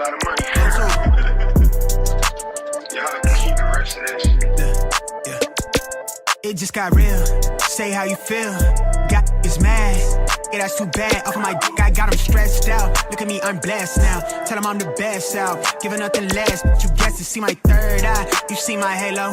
lot of money. Y'all can keep the rest of that shit. Yeah. It just got real. Say how you feel. Got is mad. Yeah, that's too bad. Off of my dick, I got him stressed out. Look at me, I'm blessed now. Tell him I'm the best out. Giving nothing less. But you guess to see my third eye. You see my halo.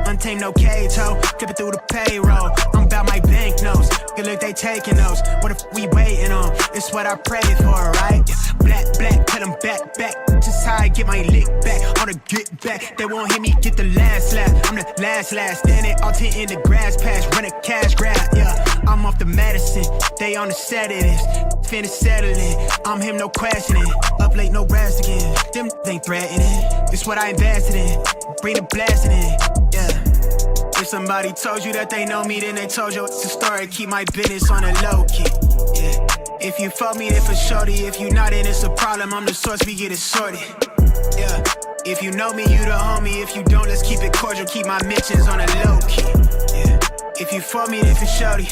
Untamed, no cage, ho. Clip it through the payroll. I'm about my banknotes. Good look, they taking those. What if we waiting on? It's what I prayed for, right? Yeah. Black, tell them back. Just how I get my lick back. On the get back. They won't hear me get the last laugh. I'm the last. Standing all 10 in the grass patch. Run a cash grab, yeah. I'm off the medicine. They on the sedatives. Finna settling. I'm him, no questioning. Up late, no rest again. Them ain't threatening. This what I invested in. Bring the blasting in, yeah. If somebody told you that they know me, then they told you it's a story. Keep my business on a low key, yeah. If you fuck me, then for shorty. If you not, then it's a problem. I'm the source, we get it sorted, yeah. If you know me, you the homie. If you don't, let's keep it cordial. Keep my mentions on a low key, yeah. If you for me, then for shorty.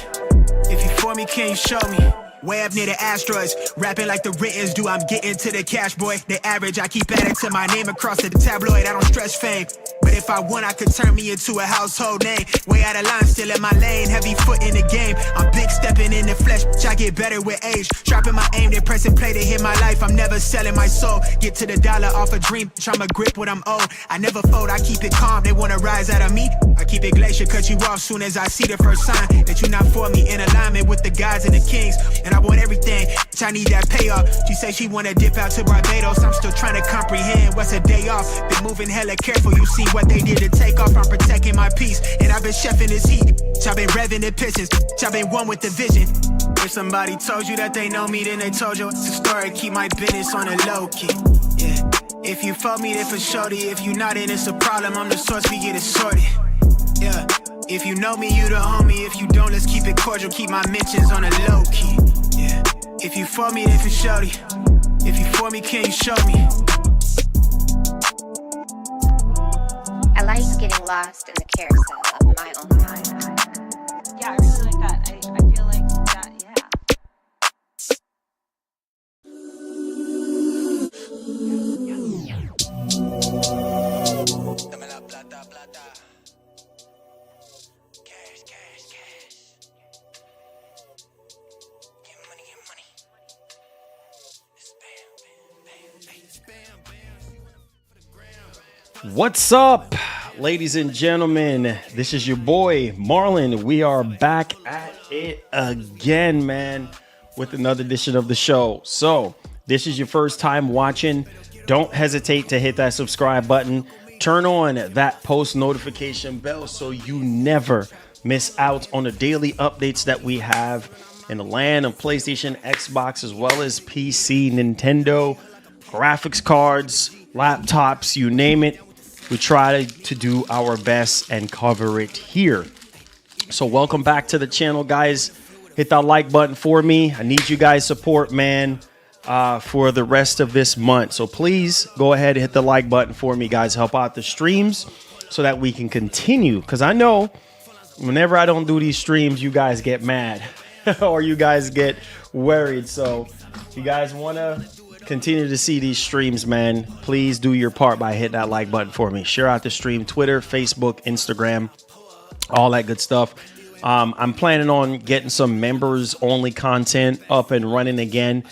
If you for me, can you show me? Way up near the asteroids, rapping like the writtens do. I'm getting to the cash, boy. The average, I keep adding to my name across to the tabloid. I don't stress fame, but if I want, I could turn me into a household name. Way out of line, still in my lane. Heavy foot in the game. I'm big stepping in the flesh, I get better with age. Dropping my aim, then pressing play to hit my life. I'm never selling my soul. Get to the dollar off a dream, I'ma grip what I'm owed. I never fold, I keep it calm. They wanna rise out of me. I keep it glacier, cut you off soon as I see the first sign that you're not for me. In alignment with the gods and the kings. And I want everything, I need that payoff. She say she wanna dip out to Barbados. I'm still trying to comprehend what's a day off. Been moving hella careful, you see what they did to take off. I'm protecting my peace, and I've been chefing this heat. I've been revving the pitches, I've been one with the vision. If somebody told you that they know me, then they told you it's a story. Keep my business on a low key, yeah. If you fuck me, then for shorty. If you not, then it's a problem. I'm the source, we get it sorted, yeah. If you know me, you the homie. If you don't, let's keep it cordial. Keep my mentions on a low key, yeah. If you for me, then for shorty. If you for me, can you show me? I like getting lost in the carousel of my own mind. Yeah, I really like that. I feel like that, yeah. What's up, ladies and gentlemen? This is your boy Marlon. We are back at it again, man, with another edition of the show. So this is your first time watching. Don't hesitate to hit that subscribe button. Turn on that post notification bell so you never miss out on the daily updates that we have in the LAN of PlayStation, Xbox, as well as PC, Nintendo, graphics cards, laptops, you name it. We try to do our best and cover it here. So welcome back to the channel, guys. Hit that like button for me. I need you guys' support, man, for the rest of this month. So please go ahead and hit the like button for me, guys. Help out the streams so that we can continue. Because I know whenever I don't do these streams, you guys get mad or you guys get worried. So if you guys want to continue to see these streams, man, please do your part by hitting that like button for me. Share out the stream, Twitter, Facebook, Instagram, all that good stuff. I'm planning on getting some members only content up and running again,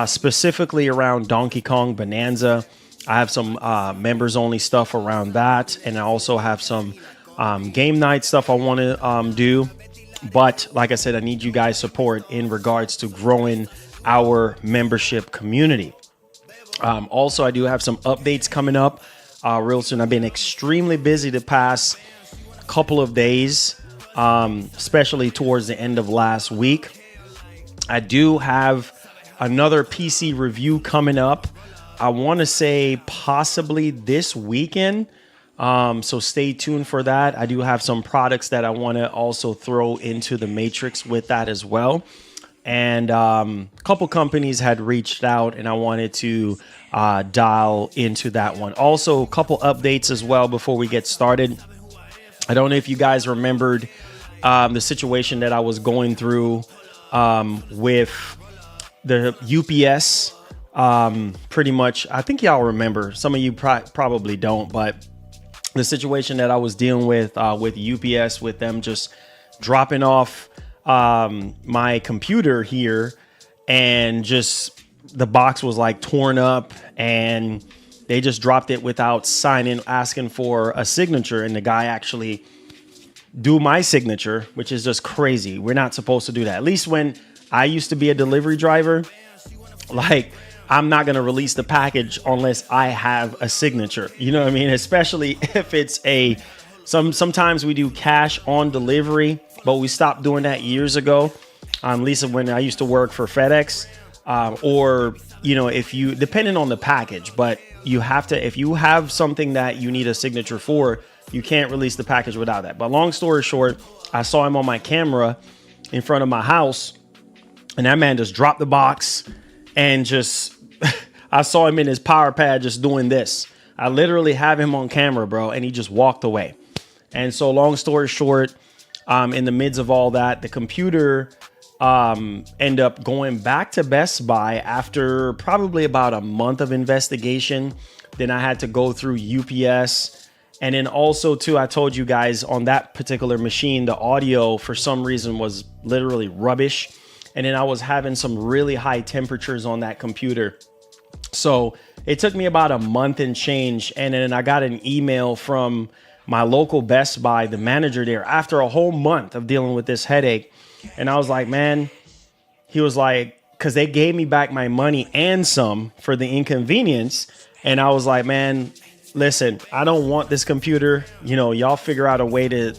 specifically around Donkey Kong Bonanza. I have some members only stuff around that, and I also have some game night stuff I want to do. But like I said, I need you guys' support in regards to growing our membership community. Also, I do have some updates coming up real soon. I've been extremely busy the past couple of days, especially towards the end of last week. I do have another PC review coming up. I want to say possibly this weekend. So stay tuned for that. I do have some products that I want to also throw into the matrix with that as well. And a couple companies had reached out and I wanted to dial into that one. Also, a couple updates as well before we get started. I don't know if you guys remembered the situation that I was going through with the UPS Pretty much, I think y'all remember. Some of you probably don't, but the situation that I was dealing with UPS, with them just dropping off my computer here, and just the box was like torn up, and they just dropped it without signing, asking for a signature, and the guy actually do my signature, which is just crazy. We're not supposed to do that. At least when I used to be a delivery driver, like, I'm not going to release the package unless I have a signature. You know what I mean? Especially if it's sometimes we do cash on delivery, but we stopped doing that years ago. Lisa, when I used to work for FedEx, or, you know, if you, depending on the package, but you have to, if you have something that you need a signature for, you can't release the package without that. But long story short, I saw him on my camera in front of my house, and that man just dropped the box and just, I saw him in his power pad just doing this. I literally have him on camera, bro, and he just walked away. And so long story short, in the midst of all that, the computer end up going back to Best Buy after probably about a month of investigation. Then I had to go through UPS. And then also too, I told you guys on that particular machine, the audio for some reason was literally rubbish. And then I was having some really high temperatures on that computer. So it took me about a month and change. And then I got an email from my local Best Buy, the manager there, after a whole month of dealing with this headache. And I was like, man, he was like, because they gave me back my money and some for the inconvenience. And I was like, man, listen, I don't want this computer. You know, y'all figure out a way to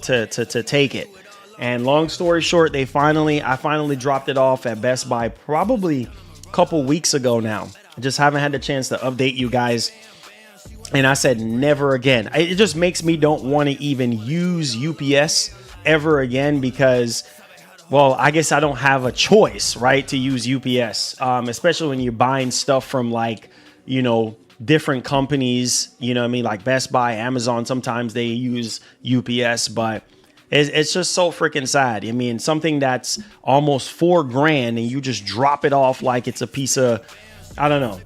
take it. And long story short, I finally dropped it off at Best Buy probably a couple weeks ago now. I just haven't had the chance to update you guys. And I said, never again. It just makes me don't want to even use UPS ever again because, well, I guess I don't have a choice, right, to use UPS, especially when you're buying stuff from, like, you know, different companies, you know what I mean, like Best Buy, Amazon. Sometimes they use UPS, but it's just so freaking sad. I mean, something that's almost $4,000 and you just drop it off like it's a piece of, I don't know,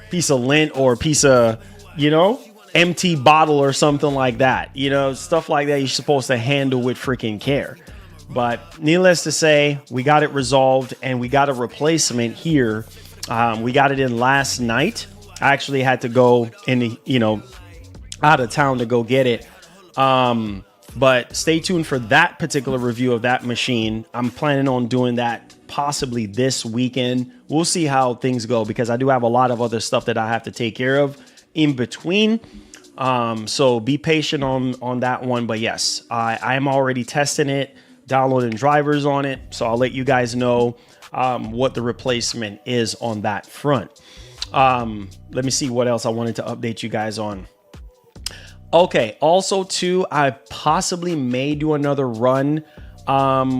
piece of lint or a piece of, you know, empty bottle or something like that. You know, stuff like that you're supposed to handle with freaking care. But needless to say, we got it resolved and we got a replacement here. We got it in last night. I actually had to go in, you know, out of town to go get it. But stay tuned for that particular review of that machine. I'm planning on doing that possibly this weekend. We'll see how things go because I do have a lot of other stuff that I have to take care of in between. So be patient on that one. But yes, I am already testing it, downloading drivers on it. So I'll let you guys know what the replacement is on that front. Let me see what else I wanted to update you guys on. Okay, also too, I possibly may do another run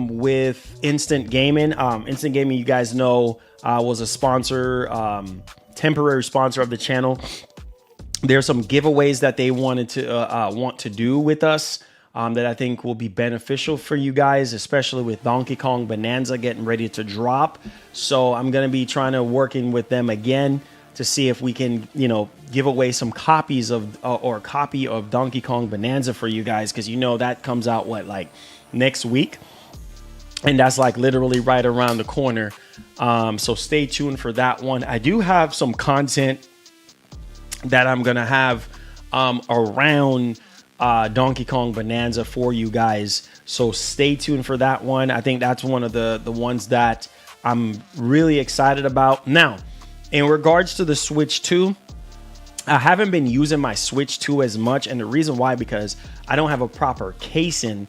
with Instant Gaming. Instant Gaming, you guys know, was a sponsor, temporary sponsor of the channel. There's some giveaways that they want to do with us that I think will be beneficial for you guys, especially with Donkey Kong Bonanza getting ready to drop. So I'm going to be working with them again to see if we can, you know, give away some copies of or a copy of Donkey Kong Bonanza for you guys, because you know that comes out like next week, and that's like literally right around the corner. So stay tuned for that one. I do have some content that I'm gonna have around Donkey Kong Bonanza for you guys, so stay tuned for that one. I think that's one of the ones that I'm really excited about. Now, in regards to the Switch 2, I haven't been using my Switch 2 as much, and the reason why, because I don't have a proper casing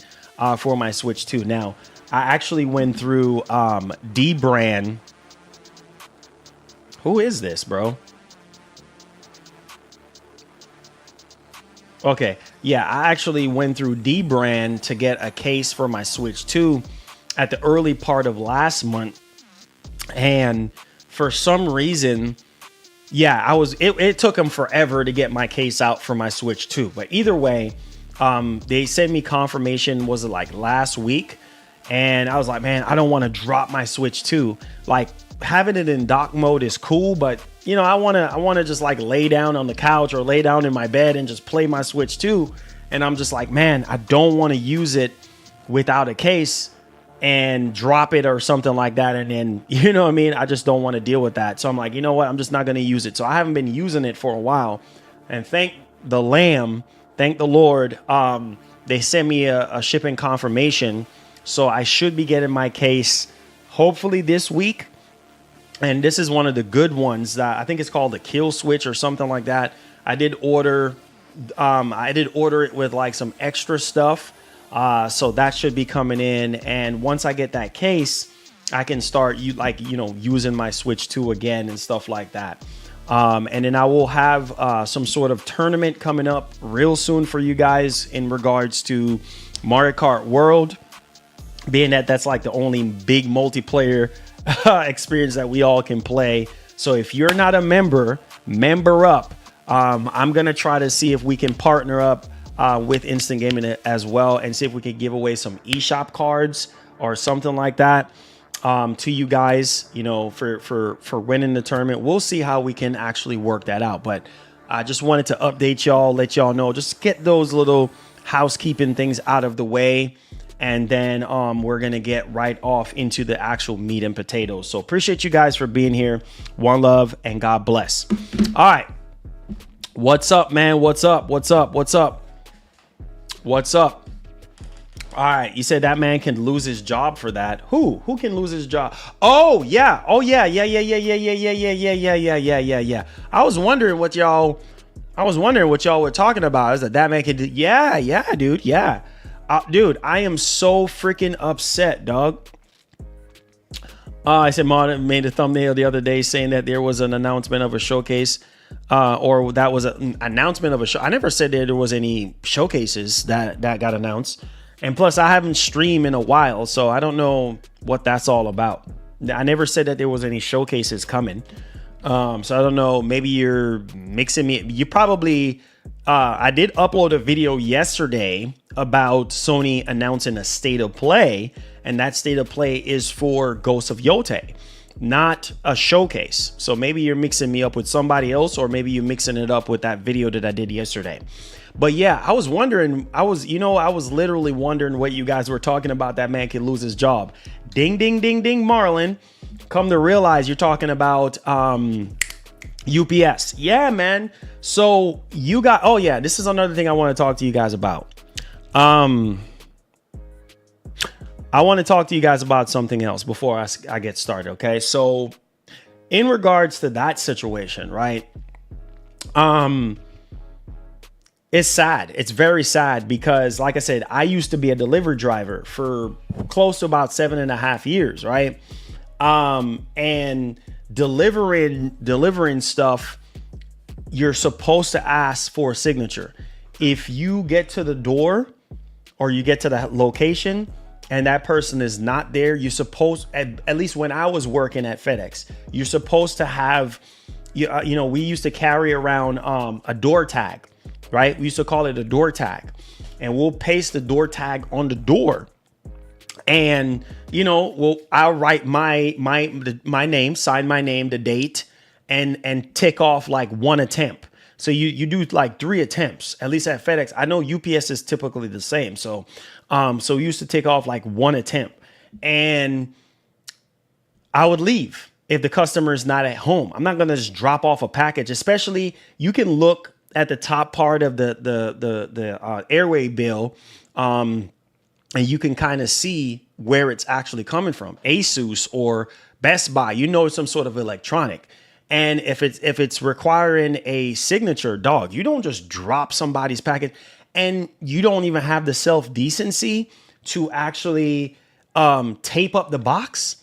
for my Switch 2. Now, I actually went through D-Brand. Who is this, bro? Okay, yeah, I actually went through D-Brand to get a case for my Switch 2 at the early part of last month, and for some reason, yeah, it took them forever to get my case out for my Switch 2. But either way, they sent me confirmation, was it like last week? And I was like, man, I don't want to drop my Switch 2. Like, having it in dock mode is cool, but you know, I wanna just like lay down on the couch or lay down in my bed and just play my Switch 2. And I'm just like, man, I don't want to use it without a case and drop it or something like that. And then, you know what I mean? I just don't want to deal with that. So I'm like, you know what? I'm just not going to use it. So I haven't been using it for a while. And thank the Lord, they sent me a shipping confirmation. So I should be getting my case hopefully this week. And this is one of the good ones that I think it's called the Kill Switch or something like that. I did order it with like some extra stuff. So that should be coming in. And once I get that case, I can start using my Switch 2 again and stuff like that. And then I will have some sort of tournament coming up real soon for you guys in regards to Mario Kart World, being that that's like the only big multiplayer experience that we all can play. So if you're not a member up. I'm going to try to see if we can partner up with Instant Gaming as well and see if we can give away some eShop cards or something like that to you guys, you know, for winning the tournament. We'll see how we can actually work that out. But I just wanted to update y'all, let y'all know, just get those little housekeeping things out of the way. And then we're going to get right off into the actual meat and potatoes. So appreciate you guys for being here. One love and God bless. All right. What's up, man? What's up? All right, you said that man can lose his job for that. Who can lose his job? Oh yeah. I was wondering what y'all were talking about. I was like, that man can do. Yeah, dude. Yeah, dude. I am so freaking upset, dog. I said, Martin made a thumbnail the other day saying that there was an announcement of a showcase. Or that was an announcement of a show. I never said that there was any showcases that got announced. And plus, I haven't streamed in a while, so I don't know what that's all about. I never said that there was any showcases coming. So I don't know. Maybe you're mixing me. You probably. I did upload a video yesterday about Sony announcing a state of play, and that state of play is for Ghost of Yotei, not a showcase. So maybe you're mixing me up with somebody else, or maybe you're mixing it up with that video that I did yesterday. But yeah, I was wondering, I was literally wondering what you guys were talking about. That man could lose his job. Ding, ding, ding, ding, Marlon. Come to realize you're talking about UPS. Yeah, man. So you got, oh yeah, this is another thing I want to talk to you guys about. I want to talk to you guys about something else before I get started. Okay. So in regards to that situation, right? It's sad. It's very sad because, like I said, I used to be a delivery driver for close to about 7.5 years, right? And delivering stuff, you're supposed to ask for a signature. If you get to the door or you get to the location and that person is not there, you're supposed, at least when I was working at FedEx, you're supposed to have, you know, we used to carry around a door tag, right? We used to call it a door tag, and we'll paste the door tag on the door. And, you know, I'll write my name, sign my name, the date, and tick off like one attempt. So you do like 3 attempts, at least at FedEx. I know UPS is typically the same. So we used to take off like 1 attempt, and I would leave if the customer is not at home. I'm not going to just drop off a package, especially you can look at the top part of the airway bill, and you can kind of see where it's actually coming from. Asus or Best Buy, you know, some sort of electronic. And if it's requiring a signature, dog, you don't just drop somebody's package, and you don't even have the self-decency to actually tape up the box.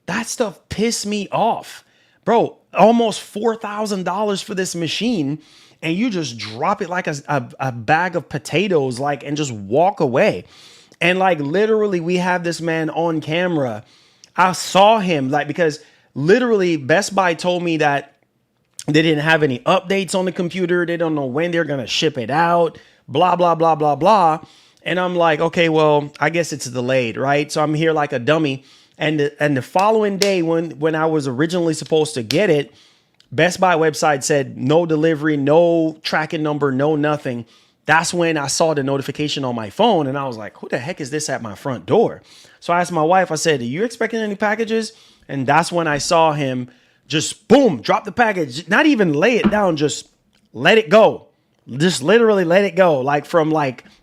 That stuff pissed me off, bro. Almost $4,000 for this machine, and you just drop it like a bag of potatoes, like, and just walk away. And like literally, we have this man on camera. I saw him, like, because literally Best Buy told me that they didn't have any updates on the computer. They don't know when they're going to ship it out, blah, blah, blah, blah, blah. And I'm like, okay, well, I guess it's delayed, right? So I'm here like a dummy. And the following day, when I was originally supposed to get it, Best Buy website said no delivery, no tracking number, no nothing. That's when I saw the notification on my phone, and I was like, who the heck is this at my front door? So I asked my wife, I said, are you expecting any packages? And that's when I saw him just boom, drop the package, not even lay it down, just let it go. Just literally let it go. Like from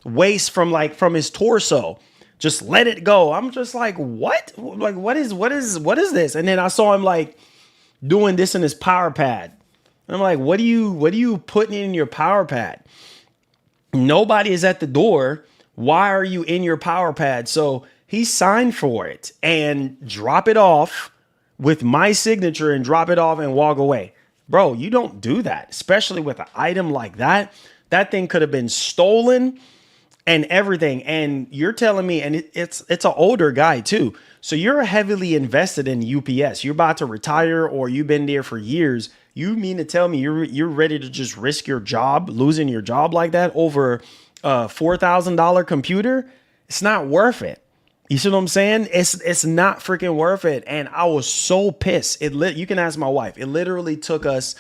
waist, from his torso. Just let it go. I'm just like, what? Like, what is this? And then I saw him like doing this in his power pad. And I'm like, what are you putting in your power pad? Nobody is at the door. Why are you in your power pad? So he signed for it and drop it off with my signature and drop it off and walk away. Bro, you don't do that, especially with an item like that. That thing could have been stolen and everything. And you're telling me, and it's an older guy too. So you're heavily invested in UPS. You're about to retire, or you've been there for years. You mean to tell me you're ready to just risk your job, losing your job like that over a $4,000 computer? It's not worth it. You see what I'm saying? It's not freaking worth it. And I was so pissed. You can ask my wife. It literally took us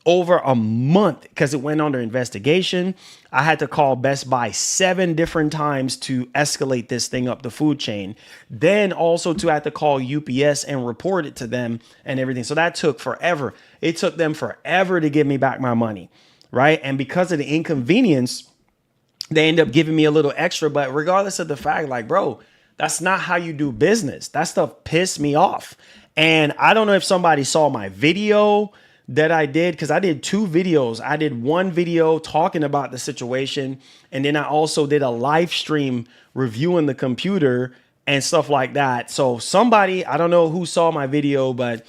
over a month because it went under investigation. I had to call Best Buy 7 different times to escalate this thing up the food chain. Then also to have to call UPS and report it to them and everything. So that took forever. It took them forever to give me back my money, right? And because of the inconvenience, they end up giving me a little extra. But regardless of the fact, like, bro, that's not how you do business. That stuff pissed me off. And I don't know if somebody saw my video that I did, because I did 2 videos. I did one video talking about the situation, and then I also did a live stream reviewing the computer and stuff like that. So somebody, I don't know who saw my video, but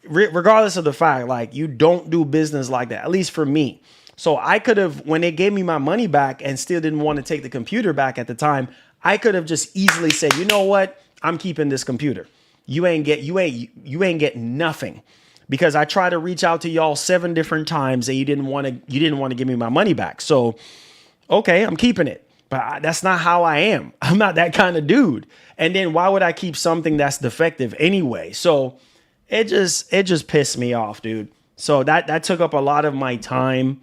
regardless of the fact, like, you don't do business like that, at least for me. So I could have, when they gave me my money back and still didn't want to take the computer back at the time, I could have just easily said, you know what? I'm keeping this computer. You ain't get nothing, because I tried to reach out to y'all 7 different times and you didn't want to give me my money back. So, okay, I'm keeping it, but that's not how I am. I'm not that kind of dude. And then why would I keep something that's defective anyway? So it just pissed me off, dude. So that took up a lot of my time,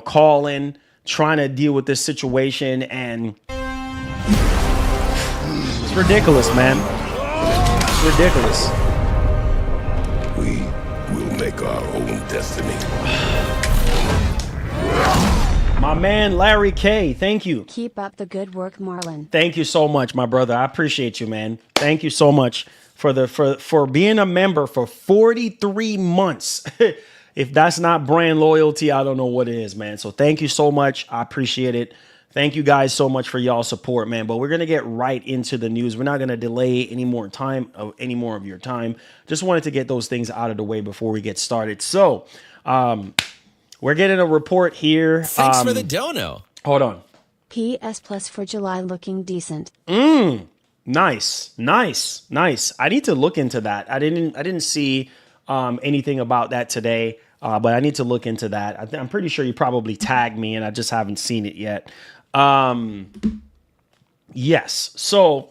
calling, trying to deal with this situation, and it's ridiculous, man. It's ridiculous. We will make our own destiny. My man, Larry K, thank you. Keep up the good work, Marlon. Thank you so much, my brother. I appreciate you, man. Thank you so much for being a member for 43 months. If that's not brand loyalty, I don't know what it is, man. So thank you so much. I appreciate it. Thank you guys so much for y'all support, man. But we're going to get right into the news. We're not going to delay any more of your time. Just wanted to get those things out of the way before we get started. So we're getting a report here. Thanks for the dono. Hold on. PS Plus for July looking decent. Nice. I need to look into that. I didn't see anything about that today, but I need to look into that. I'm pretty sure you probably tagged me and I just haven't seen it yet. Yes. So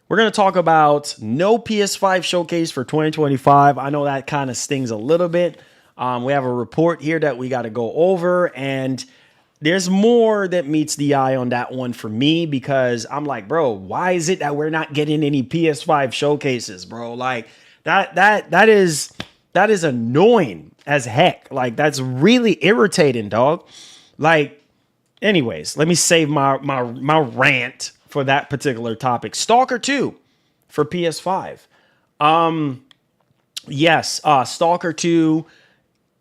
we're going to talk about no PS5 showcase for 2025. I know that kind of stings a little bit. We have a report here that we got to go over, and there's more that meets the eye on that one for me, because I'm like, bro, why is it that we're not getting any PS5 showcases, bro? Like that is annoying as heck. Like, that's really irritating, dog. Like, anyways, let me save my rant for that particular topic. Stalker 2 for PS5. Yes, Stalker 2,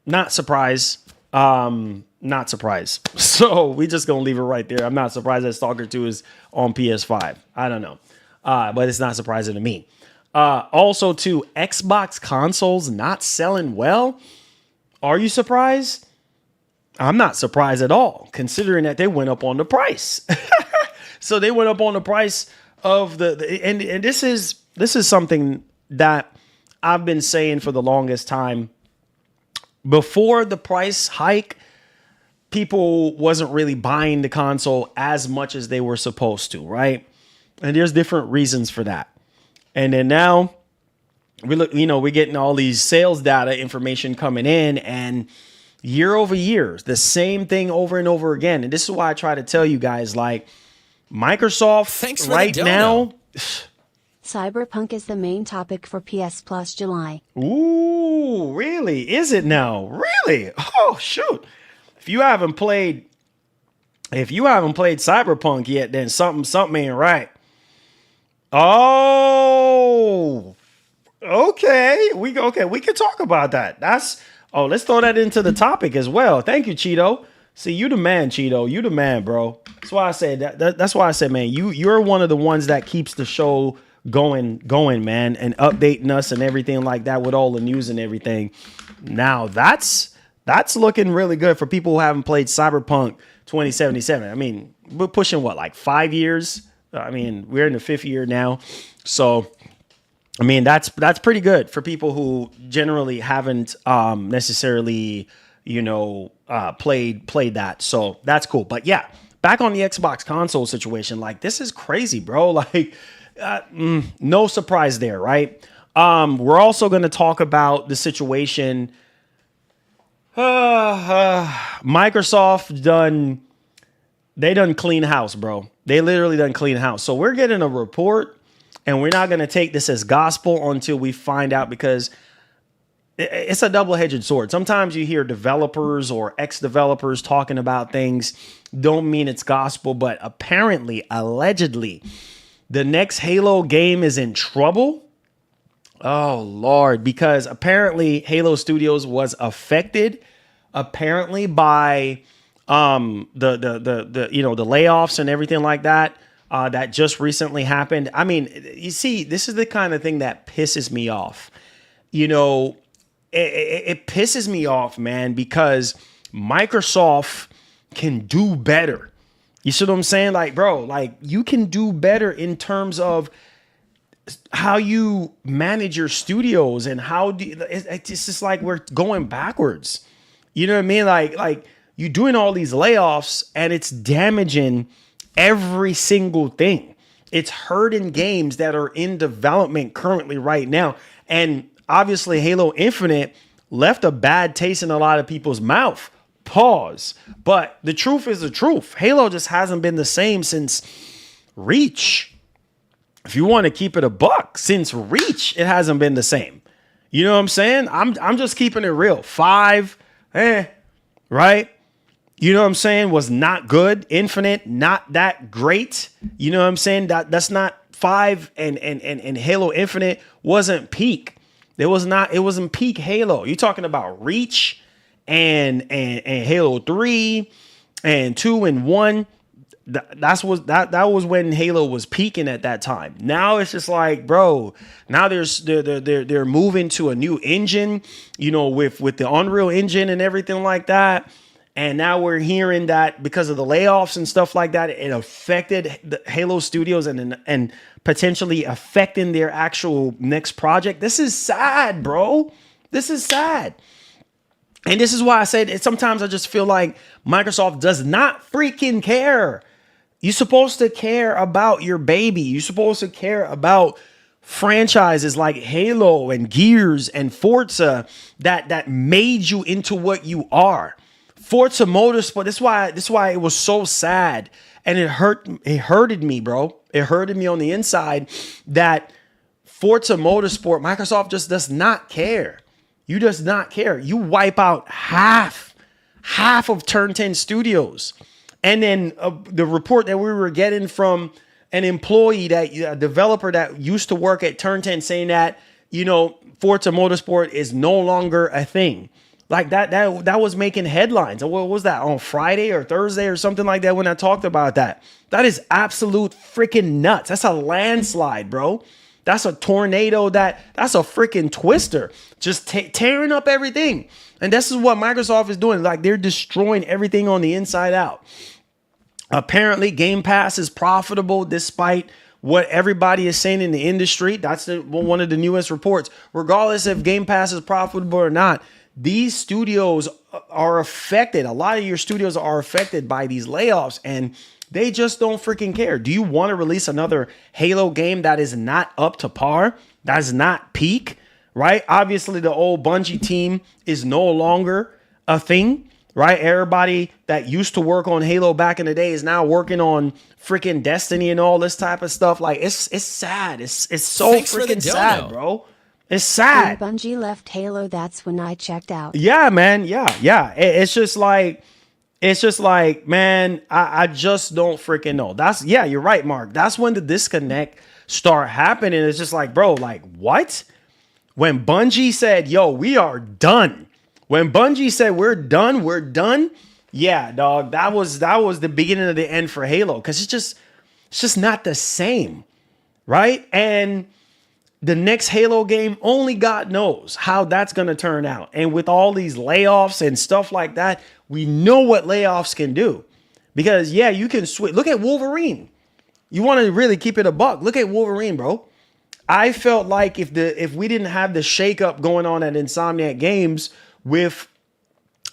not surprised. Not surprised. So we just gonna leave it right there. I'm not surprised that Stalker 2 is on PS5. I don't know. But it's not surprising to me. Also, too, Xbox consoles not selling well. Are you surprised? I'm not surprised at all, considering that they went up on the price. So they went up on the price of and this is something that I've been saying for the longest time. Before the price hike, people wasn't really buying the console as much as they were supposed to, right? And there's different reasons for that. And then now we're getting all these sales data information coming in, and year over year, the same thing over and over again. And this is why I try to tell you guys, like, Microsoft right now. Cyberpunk is the main topic for PS Plus July. Ooh, really? Is it now? Really? Oh, shoot. If you haven't played Cyberpunk yet, then something ain't right. Oh, okay. We can talk about that. Let's throw that into the topic as well. Thank you, Cheeto. See, you the man, Cheeto. You the man, bro. That's why I said that. That's why I said, man, you're one of the ones that keeps the show going, man, and updating us and everything like that with all the news and everything. Now that's looking really good for people who haven't played Cyberpunk 2077. I mean, we're pushing what, like 5 years? I mean, we're in the 5th year now. So, I mean, that's pretty good for people who generally haven't necessarily, played that. So that's cool. But yeah, back on the Xbox console situation, like, this is crazy, bro. Like, no surprise there, right? We're also going to talk about the situation. Microsoft done clean house, bro. They literally done clean house. So we're getting a report, and we're not going to take this as gospel until we find out, because it's a double-edged sword. Sometimes you hear developers or ex-developers talking about things, don't mean it's gospel, but apparently, allegedly, the next Halo game is in trouble. Oh, Lord, because apparently Halo Studios was affected apparently by the layoffs and everything like that that just recently happened. I mean, you see, this is the kind of thing that pisses me off. It pisses me off, man, because Microsoft can do better. You see what I'm saying? Like, bro, like, you can do better in terms of how you manage your studios and it's just like we're going backwards. You know what I mean? Like you're doing all these layoffs, and it's damaging every single thing. It's hurting games that are in development currently right now. And obviously Halo Infinite left a bad taste in a lot of people's mouth. Pause. But the truth is the truth. Halo just hasn't been the same since Reach. If you want to keep it a buck, since Reach, it hasn't been the same. You know what I'm saying? I'm just keeping it real. 5, right? You know what I'm saying? Was not good. Infinite, not that great. You know what I'm saying? That's not 5, and Halo Infinite wasn't peak. It wasn't peak Halo. You're talking about Reach and Halo 3 and 2 and 1. That was when Halo was peaking at that time. Now it's just like, bro, now they're moving to a new engine, with the Unreal Engine and everything like that. And now we're hearing that because of the layoffs and stuff like that, it affected the Halo Studios and potentially affecting their actual next project. This is sad, bro. This is sad. And this is why I said sometimes I just feel like Microsoft does not freaking care. You're supposed to care about your baby. You're supposed to care about franchises like Halo and Gears and Forza that made you into what you are. Forza Motorsport. That's why it was so sad, and it hurted me, bro. It hurted me on the inside that Forza Motorsport, Microsoft just does not care. You does not care. You wipe out half of Turn 10 Studios. And then the report that we were getting from an employee, a developer that used to work at Turn 10, saying that, Forza Motorsport is no longer a thing. Like that was making headlines. What was that, on Friday or Thursday or something like that when I talked about that? That is absolute freaking nuts. That's a landslide, bro. That's a tornado. That's a freaking twister. Just tearing up everything. And this is what Microsoft is doing. Like, they're destroying everything on the inside out. Apparently, Game Pass is profitable despite what everybody is saying in the industry. That's one of the newest reports. Regardless if Game Pass is profitable or not, these studios are affected. A lot of your studios are affected by these layoffs, and they just don't freaking care. Do you want to release another Halo game that is not up to par? That is not peak? right? Obviously, the old Bungie team is no longer a thing, right? Everybody that used to work on Halo back in the day is now working on freaking Destiny and all this type of stuff. Like, it's sad. It's so freaking sad, bro. It's sad. When Bungie left Halo, that's when I checked out. Yeah, man. Yeah. It's just like, man, I just don't freaking know. You're right, Mark. That's when the disconnect start happening. It's just like, bro, like, what? When Bungie said, yo, we are done. When Bungie said we're done. Yeah, dog, that was the beginning of the end for Halo, because it's just not the same, right? And the next Halo game, only God knows how that's going to turn out. And with all these layoffs and stuff like that, we know what layoffs can do. Because, yeah, you can switch. Look at Wolverine. You want to really keep it a buck. Look at Wolverine, bro. I felt like if we didn't have the shakeup going on at Insomniac Games with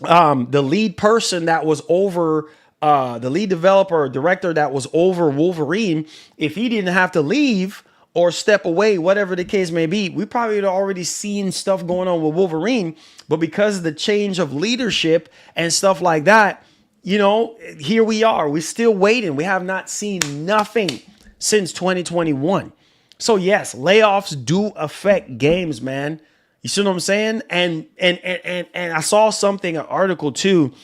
the lead person that was over, the lead developer or director that was over Wolverine, if he didn't have to leave or step away, whatever the case may be, we probably had already seen stuff going on with Wolverine. But because of the change of leadership and stuff like that, you know, here we are. We're still waiting. We have not seen nothing since 2021. So yes, layoffs do affect games, man. You see what I'm saying? And I saw something, an article too,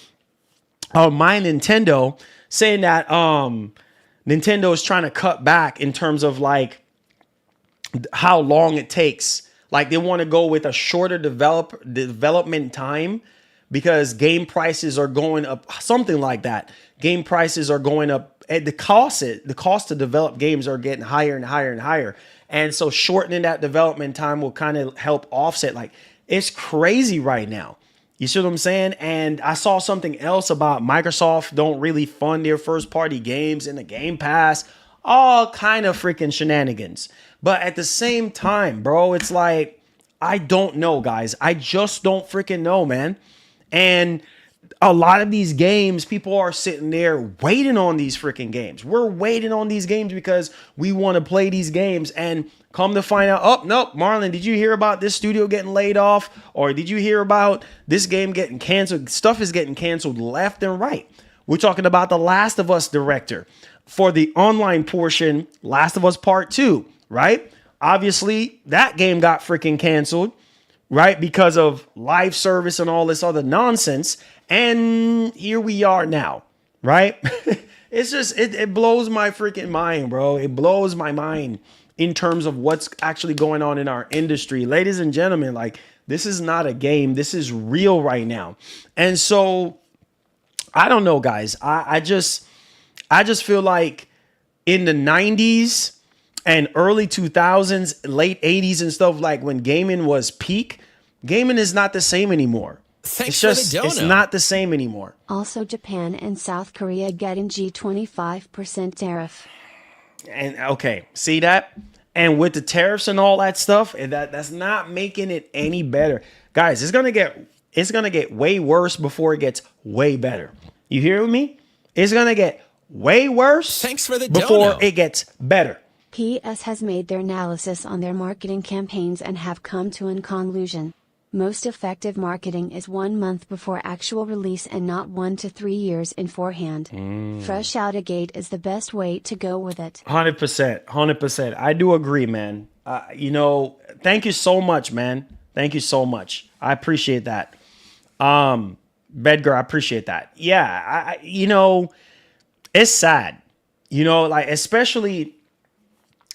on My Nintendo, saying that Nintendo is trying to cut back in terms of like how long it takes. Like they want to go with a shorter development time because game prices are going up, something like that. Game prices are going up, and the cost to develop games are getting higher and higher and higher. And so shortening that development time will kind of help offset. Like, it's crazy right now. You see what I'm saying? And I saw something else about Microsoft don't really fund their first party games in the Game Pass. All kind of freaking shenanigans. But at the same time, bro, it's like, I don't know, guys. I just don't freaking know, man. And a lot of these games, people are sitting there waiting on these freaking games. We're waiting on these games because we want to play these games, and come to find out, oh, nope, Marlon, did you hear about this studio getting laid off? Or did you hear about this game getting canceled? Stuff is getting canceled left and right. We're talking about the Last of Us director. For the online portion, Last of Us Part 2, right? Obviously, that game got freaking canceled, right? Because of live service and all this other nonsense. And here we are now, right? It's just, it blows my freaking mind, bro. It blows my mind in terms of what's actually going on in our industry. Ladies and gentlemen, like, this is not a game. This is real right now. And so, I don't know, guys. I just feel like in the 90s and early 2000s, late 80s and stuff, like when gaming was peak, gaming is not the same anymore. It's not the same anymore. Also, Japan and South Korea getting G25% tariff. And okay, see that? And with the tariffs and all that stuff, that's not making it any better. Guys, it's gonna get way worse before it gets way better. You hear me? It's gonna get way worse before it gets better. PS has made their analysis on their marketing campaigns and have come to a conclusion. Most effective marketing is 1 month before actual release and not 1 to 3 years in forehand. Fresh out a gate is the best way to go with it. 100%. I do agree, man. You know, thank you so much, man. Thank you so much. I appreciate that. Bedgar, I appreciate that. Yeah, you know, it's sad. You know, like, especially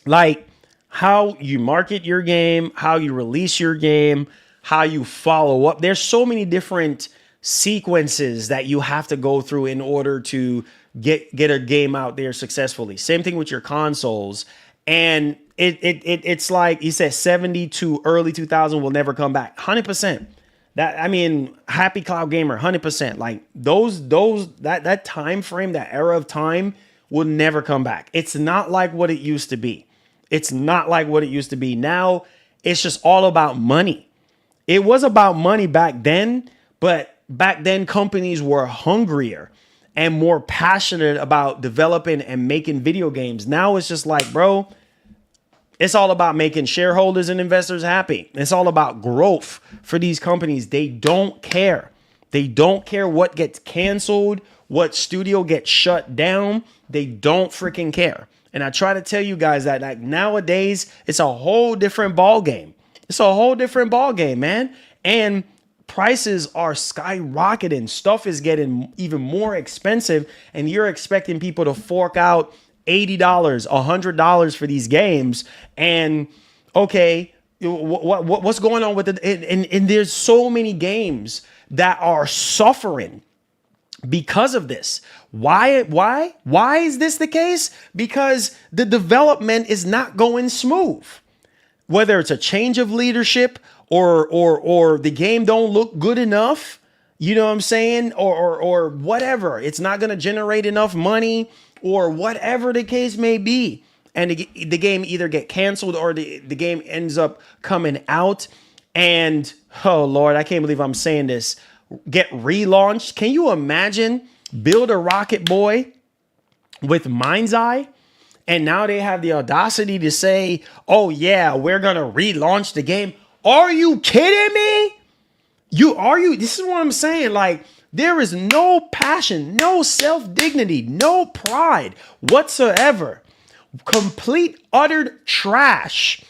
like how you market your game, how you release your game, how you follow up. There's so many different sequences that you have to go through in order to get a game out there successfully. Same thing with your consoles. And it's like he said, 70 to early 2000 will never come back. 100%. That, I mean, Happy Cloud Gamer, 100%. Like that time frame, that era of time will never come back. It's not like what it used to be. It's not like what it used to be. Now it's just all about money. It was about money back then, but back then companies were hungrier and more passionate about developing and making video games. Now it's just like, bro, It's all about making shareholders and investors happy. It's all about growth for these companies. They don't care. They don't care what gets canceled, what studio gets shut down. They don't freaking care. And I try to tell you guys that, like, nowadays, it's a whole different ball game. It's a whole different ball game, man. And prices are skyrocketing. Stuff is getting even more expensive, and you're expecting people to fork out $80, $100 for these games. And okay, what's going on with it? And there's so many games that are suffering because of this. Why is this the case? Because the development is not going smooth. Whether it's a change of leadership or the game don't look good enough, you know what I'm saying? Or whatever. It's not going to generate enough money, or whatever the case may be. And the game either get canceled or the game ends up coming out. And, oh Lord, I can't believe I'm saying this, get relaunched. Can you imagine Build a Rocket Boy with Mind's Eye? And now they have the audacity to say, oh yeah, we're going to relaunch the game. Are you kidding me? This is what I'm saying. Like, there is no passion, no self-dignity, no pride whatsoever. Complete, utter trash.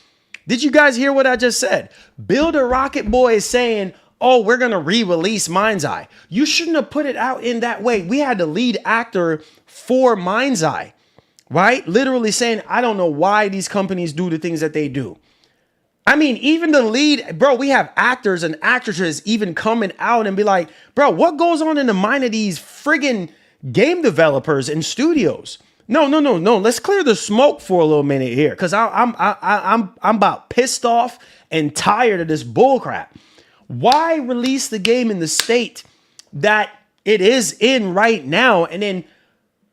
Did you guys hear what I just said? Build a Rocket Boy is saying, oh, we're going to re-release Mind's Eye. You shouldn't have put it out in that way. We had the lead actor for Mind's Eye, right? Literally saying, I don't know why these companies do the things that they do. I mean, even the lead, bro, we have actors and actresses even coming out and be like, bro, what goes on in the mind of these friggin' game developers and studios? No. Let's clear the smoke for a little minute here, because I'm about pissed off and tired of this bullcrap. Why release the game in the state that it is in right now, and then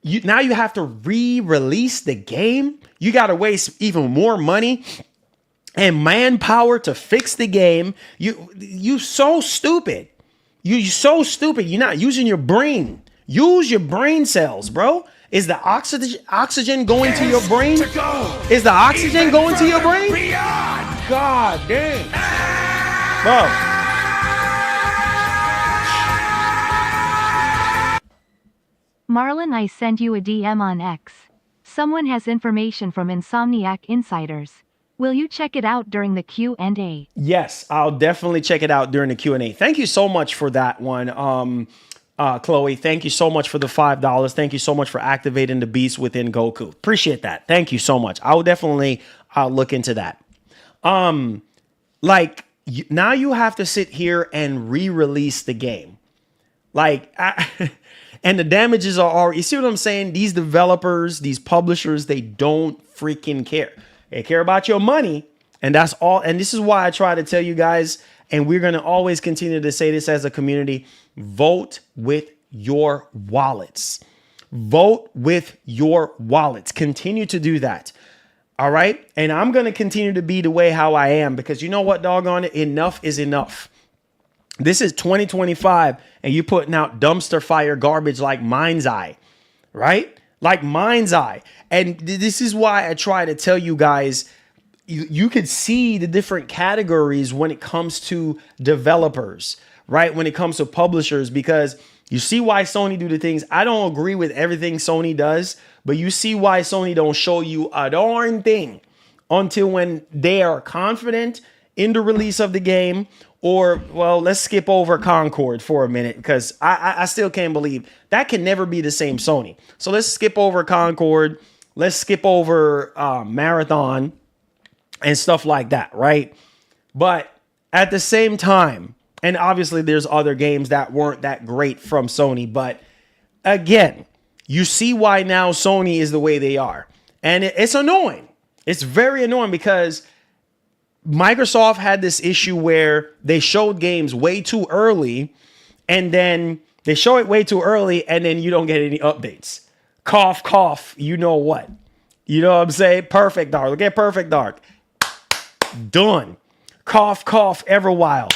now you have to re-release the game? You got to waste even more money and manpower to fix the game. You so stupid. You so stupid. You're not using your brain. Use your brain cells, bro. Is the oxygen going to your brain? Is the oxygen going to your brain? God damn. Bro. Marlon, I sent you a DM on X. Someone has information from Insomniac Insiders. Will you check it out during the Q&A? Yes, I'll definitely check it out during the Q&A. Thank you so much for that one, Chloe. Thank you so much for the $5. Thank you so much for activating the beast within Goku. Appreciate that. Thank you so much. I will definitely look into that. Now you have to sit here and re-release the game. And the damages are already, you see what I'm saying? These developers, these publishers, they don't freaking care. They care about your money, and that's all. And this is why I try to tell you guys, and we're going to always continue to say this as a community: vote with your wallets. Vote with your wallets. Continue to do that. All right. And I'm going to continue to be the way how I am, because you know what, doggone it, enough is enough. This is 2025, and you're putting out dumpster fire garbage like Mind's Eye, right? Like Mind's Eye. And this is why I try to tell you guys, you could see the different categories when it comes to developers, right? When it comes to publishers, because you see why Sony do the things. I don't agree with everything Sony does, but you see why Sony don't show you a darn thing until when they are confident in the release of the game. Or, well, let's skip over Concord for a minute, because I still can't believe that can never be the same Sony. So let's skip over Concord. Let's skip over Marathon and stuff like that, right? But at the same time, and obviously there's other games that weren't that great from Sony, but again, you see why now Sony is the way they are. And it's annoying. It's very annoying, because Microsoft had this issue where they showed games way too early, and then they show it way too early, and then you don't get any updates. Cough, cough, you know what? You know what I'm saying? Perfect Dark. Look at Perfect Dark. Done. Cough, cough, Everwild.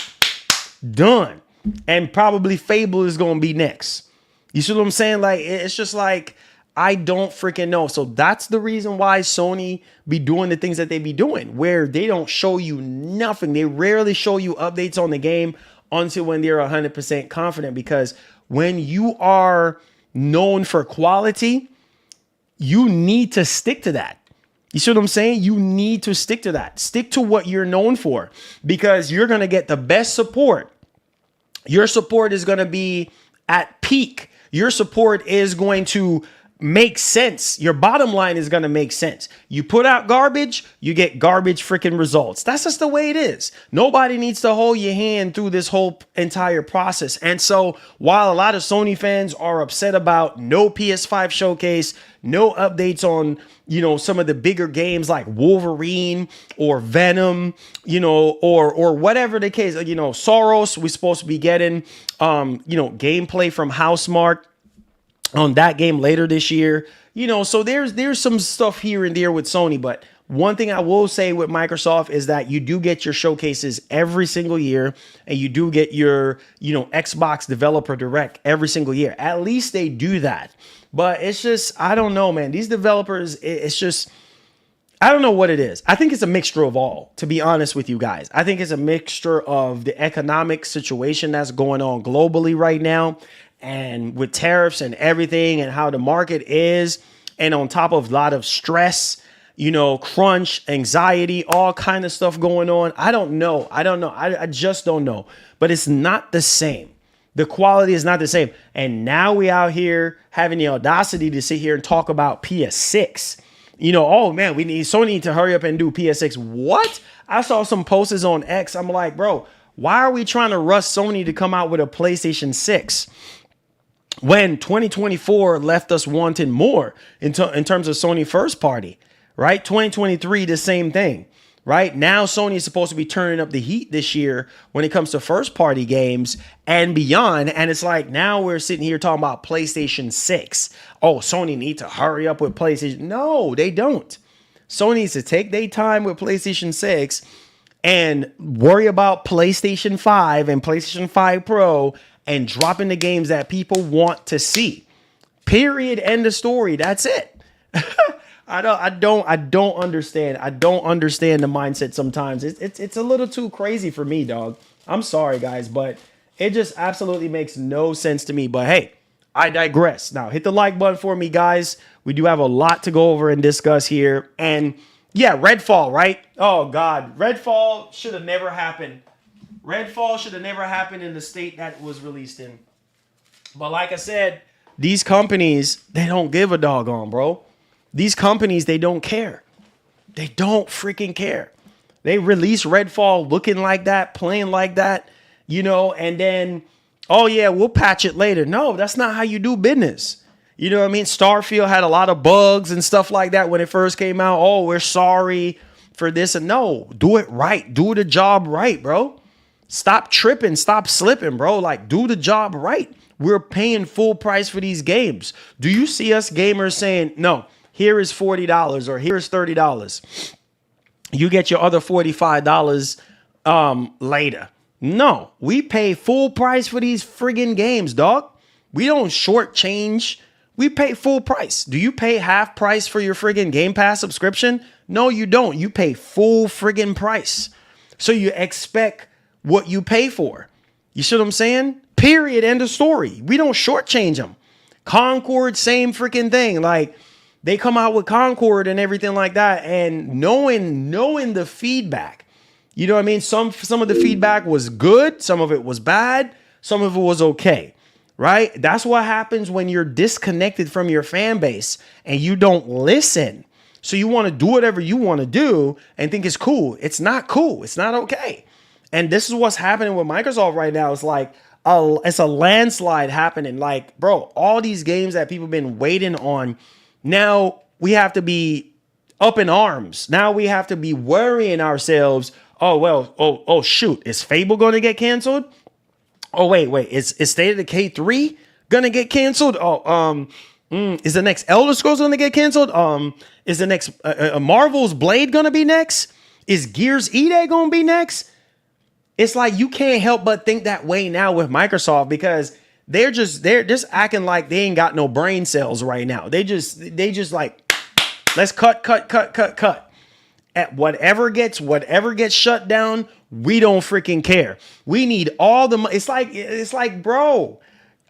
Done. And probably Fable is going to be next. You see what I'm saying? Like, it's just like, I don't freaking know. So that's the reason why Sony be doing the things that they be doing, where they don't show you nothing. They rarely show you updates on the game until when they're 100% confident, because when you are known for quality, you need to stick to that. You see what I'm saying? You need to stick to that. Stick to what you're known for, because you're going to get the best support. Your support is going to be at peak. Your support is going to make sense. Your bottom line is going to make sense. You put out garbage, you get garbage freaking results. That's just the way it is. Nobody needs to hold your hand through this whole entire process. And so while a lot of Sony fans are upset about no PS5 showcase, no updates on, some of the bigger games like Wolverine or Venom, or whatever the case, Soros, we're supposed to be getting, gameplay from Housemark on that game later this year, so there's some stuff here and there with Sony. But one thing I will say with Microsoft is that you do get your showcases every single year, and you do get your, Xbox Developer Direct every single year. At least they do that. But it's just, I don't know, man. These developers, it's just, I don't know what it is. I think it's a mixture of all, to be honest with you guys. I think it's a mixture of the economic situation that's going on globally right now, and with tariffs and everything, and how the market is, and on top of a lot of stress, crunch, anxiety, all kind of stuff going on. I don't know. I just don't know. But it's not the same. The quality is not the same. And now we out here having the audacity to sit here and talk about PS6. Oh man, Sony need to hurry up and do PS6. What? I saw some posters on X. I'm like, bro, why are we trying to rush Sony to come out with a PlayStation 6? When 2024 left us wanting more in terms of Sony first party, right? 2023, the same thing, right? Now Sony is supposed to be turning up the heat this year when it comes to first party games and beyond. And it's like, now we're sitting here talking about PlayStation 6. Oh, Sony need to hurry up with PlayStation. No, they don't. Sony needs to take their time with PlayStation 6 and worry about PlayStation 5 and PlayStation 5 Pro and dropping the games that people want to see. Period. End of story. That's it. I don't understand. I don't understand the mindset sometimes. It's a little too crazy for me, dog. I'm sorry, guys, but it just absolutely makes no sense to me. But hey, I digress. Now, hit the like button for me, guys. We do have a lot to go over and discuss here. And yeah, Redfall, right? Oh, God. Redfall should have never happened. Redfall should have never happened in the state that was released in. But like I said, these companies, they don't give a doggone, bro. These companies, they don't care. They don't freaking care. They release Redfall looking like that, playing like that, and then, oh yeah, we'll patch it later. No, that's not how you do business. You know what I mean? Starfield had a lot of bugs and stuff like that when it first came out. Oh, we're sorry for this. And no, do it right. Do the job right, bro. Stop tripping. Stop slipping, bro. Like, do the job right. We're paying full price for these games. Do you see us gamers saying, no, here is $40 or here's $30. You get your other $45 later. No, we pay full price for these friggin' games, dog. We don't shortchange. We pay full price. Do you pay half price for your friggin' Game Pass subscription? No, you don't. You pay full friggin' price. So you expect what you pay for. You see what I'm saying? Period. End of story. We don't shortchange them. Concord, same freaking thing. Like, they come out with Concord and everything like that, and knowing the feedback, you know what I mean? Some of the feedback was good, some of it was bad, some of it was okay, right? That's what happens when you're disconnected from your fan base and you don't listen. So you want to do whatever you want to do and think it's cool. It's not cool. It's not okay. And this is what's happening with Microsoft right now. It's like it's a landslide happening. Like, bro, all these games that people have been waiting on. Now we have to be up in arms. Now we have to be worrying ourselves. Oh, well, oh, shoot. Is Fable going to get canceled? Oh, wait. Is State of Decay 3 going to get canceled? Oh, is the next Elder Scrolls going to get canceled? Is the next Marvel's Blade going to be next? Is Gears E-Day going to be next? It's like you can't help but think that way now with Microsoft, because they're just acting like they ain't got no brain cells right now. They just like, let's cut. At whatever gets shut down, we don't freaking care. We need all the money. It's like, bro,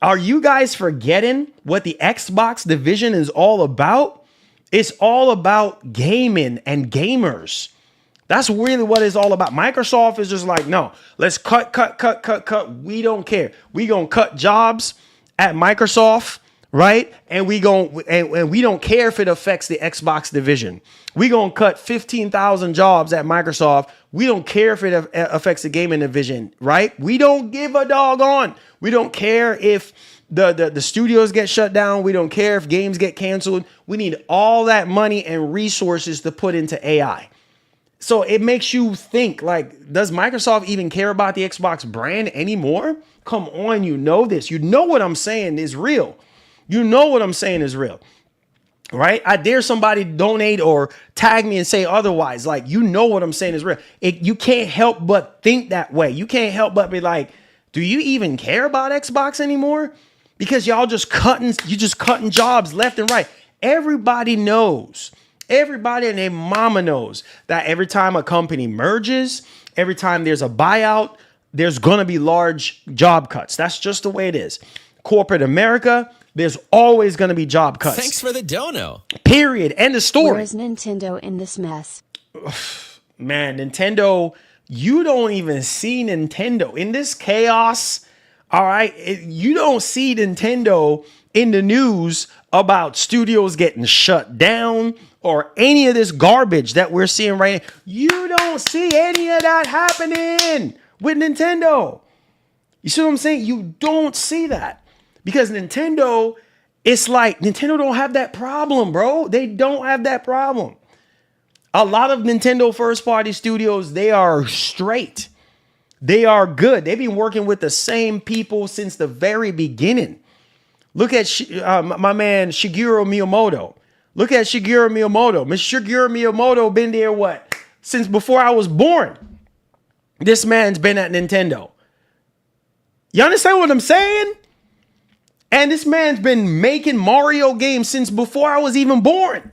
are you guys forgetting what the Xbox division is all about? It's all about gaming and gamers. That's really what it's all about. Microsoft is just like, no, let's cut. We don't care. We gonna cut jobs at Microsoft, right? And we don't care if it affects the Xbox division. We gonna cut 15,000 jobs at Microsoft. We don't care if it affects the gaming division, right? We don't give a doggone. We don't care if the studios get shut down. We don't care if games get canceled. We need all that money and resources to put into AI. So it makes you think, like, does Microsoft even care about the Xbox brand anymore? Come on, you know this. You know what I'm saying is real. You know what I'm saying is real, right? I dare somebody donate or tag me and say otherwise. Like, you know what I'm saying is real. You can't help but think that way. You can't help but be like, do you even care about Xbox anymore? Because y'all just cutting jobs left and right. Everybody knows. Everybody and their mama knows that every time a company merges, every time there's a buyout, there's going to be large job cuts. That's just the way it is. Corporate America, there's always going to be job cuts. Thanks for the dono. Period. End of story. Where is Nintendo in this mess? Man, Nintendo, you don't even see Nintendo in this chaos. All right. You don't see Nintendo in the news about studios getting shut down or any of this garbage that we're seeing right now. You don't see any of that happening with Nintendo. You see what I'm saying? You don't see that because Nintendo, it's like Nintendo don't have that problem, bro. They don't have that problem. A lot of Nintendo first party studios, they are straight. They are good. They've been working with the same people since the very beginning. Look at my man Shigeru Miyamoto. Look at Shigeru Miyamoto. Mr. Shigeru Miyamoto been there what? Since before I was born. This man's been at Nintendo. You understand what I'm saying? And this man's been making Mario games since before I was even born.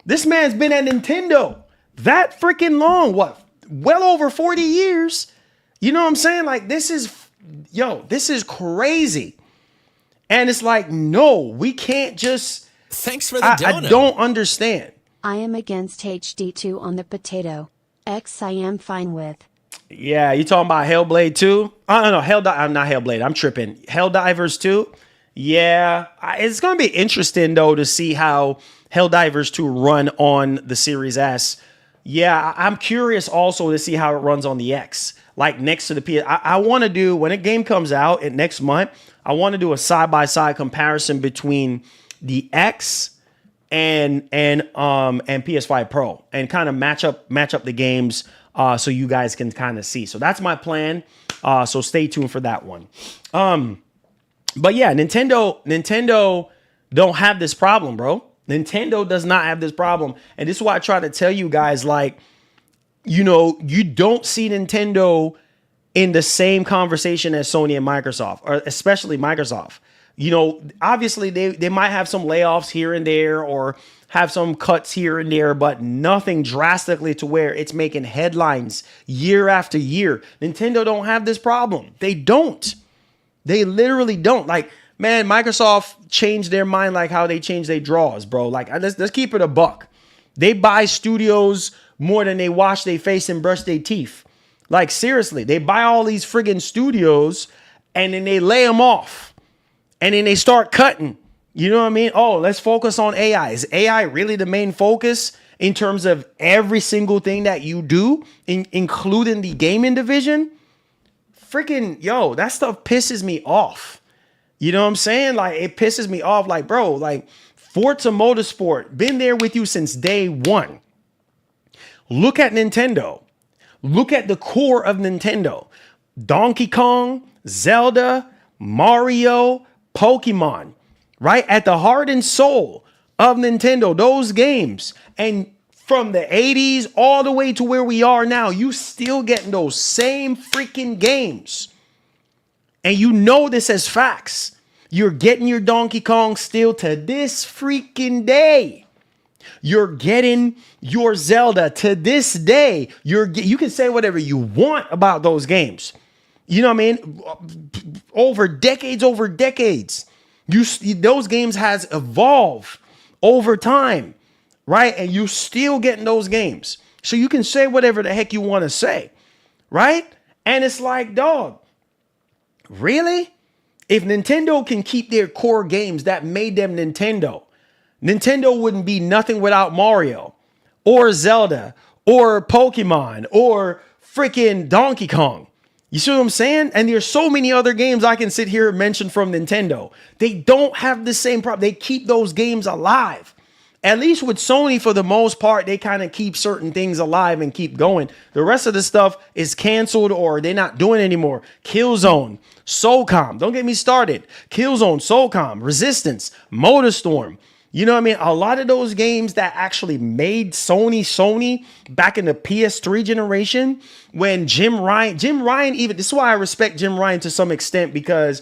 This man's been at Nintendo that freaking long. What? Well over 40 years. You know what I'm saying? Like, this is crazy. And it's like, no, we can't just... Thanks for the dono. I don't understand. I am against HD2 on the potato. X I am fine with. Yeah, you talking about Hellblade 2? Oh, no, I'm not Hellblade. I'm tripping. Helldivers 2? Yeah, it's going to be interesting, though, to see how Helldivers 2 run on the Series S. Yeah, I'm curious also to see how it runs on the X. Like next to the PS. I want to do, when a game comes out next month, I want to do a side-by-side comparison between the X and PS5 Pro and kind of match up the games so you guys can kind of see. So that's my plan. So stay tuned for that one. But yeah, Nintendo don't have this problem, bro. Nintendo does not have this problem. And this is why I try to tell you guys, like, you know, you don't see Nintendo in the same conversation as Sony and Microsoft, or especially Microsoft. You know, obviously they might have some layoffs here and there or have some cuts here and there, but nothing drastically to where it's making headlines year after year. Nintendo don't have this problem. They don't. They literally don't. Like, man, Microsoft changed their mind like how they change their draws, bro. Like, let's keep it a buck. They buy studios more than they wash their face and brush their teeth. Like, seriously, they buy all these friggin' studios and then they lay them off. And then they start cutting. You know what I mean? Oh, let's focus on AI. Is AI really the main focus in terms of every single thing that you do, including the gaming division? Freaking, yo, that stuff pisses me off. You know what I'm saying? Like, it pisses me off. Like, bro, like, Forza Motorsport, been there with you since day one. Look at Nintendo. Look at the core of Nintendo. Donkey Kong, Zelda, Mario, Pokemon, right? At the heart and soul of Nintendo, those games. And from the 80s all the way to where we are now, you still getting those same freaking games. And you know this as facts. You're getting your Donkey Kong still to this freaking day. You're getting your Zelda to this day. You can say whatever you want about those games. You know what I mean? Over decades. Those games has evolved over time, right? And you still getting those games. So you can say whatever the heck you want to say, right? And it's like, dog, really? If Nintendo can keep their core games that made them Nintendo wouldn't be nothing without Mario or Zelda or Pokemon or freaking Donkey Kong. You see what I'm saying? And there's so many other games I can sit here and mention from Nintendo. They don't have the same problem. They keep those games alive. At least with Sony, for the most part, they kind of keep certain things alive and keep going. The rest of the stuff is canceled or they're not doing it anymore. Killzone, SOCOM, don't get me started. Killzone, SOCOM, Resistance, MotorStorm. You know what I mean? A lot of those games that actually made Sony back in the PS3 generation when Jim Ryan even, this is why I respect Jim Ryan to some extent, because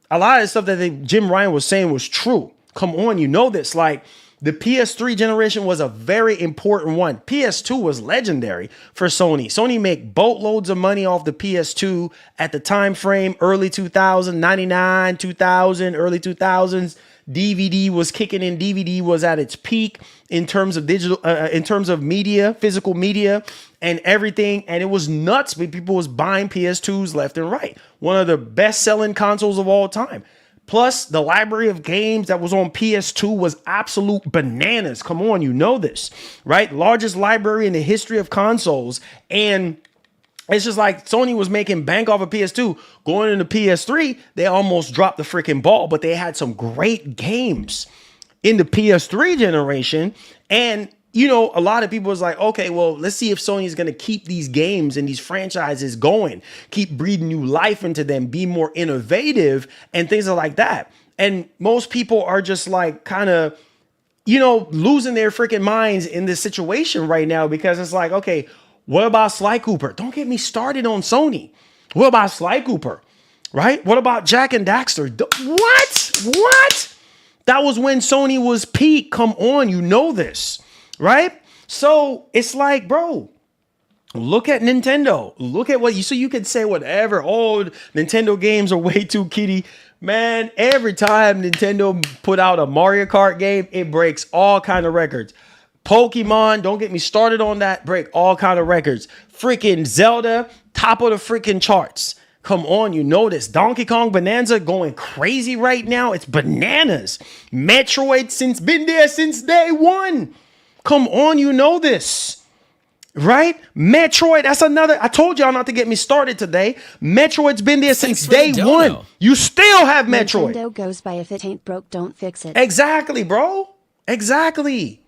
a lot of the stuff that Jim Ryan was saying was true. Come on, you know this. Like, the PS3 generation was a very important one. PS2 was legendary for Sony. Sony made boatloads of money off the PS2 at the time frame, early 2000, 99, 2000, early 2000s. DVD was kicking in. DVD was at its peak in terms of digital, in terms of media, physical media and everything. And it was nuts. People was buying PS2s left and right. One of the best selling consoles of all time. Plus, the library of games that was on PS2 was absolute bananas. Come on, you know this, right? Largest library in the history of consoles. And it's just like Sony was making bank off of PS2. Going into PS3, they almost dropped the freaking ball, but they had some great games in the PS3 generation. And, you know, a lot of people was like, okay, well, let's see if Sony is going to keep these games and these franchises going, keep breathing new life into them, be more innovative and things like that. And most people are just like kind of, you know, losing their freaking minds in this situation right now, because it's like, okay, what about Sly Cooper? Don't get me started on Sony. What about Sly Cooper? Right? What about Jack and Daxter? What? That was when Sony was peak. Come on, you know this. Right? So it's like, bro, look at Nintendo. Look at what you, so you could say whatever. Oh, Nintendo games are way too kiddie. Man, every time Nintendo put out a Mario Kart game, it breaks all kind of records. Pokemon, don't get me started on that, break all kind of records. Freaking Zelda, top of the freaking charts. Come on, you know this. Donkey Kong Bonanza going crazy right now. It's bananas. Metroid been there since day one. Come on, you know this. Right? Metroid, that's another. I told y'all not to get me started today. Metroid's been there since day one. You still have Metroid. Nintendo goes by, if it ain't broke, don't fix it. Exactly, bro. Exactly.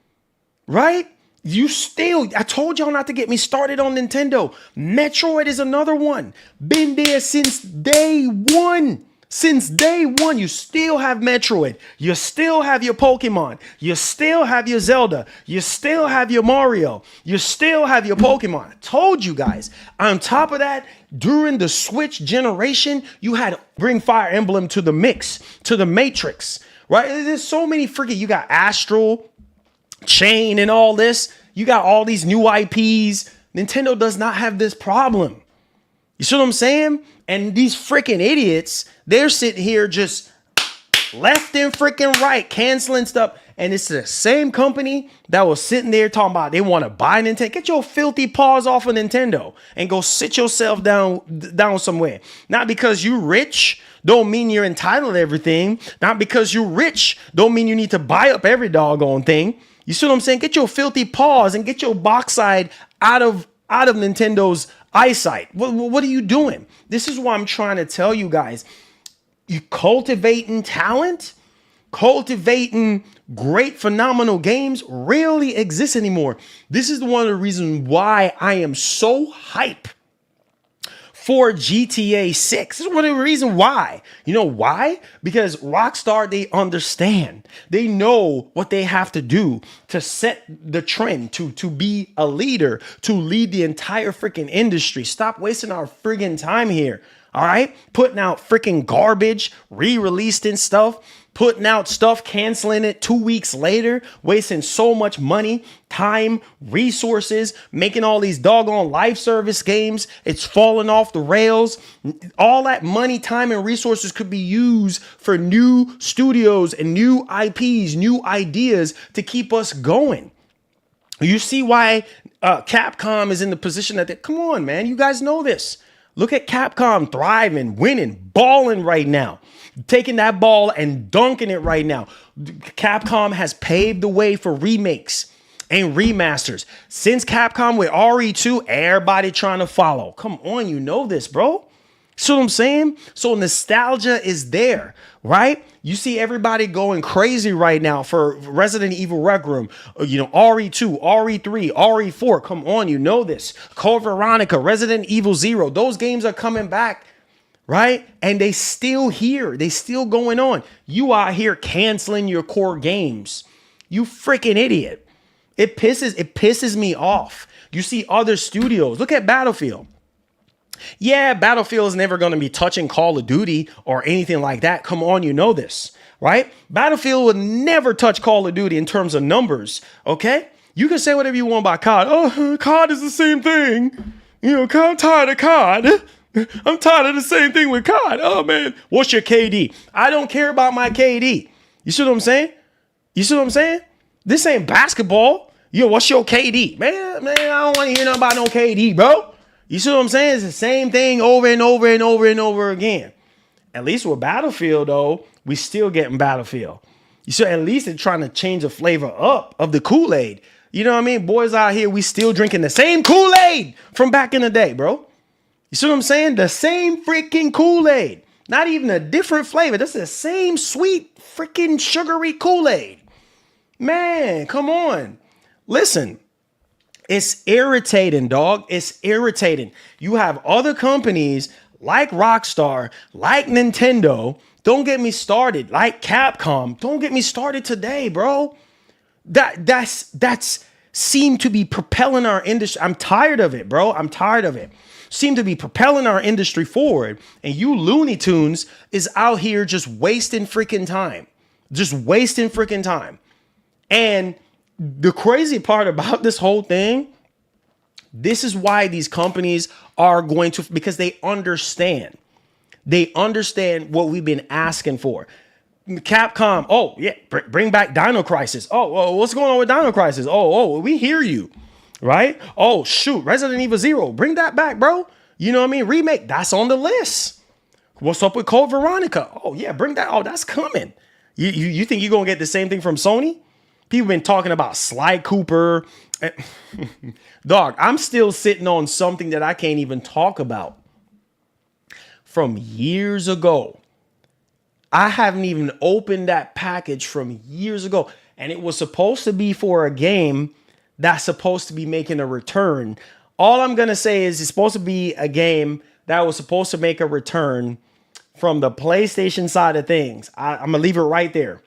Right? I told y'all not to get me started on Nintendo. Metroid is another one. Been there since day one. Since day one, you still have Metroid. You still have your Pokemon. You still have your Zelda. You still have your Mario. You still have your Pokemon. I told you guys. On top of that, during the Switch generation, you had to bring Fire Emblem to the mix, to the Matrix. Right? There's so many freaking, you got Astral Chain and all this. You got all these new IPs. Nintendo does not have this problem. You see what I'm saying? And these freaking idiots, they're sitting here just left and freaking right, canceling stuff. And it's the same company that was sitting there talking about they want to buy Nintendo. Get your filthy paws off of Nintendo and go sit yourself down somewhere. Not because you're rich don't mean you're entitled to everything. Not because you're rich don't mean you need to buy up every doggone thing. You see what I'm saying? Get your filthy paws and get your backside out of Nintendo's eyesight. What are you doing? This is what I'm trying to tell you guys. You cultivating talent, cultivating great, phenomenal games rarely exists anymore. This is one of the reasons why I am so hype for GTA 6. This is one of the reasons why. You know why? Because Rockstar, they understand. They know what they have to do to set the trend, to be a leader, to lead the entire freaking industry. Stop wasting our friggin' time here. All right? Putting out freaking garbage, re-released and stuff. Putting out stuff, canceling it 2 weeks later, wasting so much money, time, resources, making all these doggone live service games. It's falling off the rails. All that money, time, and resources could be used for new studios and new IPs, new ideas to keep us going. You see why Capcom is in the position that come on, man, you guys know this. Look at Capcom thriving, winning, balling right now. Taking that ball and dunking it right now. Capcom has paved the way for remakes and remasters. Since Capcom with RE2, everybody trying to follow. Come on, you know this, bro. See what I'm saying? So nostalgia is there, right? You see everybody going crazy right now for Resident Evil Requiem, RE2, RE3, RE4. Come on, you know this. Code Veronica, Resident Evil 0. Those games are coming back, right? And they still here. They still going on. You out here canceling your core games. You freaking idiot. It pisses me off. You see other studios. Look at Battlefield. Yeah, Battlefield is never going to be touching Call of Duty or anything like that. Come on, you know this, right? Battlefield would never touch Call of Duty in terms of numbers, okay? You can say whatever you want about COD. Oh, COD is the same thing. I'm tired of COD. I'm tired of the same thing with COD. Oh, man, what's your KD? I don't care about my KD. You see what I'm saying? This ain't basketball. What's your KD? Man, I don't want to hear nothing about no KD, bro. You see what I'm saying? It's the same thing over and over and over and over again. At least with Battlefield, though, we still getting Battlefield. You see, at least they're trying to change the flavor up of the Kool-Aid. You know what I mean? Boys out here, we still drinking the same Kool-Aid from back in the day, bro. You see what I'm saying? The same freaking Kool-Aid. Not even a different flavor. That's the same sweet freaking sugary Kool-Aid. Man, come on. Listen. It's irritating, dog. It's irritating. You have other companies like Rockstar, like Nintendo. Don't get me started. Like Capcom. Don't get me started today, bro. That's seem to be propelling our industry. I'm tired of it, bro. I'm tired of it. Seem to be propelling our industry forward. And you Looney Tunes is out here just wasting freaking time. Just wasting freaking time. And the crazy part about this whole thing, this is why these companies are going to, because they understand what we've been asking for. Capcom, oh yeah, bring back Dino Crisis. Oh, what's going on with Dino Crisis? Oh, we hear you, right? Oh shoot, Resident Evil 0, bring that back, bro. You know what I mean? Remake, that's on the list. What's up with Code Veronica? Oh yeah, bring that. Oh, that's coming. You think you're gonna get the same thing from Sony? People been talking about Sly Cooper. Dog, I'm still sitting on something that I can't even talk about from years ago. I haven't even opened that package from years ago. And it was supposed to be for a game that's supposed to be making a return. All I'm going to say is it's supposed to be a game that was supposed to make a return from the PlayStation side of things. I'm going to leave it right there.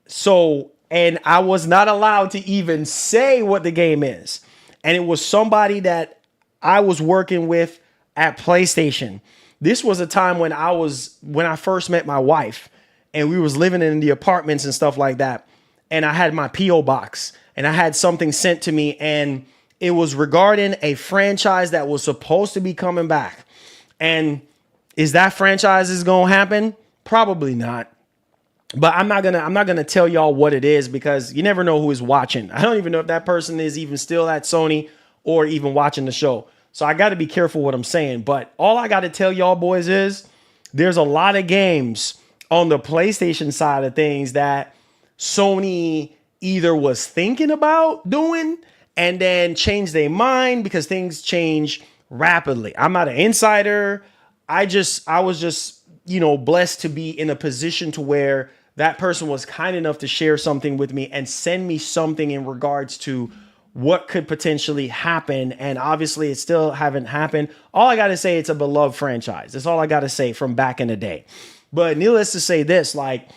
So, and I was not allowed to even say what the game is. And it was somebody that I was working with at PlayStation. This was a time when I first met my wife and we was living in the apartments and stuff like that. And I had my P.O. box and I had something sent to me and it was regarding a franchise that was supposed to be coming back. And is that franchise is going to happen? Probably not. But I'm not gonna tell y'all what it is because you never know who is watching. I don't even know if that person is even still at Sony or even watching the show. So I got to be careful what I'm saying. But all I got to tell y'all boys is there's a lot of games on the PlayStation side of things that Sony either was thinking about doing and then changed their mind because things change rapidly. I'm not an insider. I was just, blessed to be in a position to where that person was kind enough to share something with me and send me something in regards to what could potentially happen. And obviously it still haven't happened. All I got to say, it's a beloved franchise. That's all I got to say from back in the day. But needless to say this, like,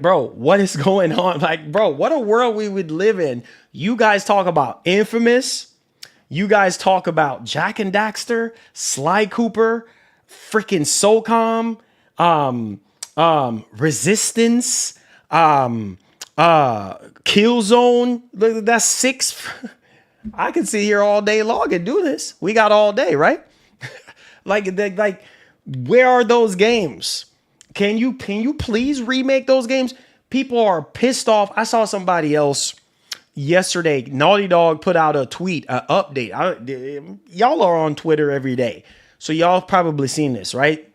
bro, what is going on? Like, bro, what a world we would live in. You guys talk about Infamous. You guys talk about Jack and Daxter, Sly Cooper, freaking SOCOM, Resistance, Killzone. Look, that's 6. I can sit here all day long and do this. We got all day, right? like, where are those games? Can you please remake those games? People are pissed off. I saw somebody else yesterday. Naughty Dog put out a tweet, an update. Y'all are on Twitter every day, so y'all probably seen this, right?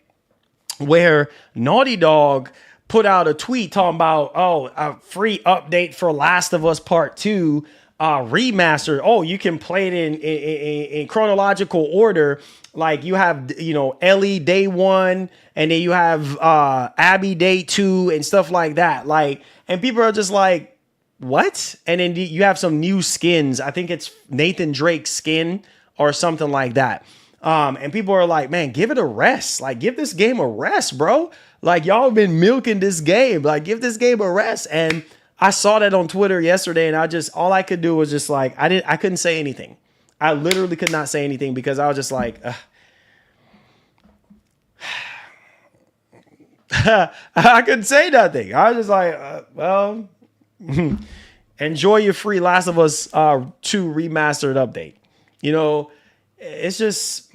Where Naughty Dog put out a tweet talking about, a free update for Last of Us Part 2 remastered. Oh, you can play it in chronological order. Like you have, Ellie day 1, and then you have Abby day 2 and stuff like that. Like, and people are just like, what? And then you have some new skins. I think it's Nathan Drake's skin or something like that. And people are like, man, give it a rest. Like, give this game a rest, bro. Like, y'all have been milking this game. Like, give this game a rest. And I saw that on Twitter yesterday, and all I could do was just like, I couldn't say anything. I literally could not say anything because I was just like, I couldn't say nothing. I was just like, well, enjoy your free Last of Us 2 remastered update. It's just,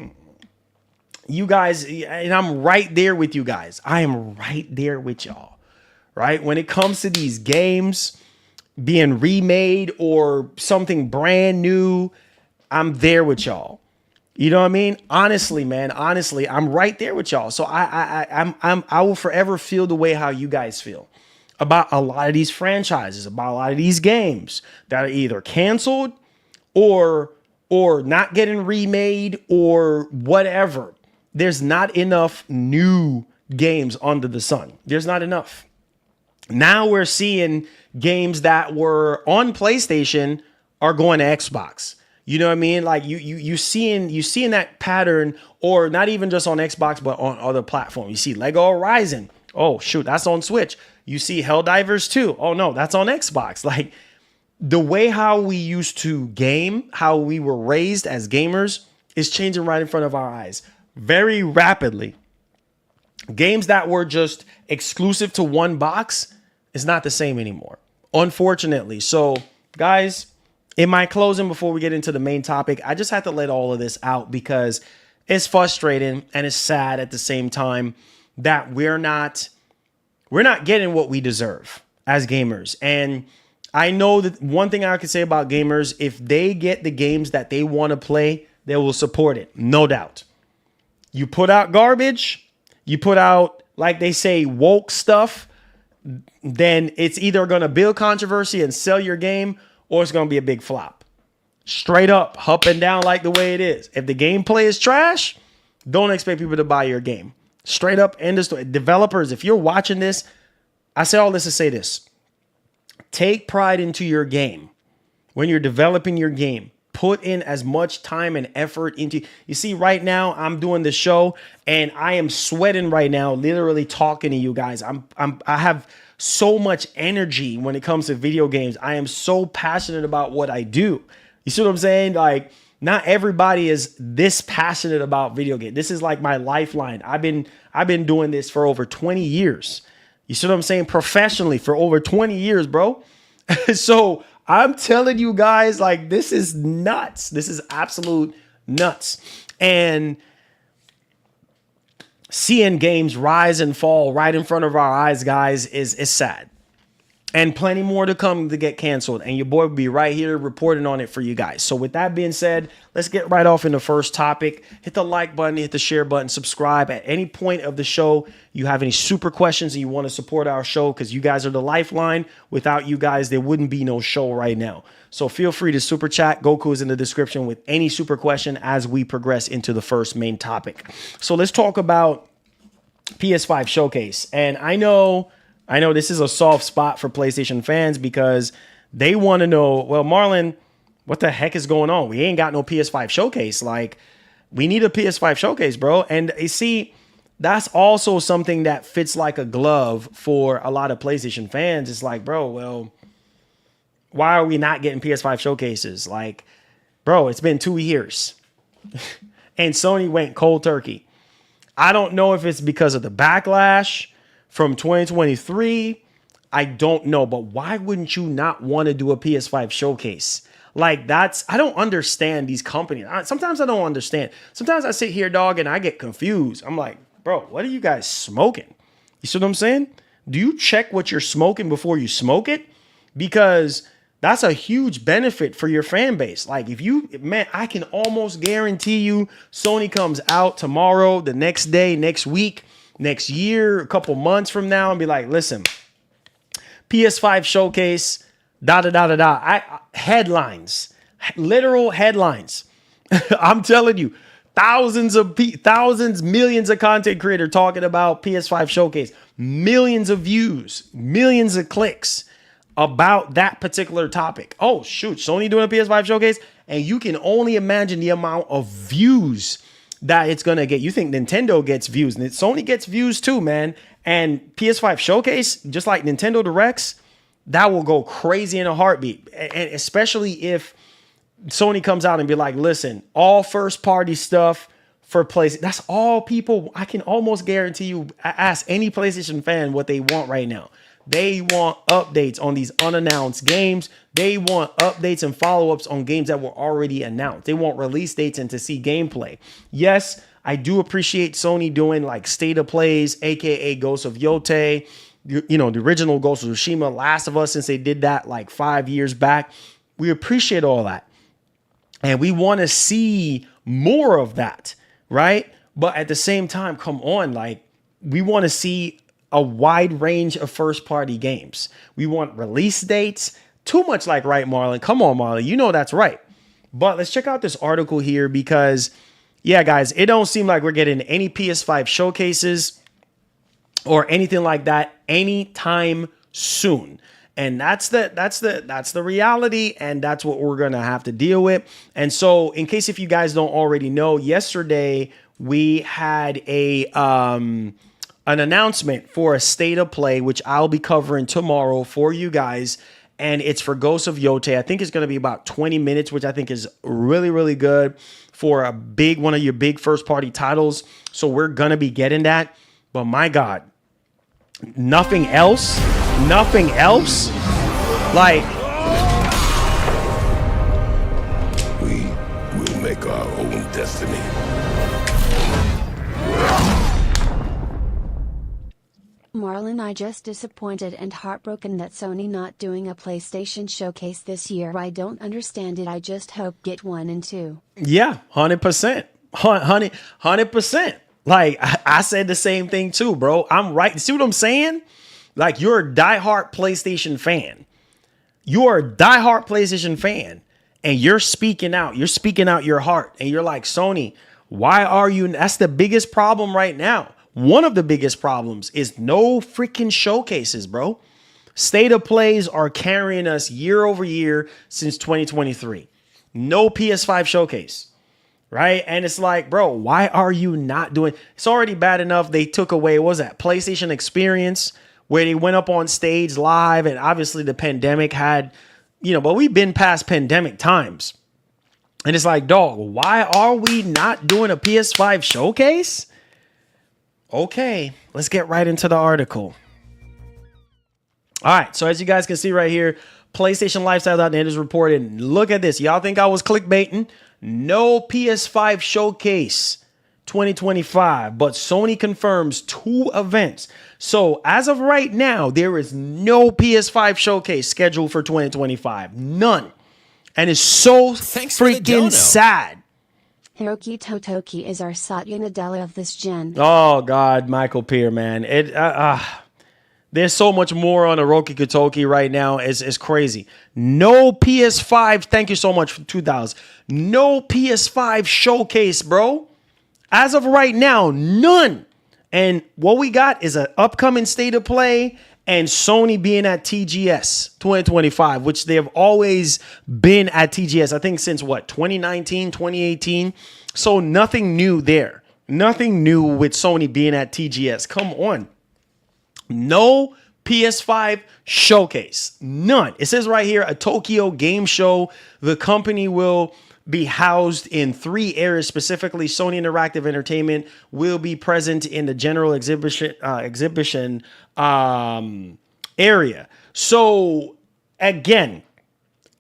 you guys, and I'm right there with you guys. I am right there with y'all, right? When it comes to these games being remade or something brand new, I'm there with y'all. You know what I mean? Honestly, man, I'm right there with y'all. So I will forever feel the way how you guys feel about a lot of these franchises, about a lot of these games that are either canceled or not getting remade or whatever. There's not enough new games under the sun. There's not enough. Now we're seeing games that were on PlayStation are going to Xbox. You know what I mean? Like you seeing that pattern, or not even just on Xbox, but on other platforms. You see Lego Horizon. Oh shoot, that's on Switch. You see Helldivers 2. Oh no, that's on Xbox. Like, the way how we used to game, how we were raised as gamers, is changing right in front of our eyes very rapidly. Games that were just exclusive to one box is not the same anymore, unfortunately. So, guys, in my closing, before we get into the main topic, I just had to let all of this out because it's frustrating and it's sad at the same time that we're not getting what we deserve as gamers. And I know that one thing I can say about gamers, if they get the games that they want to play, they will support it. No doubt. You put out garbage, you put out, like they say, woke stuff, then it's either going to build controversy and sell your game, or it's going to be a big flop. Straight up and down, like the way it is. If the gameplay is trash, don't expect people to buy your game. Straight up, end of story. Developers, if you're watching this, I say all this to say this. Take pride into your game. When you're developing your game, put in as much time and effort into. You see, right now I'm doing the show and I am sweating right now, literally talking to you guys. I have so much energy when it comes to video games. I am so passionate about what I do. You see what I'm saying? Like, not everybody is this passionate about video games. This is like my lifeline. I've been doing this for over 20 years. You see what I'm saying? Professionally for over 20 years, bro. So I'm telling you guys, like, this is nuts. This is absolute nuts. And seeing games rise and fall right in front of our eyes, guys, is sad. And plenty more to come to get canceled. And your boy will be right here reporting on it for you guys. So with that being said, let's get right off in the first topic. Hit the like button, hit the share button, subscribe. At any point of the show, you have any super questions and you want to support our show, because you guys are the lifeline. Without you guys, there wouldn't be no show right now. So feel free to super chat. Goku is in the description with any super question as we progress into the first main topic. So let's talk about PS5 Showcase. And I know this is a soft spot for PlayStation fans because They want to know, well, Marlon, what the heck is going on? We ain't got no PS5 showcase. Like, we need a PS5 showcase, bro. And you see, that's also something that fits like a glove for a lot of PlayStation fans. It's like, bro, well, why are we not getting PS5 showcases? Like, bro, it's been 2 years and Sony went cold turkey. I don't know if it's because of the backlash from 2023. I don't know, but why wouldn't you not want to do a PS5 showcase? Like, I don't understand these companies. Sometimes I don't understand. Sometimes I sit here, dog, and I get confused. I'm like, bro, what are you guys smoking? You see what I'm saying? Do you check what you're smoking before you smoke it? Because that's a huge benefit for your fan base. Like, I can almost guarantee you Sony comes out tomorrow, the next day, next week, next year, a couple months from now, and be like, listen, PS5 showcase, headlines, literal headlines. I'm telling you, thousands, millions of content creators talking about PS5 showcase, millions of views, millions of clicks about that particular topic. Oh, shoot, Sony doing a PS5 showcase, and you can only imagine the amount of views that it's going to get. You think Nintendo gets views, and Sony gets views too, man. And PS5 showcase, just like Nintendo Directs, that will go crazy in a heartbeat. And especially if Sony comes out and be like, listen, all first party stuff for PlayStation. That's all people, I can almost guarantee you, ask any PlayStation fan what they want right now. They want updates on these unannounced games. They want updates and follow-ups on games that were already announced. They want release dates and to see gameplay. Yes, I do appreciate Sony doing like state of plays, aka Ghost of Yotei, you know, the original Ghost of Tsushima, Last of Us, since they did that like 5 years back. We appreciate all that. And we want to see more of that, right? But at the same time, come on, like, we want to see a wide range of first-party games. We want release dates. Too much like right, Marlon. Come on, Marlon. You know that's right. But let's check out this article here because, yeah, guys, it don't seem like we're getting any PS5 showcases or anything like that anytime soon. And that's the reality, and that's what we're gonna have to deal with. And so, in case if you guys don't already know, yesterday we had an announcement for a state of play, which I'll be covering tomorrow for you guys. And it's for Ghost of Yotei. I think it's going to be about 20 minutes, which I think is really, really good for one of your big first party titles. So we're going to be getting that. But my God, nothing else. Like, We will make our own destiny. Marlon, I just disappointed and heartbroken that Sony not doing a PlayStation showcase this year. I don't understand it. I just hope get 1 and 2. Yeah, 100%. 100%. Like, I said the same thing too, bro. I'm right. See what I'm saying? Like, you're a diehard PlayStation fan. You're a diehard PlayStation fan, and you're speaking out. You're speaking out your heart, and you're like, Sony, why are you? That's the biggest problem right now. One of the biggest problems is no freaking showcases, bro. State of plays are carrying us year over year since 2023. No PS5 showcase, right? And it's like, bro, why are you not doing? It's already bad enough they took away, what was that, PlayStation Experience, where they went up on stage live, and obviously the pandemic had, but we've been past pandemic times. And it's like, dog, why are we not doing a PS5 showcase? Okay, let's get right into the article. All right, so as you guys can see right here, PlayStationLifestyle.net is reported. Look at this. Y'all think I was clickbaiting? No PS5 showcase 2025, but Sony confirms 2 events. So as of right now, there is no PS5 showcase scheduled for 2025. None. And it's so freaking sad. Hiroki Totoki is our Satya Nadella of this gen. Oh, God, Michael Peer, man. There's so much more on Hiroki Totoki right now. It's crazy. No PS5. Thank you so much for 2000. No PS5 showcase, bro. As of right now, none. And what we got is an upcoming state of play and Sony being at TGS 2025, which they have always been at TGS, I think since what, 2019, 2018. So nothing new there. Nothing new with Sony being at TGS. Come on. No PS5 showcase. None. It says right here, a Tokyo game show. The company will be housed in 3 areas. Specifically, Sony Interactive Entertainment will be present in the general exhibition area. So again,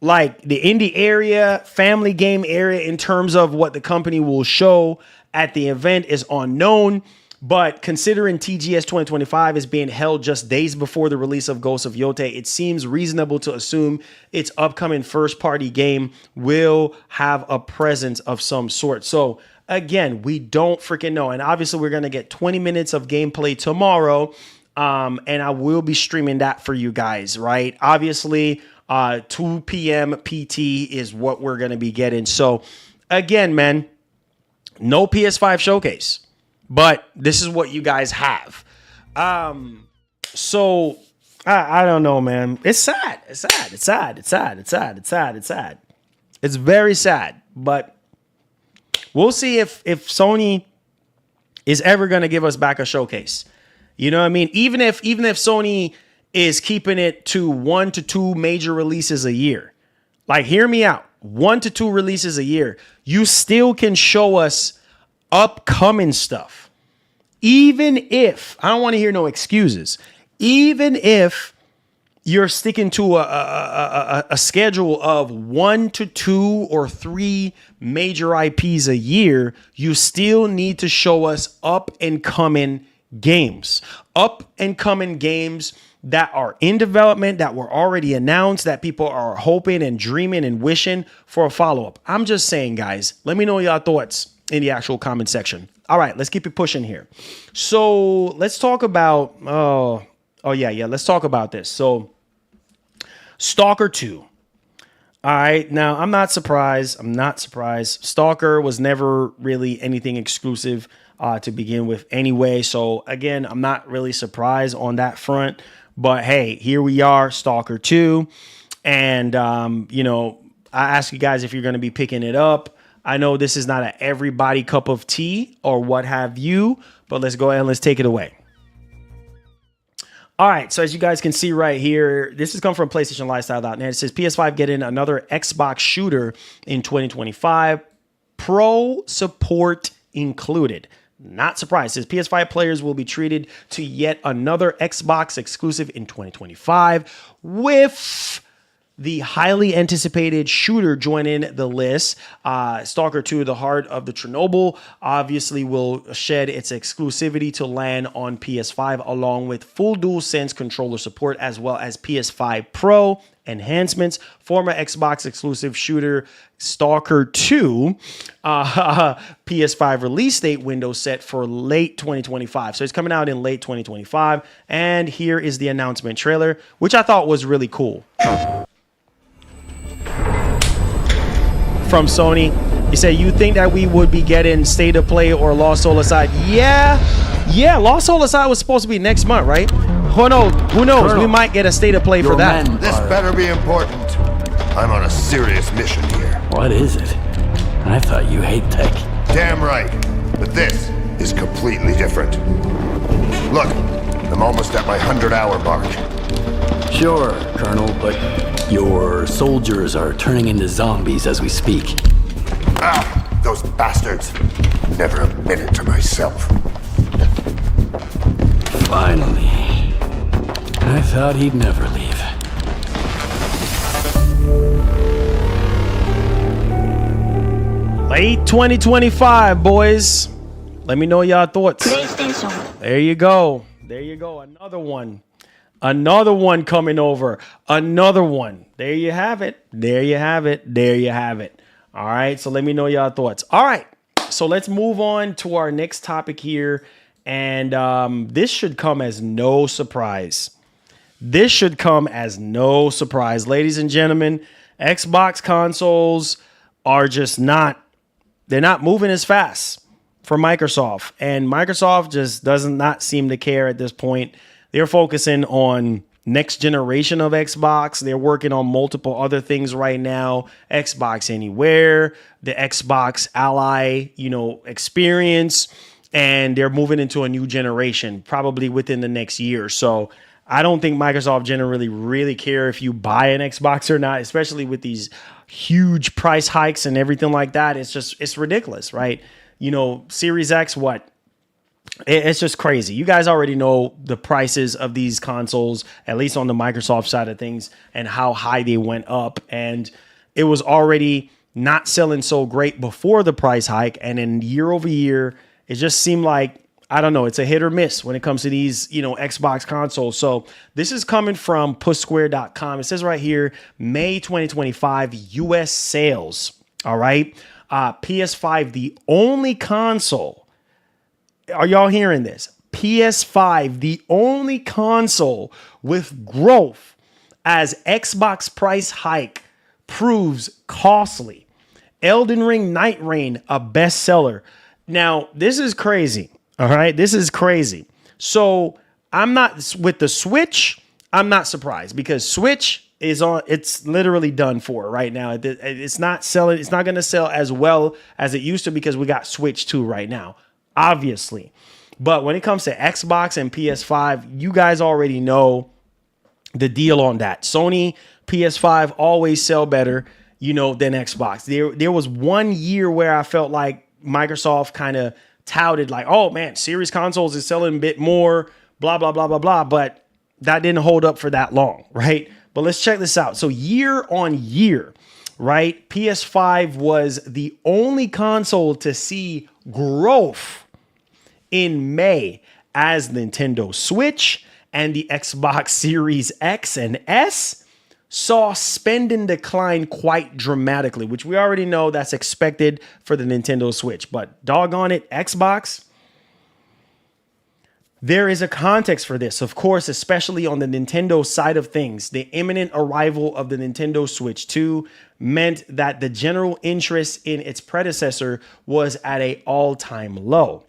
like the indie area, family game area, in terms of what the company will show at the event is unknown. But considering TGS 2025 is being held just days before the release of Ghost of Yotei, it seems reasonable to assume its upcoming first-party game will have a presence of some sort. So again, we don't freaking know. And obviously, we're going to get 20 minutes of gameplay tomorrow, and I will be streaming that for you guys, right? Obviously, 2 p.m. PT is what we're going to be getting. So again, man, no PS5 showcase. But this is what you guys have. So I don't know, man. It's sad. It's sad. It's sad. It's sad. It's sad. It's sad. It's sad. It's very sad. But we'll see if Sony is ever going to give us back a showcase. You know what I mean? Even if Sony is keeping it to 1 to 2 major releases a year. Like, hear me out. 1 to 2 releases a year. You still can show us upcoming stuff. Even if, I don't want to hear no excuses, even if you're sticking to a schedule of 1 to 2 or 3 major IPs a year, you still need to show us up and coming games. Up and coming games that are in development, that were already announced, that people are hoping and dreaming and wishing for a follow-up. I'm just saying, guys, let me know your thoughts in the actual comment section. All right, let's keep it pushing here. So let's talk about, let's talk about this. So Stalker 2. All right, now I'm not surprised. Stalker was never really anything exclusive to begin with anyway. So again, I'm not really surprised on that front. But hey, here we are, Stalker 2. And, I ask you guys if you're going to be picking it up. I know this is not an everybody cup of tea or what have you, but let's go ahead and let's take it away. All right, so as you guys can see right here, this has come from PlayStationLifestyle.net. It says PS5 getting another Xbox shooter in 2025, Pro support included. Not surprised. It says PS5 players will be treated to yet another Xbox exclusive in 2025 with the highly anticipated shooter joining the list. Stalker 2, The Heart of the Chernobyl, obviously will shed its exclusivity to land on PS5 along with full DualSense controller support as well as PS5 Pro enhancements. Former Xbox exclusive shooter Stalker 2 PS5 release date window set for late 2025. So it's coming out in late 2025. And here is the announcement trailer, which I thought was really cool. From Sony, you say you think that we would be getting State of Play or Lost Soul Aside? Yeah, Lost Soul Aside was supposed to be next month, right? Who knows? Colonel, we might get a State of Play for that. This better be important. I'm on a serious mission here. What is it? I thought you hate tech. Damn right, but this is completely different. Look, I'm almost at my 100-hour mark. Sure, Colonel, but your soldiers are turning into zombies as we speak. Ah, those bastards. Never a minute to myself. Finally. I thought he'd never leave. Late 2025, boys. Let me know y'all thoughts. There you go. Another one. Another one coming over. Another one. There you have it. All right. So let me know y'all thoughts. All right. So let's move on to our next topic here. And this should come as no surprise. Ladies and gentlemen, Xbox consoles are just they're not moving as fast for Microsoft. And Microsoft just does not seem to care at this point. they're focusing on next generation of Xbox. They're working on multiple other things right now. Xbox Anywhere, the Xbox Ally, experience, and they're moving into a new generation probably within the next year. So I don't think Microsoft generally really care if you buy an Xbox or not, especially with these huge price hikes and everything like that. It's ridiculous, right? Series X, what? It's just crazy. You guys already know the prices of these consoles, at least on the Microsoft side of things, and how high they went up. And it was already not selling so great before the price hike. And then year over year, it just seemed like, I don't know, it's a hit or miss when it comes to these, Xbox consoles. So this is coming from pushsquare.com. It says right here, May 2025 US sales. All right. PS5, the only console. Are y'all hearing this? PS5, the only console with growth as Xbox price hike proves costly. Elden Ring Night Reign, a bestseller. Now, this is crazy. All right. This is crazy. So I'm not with the Switch. I'm not surprised because Switch is on. It's literally done for right now. It's not selling. It's not going to sell as well as it used to because we got Switch 2 right now, obviously. But when it comes to Xbox and PS5, you guys already know the deal on that. Sony PS5 always sell better, than Xbox. There was 1 year where I felt like Microsoft kind of touted like, oh man, series consoles is selling a bit more, blah, blah, blah, blah, blah. But that didn't hold up for that long, right? But let's check this out. So year on year, right? PS5 was the only console to see growth in May as Nintendo Switch and the Xbox Series X and S saw spending decline quite dramatically, which we already know that's expected for the Nintendo Switch. But doggone it, Xbox, there is a context for this, of course, especially on the Nintendo side of things. The imminent arrival of the Nintendo Switch 2 meant that the general interest in its predecessor was at an all-time low.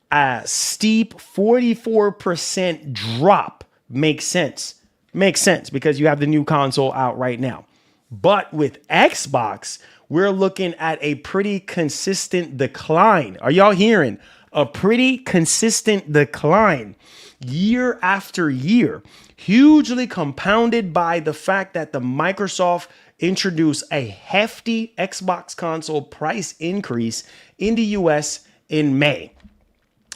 A steep 44% drop makes sense. Makes sense because you have the new console out right now. But with Xbox, we're looking at a pretty consistent decline. Are y'all hearing? A pretty consistent decline year after year, hugely compounded by the fact that the Microsoft introduced a hefty Xbox console price increase in the US in May.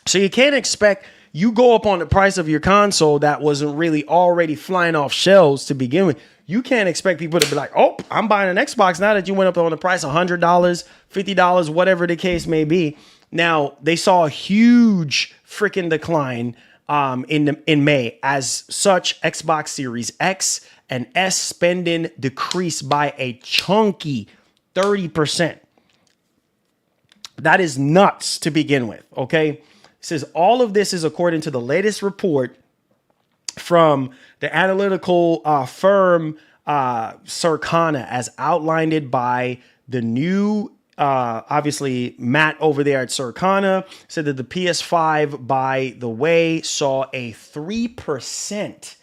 So you can't expect you go up on the price of your console that wasn't really already flying off shelves to begin with. You can't expect people to be like, oh, I'm buying an Xbox now that you went up on the price, $100, $50, whatever the case may be. Now, they saw a huge freaking decline in May. As such, Xbox Series X and S spending decreased by a chunky 30%. That is nuts to begin with, okay? It says all of this is according to the latest report from the analytical firm Circana, as outlined by the new, obviously, Matt over there at Circana, said that the PS5, by the way, saw a 3%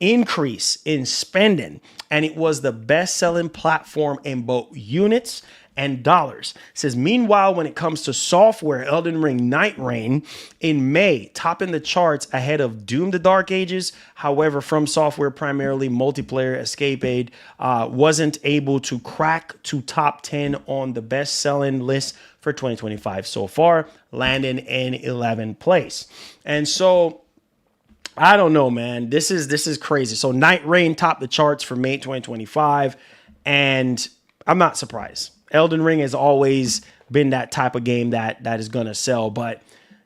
increase in spending, and it was the best-selling platform in both units and dollars. It says, meanwhile, when it comes to software, Elden Ring Night Reign in May, topping the charts ahead of Doom: The Dark Ages. However, From Software, primarily multiplayer Escapade, wasn't able to crack to top 10 on the best-selling list for 2025 so far, landing in 11th place. And so, I don't know, man. This is crazy. So Night Reign topped the charts for May 2025, and I'm not surprised. Elden Ring has always been that type of game that is going to sell. But,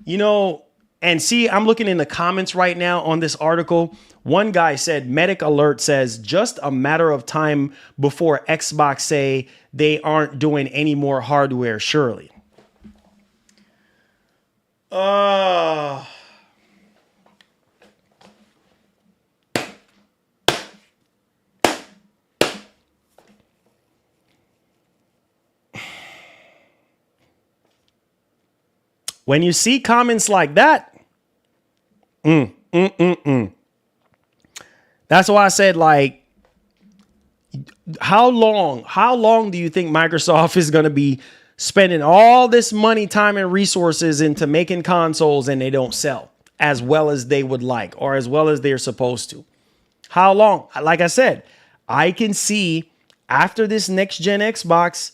and see, I'm looking in the comments right now on this article. One guy said, Medic Alert says, just a matter of time before Xbox say they aren't doing any more hardware, surely. When you see comments like that, That's why I said, like, how long do you think Microsoft is going to be spending all this money, time, and resources into making consoles and they don't sell as well as they would like or as well as they're supposed to? How long? Like I said, I can see after this next gen Xbox,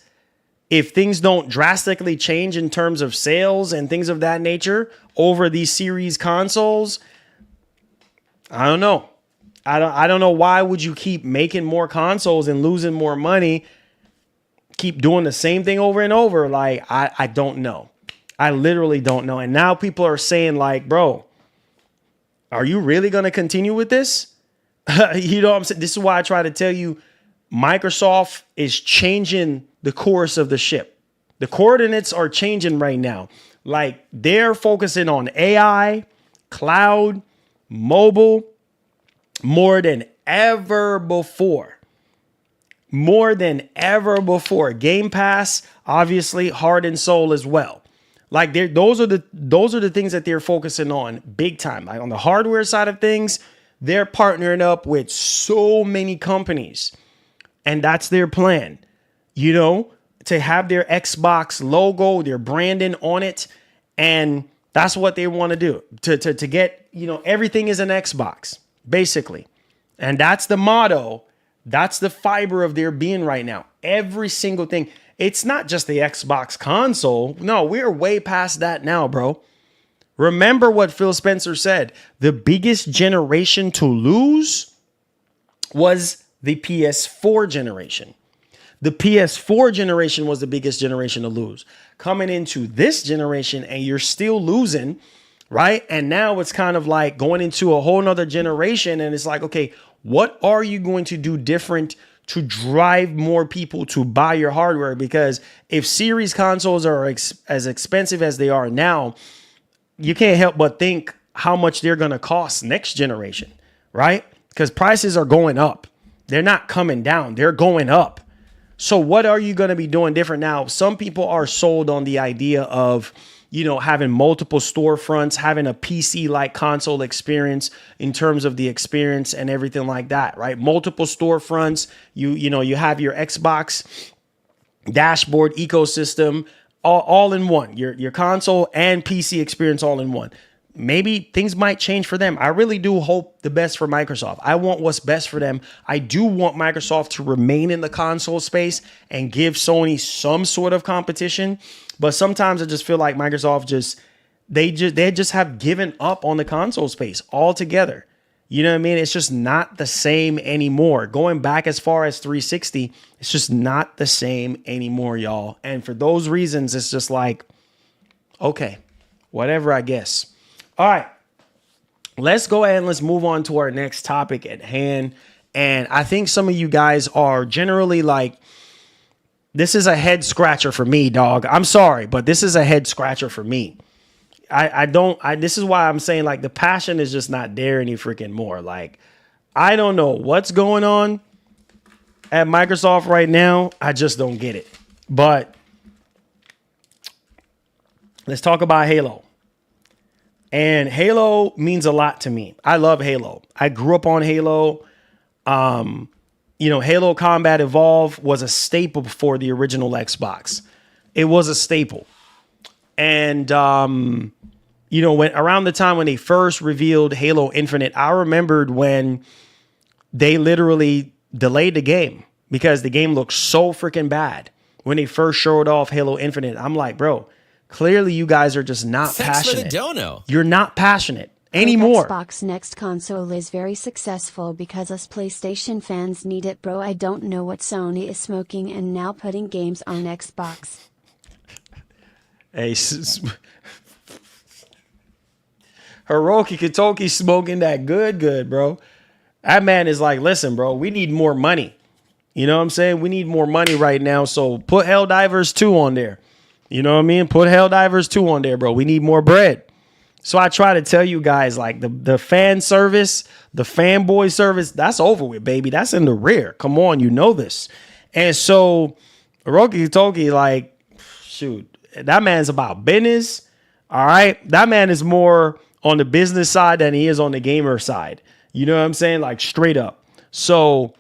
if things don't drastically change in terms of sales and things of that nature over these series consoles, I don't know. I don't know why would you keep making more consoles and losing more money, keep doing the same thing over and over. Like, I don't know. I literally don't know. And now people are saying, like, bro, are you really going to continue with this? You know what I'm saying? This is why I try to tell you, Microsoft is changing the course of the ship. The coordinates are changing right now. Like, they're focusing on AI, cloud, mobile, more than ever before. More than ever before. Game Pass, obviously, heart and soul as well. Like, those are the things that they're focusing on big time. Like, on the hardware side of things, they're partnering up with so many companies. And that's their plan, you know, to have their Xbox logo, their branding on it. And that's what they want to do, to get, you know, everything is an Xbox, basically. And that's the motto. That's the fiber of their being right now. Every single thing. It's not just the Xbox console. No, we're way past that now, bro. Remember what Phil Spencer said. The biggest generation to lose was the PS4 generation. The PS4 generation was the biggest generation to lose. Coming into this generation and you're still losing, right? And now it's kind of like going into a whole nother generation. And it's like, okay, what are you going to do different to drive more people to buy your hardware? Because if series consoles are as expensive as they are now, you can't help but think how much they're going to cost next generation, right? Because prices are going up. They're not coming down. They're going up. So what are you going to be doing different now? Some people are sold on the idea of, you know, having multiple storefronts, having a PC-like console experience in terms of the experience and everything like that, right? Multiple storefronts. You have your Xbox dashboard ecosystem all in one. Your console and PC experience all in one. Maybe things might change for them. I really do hope the best for Microsoft. I want what's best for them. I do want Microsoft to remain in the console space and give Sony some sort of competition. But sometimes I just feel like Microsoft they just have given up on the console space altogether. You know what I mean? It's just not the same anymore. Going back as far as 360, it's just not the same anymore, y'all. And for those reasons, it's just like, okay, whatever, I guess. All right, let's go ahead and let's move on to our next topic at hand. And I think some of you guys are generally like, this is a head scratcher for me, dog. I'm sorry, but this is a head scratcher for me. This is why I'm saying, like, the passion is just not there any freaking more. Like, I don't know what's going on at Microsoft right now. I just don't get it. But let's talk about Halo. And Halo means a lot to me. I love Halo. I grew up on Halo. Halo Combat Evolve was a staple for the original Xbox. It was a staple. And, when around the time when they first revealed Halo Infinite, I remembered when they literally delayed the game because the game looked so freaking bad. When they first showed off Halo Infinite, I'm like, bro, clearly you guys are just not passionate. For the dono. You're not passionate anymore. Xbox next console is very successful because us PlayStation fans need it, bro. I don't know what Sony is smoking and now putting games on Xbox. Hey, Hiroki Katoki smoking that good, bro. That man is like, listen, bro, we need more money. You know what I'm saying? We need more money right now. So put Helldivers 2 on there. You know what I mean? Put Helldivers 2 on there, bro. We need more bread. So I try to tell you guys, like, the fan service, the fanboy service, that's over with, baby. That's in the rear. Come on, you know this. And so Hiroki Katoki, like, shoot, that man's about business. All right. That man is more on the business side than he is on the gamer side. You know what I'm saying? Like straight up. So,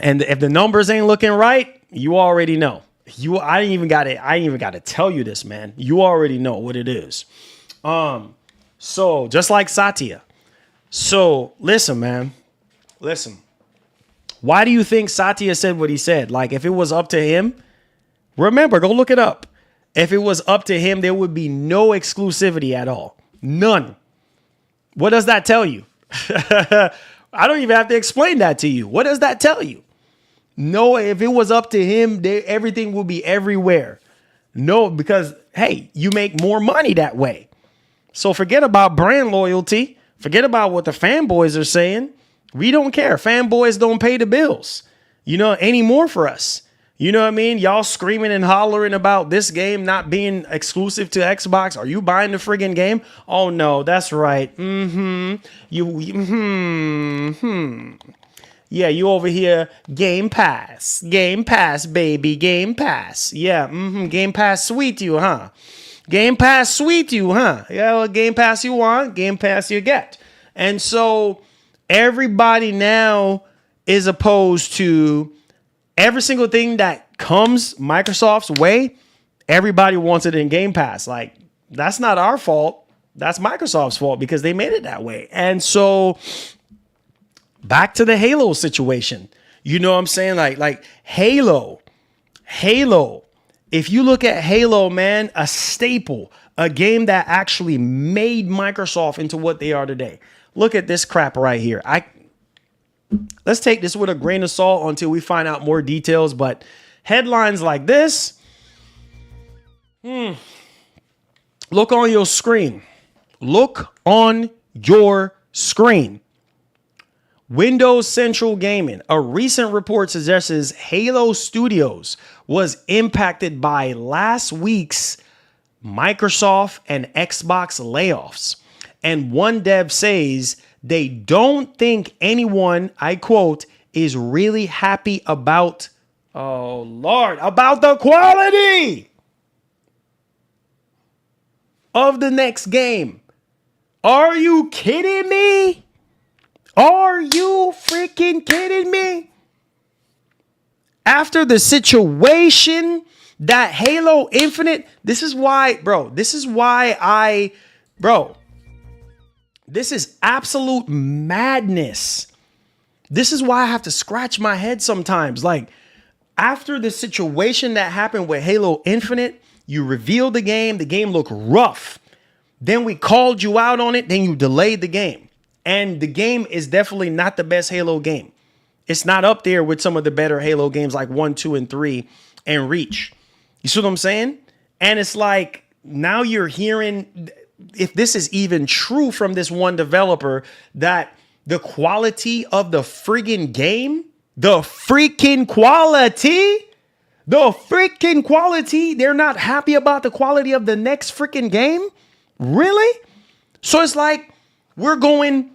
and if the numbers ain't looking right, you already know. I ain't even got to tell you this, man. You already know what it is. So just like Satya. So listen, man. Listen. Why do you think Satya said what he said? Like, if it was up to him, remember, go look it up. If it was up to him, there would be no exclusivity at all. None. What does that tell you? I don't even have to explain that to you. What does that tell you? No, if it was up to him, everything would be everywhere. No, because, hey, you make more money that way. So forget about brand loyalty. Forget about what the fanboys are saying. We don't care. Fanboys don't pay the bills, anymore for us. You know what I mean? Y'all screaming and hollering about this game not being exclusive to Xbox. Are you buying the friggin' game? Oh, no, that's right. Yeah, you over here. Game Pass, baby. Game Pass. Yeah, Game Pass sweet you, huh? Game Pass sweet you, huh? Yeah, well, Game Pass you want, Game Pass you get. And so everybody now is opposed to every single thing that comes Microsoft's way. Everybody wants it in Game Pass. Like, that's not our fault. That's Microsoft's fault because they made it that way. And so back to the Halo situation. You know what I'm saying? Like Halo. If you look at Halo, man, a staple, a game that actually made Microsoft into what they are today. Look at this crap right here. Let's take this with a grain of salt until we find out more details. But headlines like this. Look on your screen. Look on your screen. Windows Central Gaming. A recent report suggests Halo Studios was impacted by last week's Microsoft and Xbox layoffs. And one dev says they don't think anyone, I quote, is really happy about, about the quality of the next game. Are you kidding me? Are you freaking kidding me? After the situation that Halo Infinite, this is absolute madness. This is why I have to scratch my head sometimes. Like, after the situation that happened with Halo Infinite, you revealed the game looked rough. Then we called you out on it, then you delayed the game. And the game is definitely not the best Halo game. It's not up there with some of the better Halo games like 1, 2, and 3 and Reach. You see what I'm saying? And it's like, now you're hearing, if this is even true from this one developer, that the quality of the friggin' game, the freaking quality, they're not happy about the quality of the next freaking game? Really? So it's like, we're going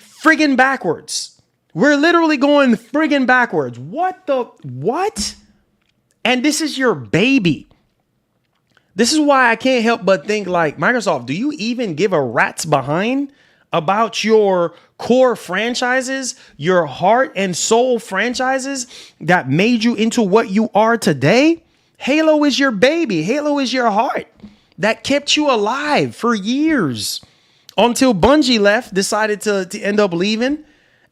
friggin' backwards. We're literally going friggin' backwards. What? And this is your baby. This is why I can't help but think, like, Microsoft, do you even give a rat's behind about your core franchises, your heart and soul franchises that made you into what you are today? Halo is your baby. Halo is your heart that kept you alive for years until Bungie decided to end up leaving.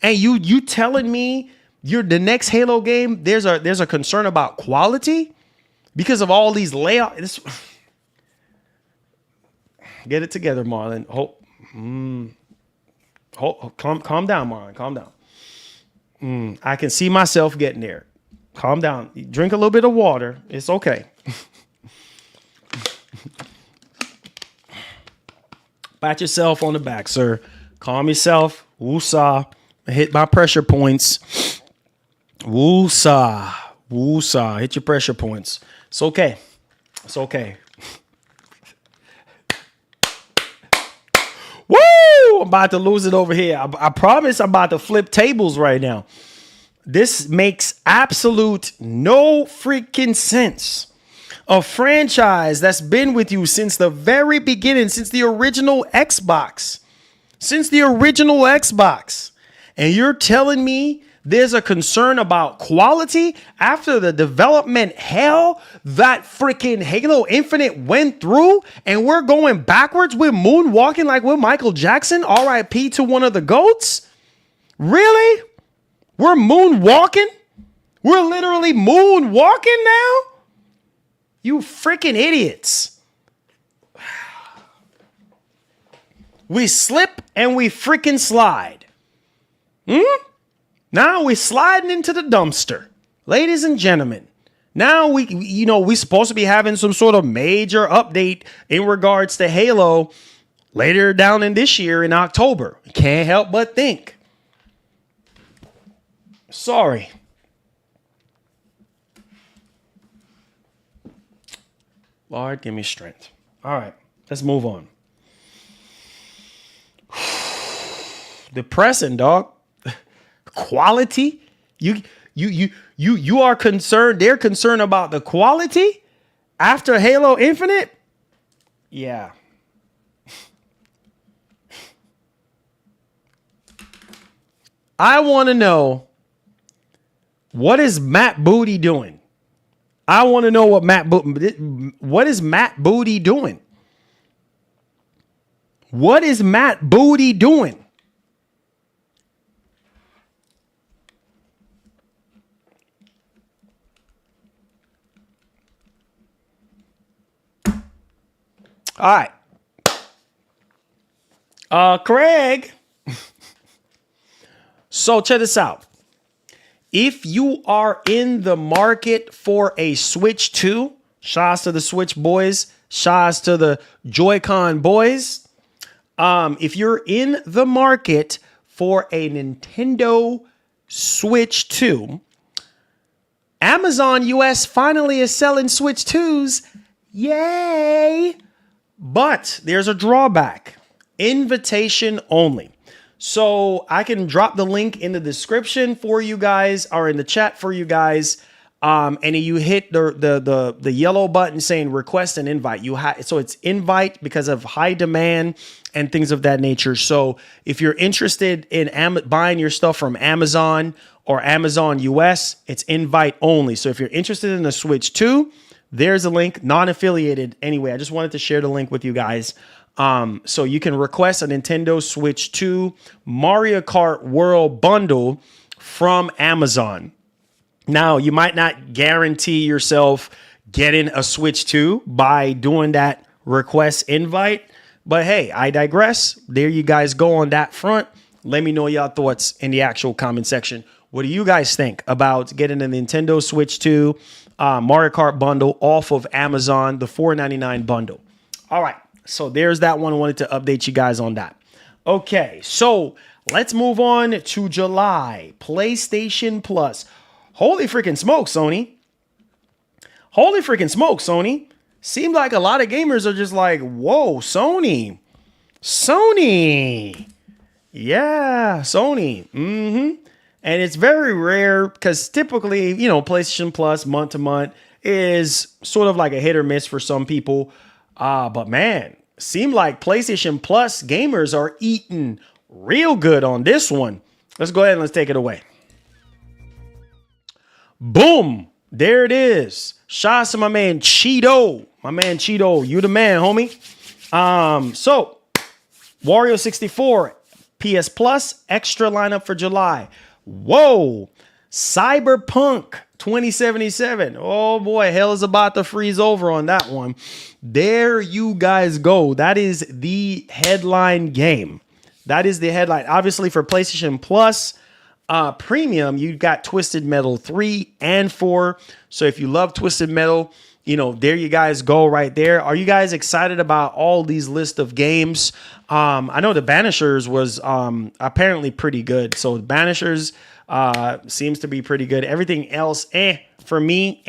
And you telling me the next Halo game, there's a concern about quality because of all these layoffs. Get it together, Marlon. Calm down, Marlon. Calm down. I can see myself getting there. Calm down. Drink a little bit of water. It's okay. Pat yourself on the back, sir. Calm yourself. Woosah. Hit my pressure points. Woosah. Woosah. Hit your pressure points. It's okay. It's okay. Woo! I'm about to lose it over here. I promise I'm about to flip tables right now. This makes absolute no freaking sense. A franchise that's been with you since the very beginning, since the original Xbox, since the original Xbox. And you're telling me there's a concern about quality after the development hell that freaking Halo Infinite went through, and we're going backwards with moonwalking like with Michael Jackson? RIP to one of the GOATs? Really? We're moonwalking? We're literally moonwalking now? You freaking idiots. We slip and we freaking slide. Now we're sliding into the dumpster. Ladies and gentlemen, now we're supposed to be having some sort of major update in regards to Halo later down in this year in October. Can't help but think. Sorry. Lord, give me strength. All right, let's move on. Depressing, dog. Quality? You are concerned. They're concerned about the quality after Halo Infinite? Yeah. I want to know, what is Matt Booty doing? I want to know what what is Matt Booty doing? What is Matt Booty doing? All right. Craig. So check this out. If you are in the market for a Switch 2, shouts to the Switch boys, shouts to the Joy-Con boys. If you're in the market for a Nintendo Switch 2, Amazon US finally is selling Switch 2s. Yay! But there's a drawback. Invitation only. So I can drop the link in the description for you guys, or in the chat for you guys. And you hit the yellow button saying request an invite. So it's invite because of high demand and things of that nature. So if you're interested in buying your stuff from Amazon or Amazon US, it's invite only. So if you're interested in the Switch 2, there's a link, non-affiliated. Anyway, I just wanted to share the link with you guys. So you can request a Nintendo Switch 2 Mario Kart World bundle from Amazon. Now, you might not guarantee yourself getting a Switch 2 by doing that request invite. But hey, I digress. There you guys go on that front. Let me know your thoughts in the actual comment section. What do you guys think about getting a Nintendo Switch 2 Mario Kart bundle off of Amazon, the $4.99 bundle? All right, so there's that one. I wanted to update you guys on that. Okay, so let's move on to July. PlayStation Plus. Holy freaking smoke, Sony. Holy freaking smoke, Sony. Seemed like a lot of gamers are just like, whoa, Sony. Sony. Yeah, Sony. And it's very rare because typically, PlayStation Plus month to month is sort of like a hit or miss for some people. But man, seemed like PlayStation Plus gamers are eating real good on this one. Let's go ahead and let's take it away. Boom. There it is. Shouts to my man Cheeto. My man Cheeto, you the man, homie. So Wario 64 PS Plus extra lineup for July. Whoa. Cyberpunk 2077. Oh boy, hell is about to freeze over on that one. There you guys go. That is the headline game. That is the headline. Obviously for PlayStation Plus Premium, you got Twisted Metal 3 and 4. So if you love Twisted Metal, there you guys go right there. Are you guys excited about all these list of games? I know the Banishers was apparently pretty good. So the Banishers seems to be pretty good. Everything else, for me,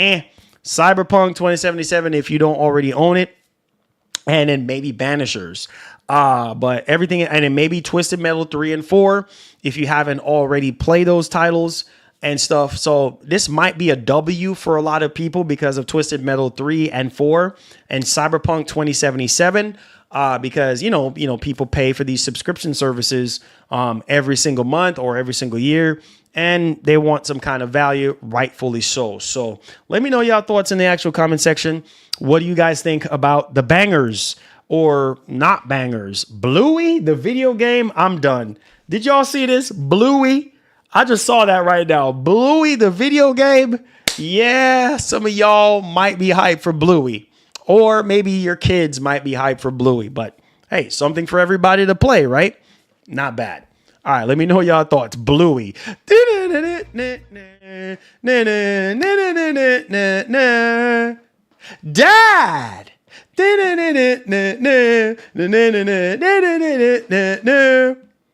Cyberpunk 2077 if you don't already own it. And then maybe Banishers. But everything, and then maybe Twisted Metal 3 and 4 if you haven't already played those titles and stuff. So this might be a W for a lot of people because of Twisted Metal 3 and 4 and Cyberpunk 2077. because people pay for these subscription services every single month or every single year, and they want some kind of value, rightfully so. So let me know y'all thoughts in the actual comment section. What do you guys think about the bangers or not bangers? Bluey, the video game, I'm done. Did y'all see this? Bluey, I just saw that right now. Bluey, the video game. Yeah, some of y'all might be hyped for Bluey. Or maybe your kids might be hyped for Bluey. But hey, something for everybody to play, right? Not bad. All right, let me know y'all thoughts. Bluey. Dad.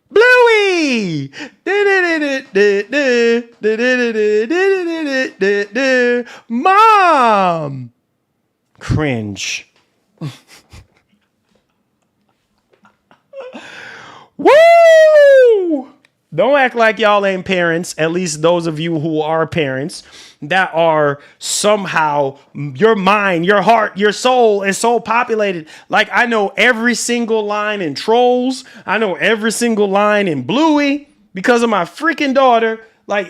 Bluey. Mom. Cringe. Woo! Don't act like y'all ain't parents, at least those of you who are parents, that are somehow, your mind, your heart, your soul is so populated. Like, I know every single line in Trolls. I know every single line in Bluey because of my freaking daughter. Like,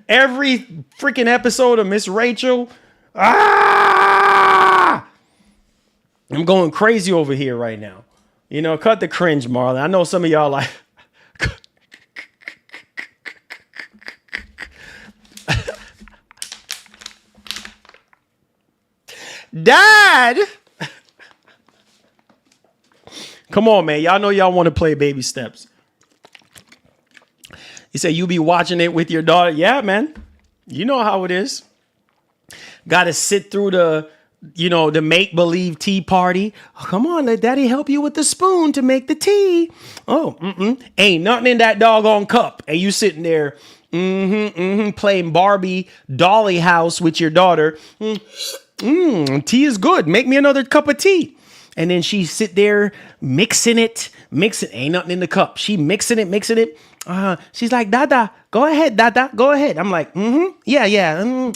every freaking episode of Miss Rachel. I'm going crazy over here right now. Cut the cringe, Marlon. I know some of y'all like. Dad! Come on, man. Y'all know y'all want to play Baby Steps. You say you be watching it with your daughter. Yeah, man. You know how it is. Got to sit through the make-believe tea party. Oh, come on, let daddy help you with the spoon to make the tea. Oh, ain't nothing in that doggone cup. And you sitting there, playing Barbie Dolly House with your daughter. Tea is good. Make me another cup of tea. And then she sit there mixing it. Ain't nothing in the cup. She mixing it. She's like, Dada, go ahead, Dada, go ahead. I'm like, yeah.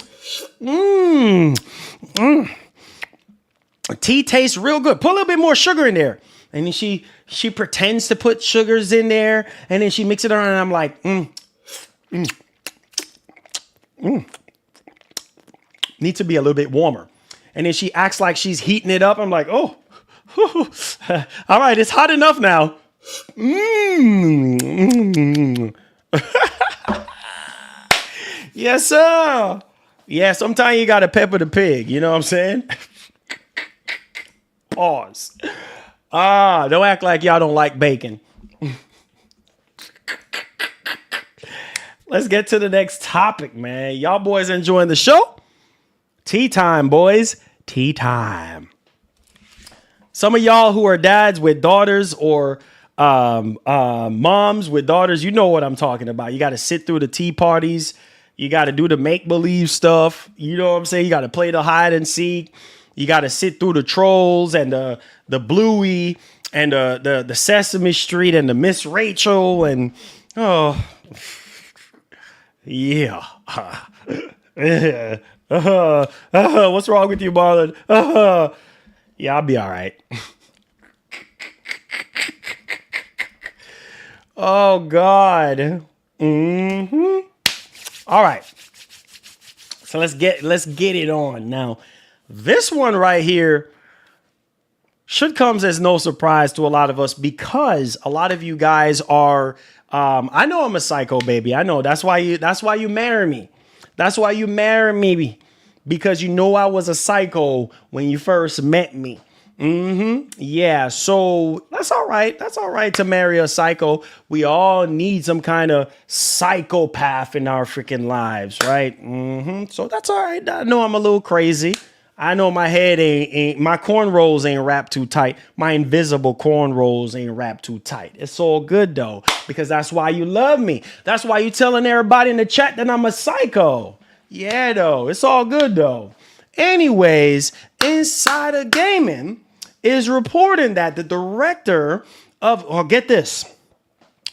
Tea tastes real good. Put a little bit more sugar in there. And then she pretends to put sugars in there, and then she mixes it around, and I'm like, Needs to be a little bit warmer. And then she acts like she's heating it up. I'm like, oh, all right, it's hot enough now. Yes, sir. Yeah, sometimes you got to pepper the pig. You know what I'm saying? Pause. Don't act like y'all don't like bacon. Let's get to the next topic, man. Y'all boys enjoying the show? Tea time, boys. Tea time. Some of y'all who are dads with daughters or moms with daughters, you know what I'm talking about. You got to sit through the tea parties. You got to do the make-believe stuff. You know what I'm saying? You got to play the hide and seek. You got to sit through the Trolls and the Bluey and the Sesame Street and the Miss Rachel and yeah. What's wrong with you, Marlon? Yeah, I'll be all right. Oh God. All right. So let's get it on now. This one right here should comes as no surprise to a lot of us because a lot of you guys are. I know I'm a psycho, baby. I know that's why you marry me. That's why you marry me, because you know I was a psycho when you first met me. Yeah, so that's all right. That's all right to marry a psycho. We all need some kind of psychopath in our freaking lives, right? So that's all right. I know I'm a little crazy. I know my head ain't my cornrows ain't wrapped too tight. My invisible cornrows ain't wrapped too tight. It's all good though, because that's why you love me. That's why you telling everybody in the chat that I'm a psycho. Yeah, though. It's all good though. Anyways, Insider Gaming is reporting that the director of, get this,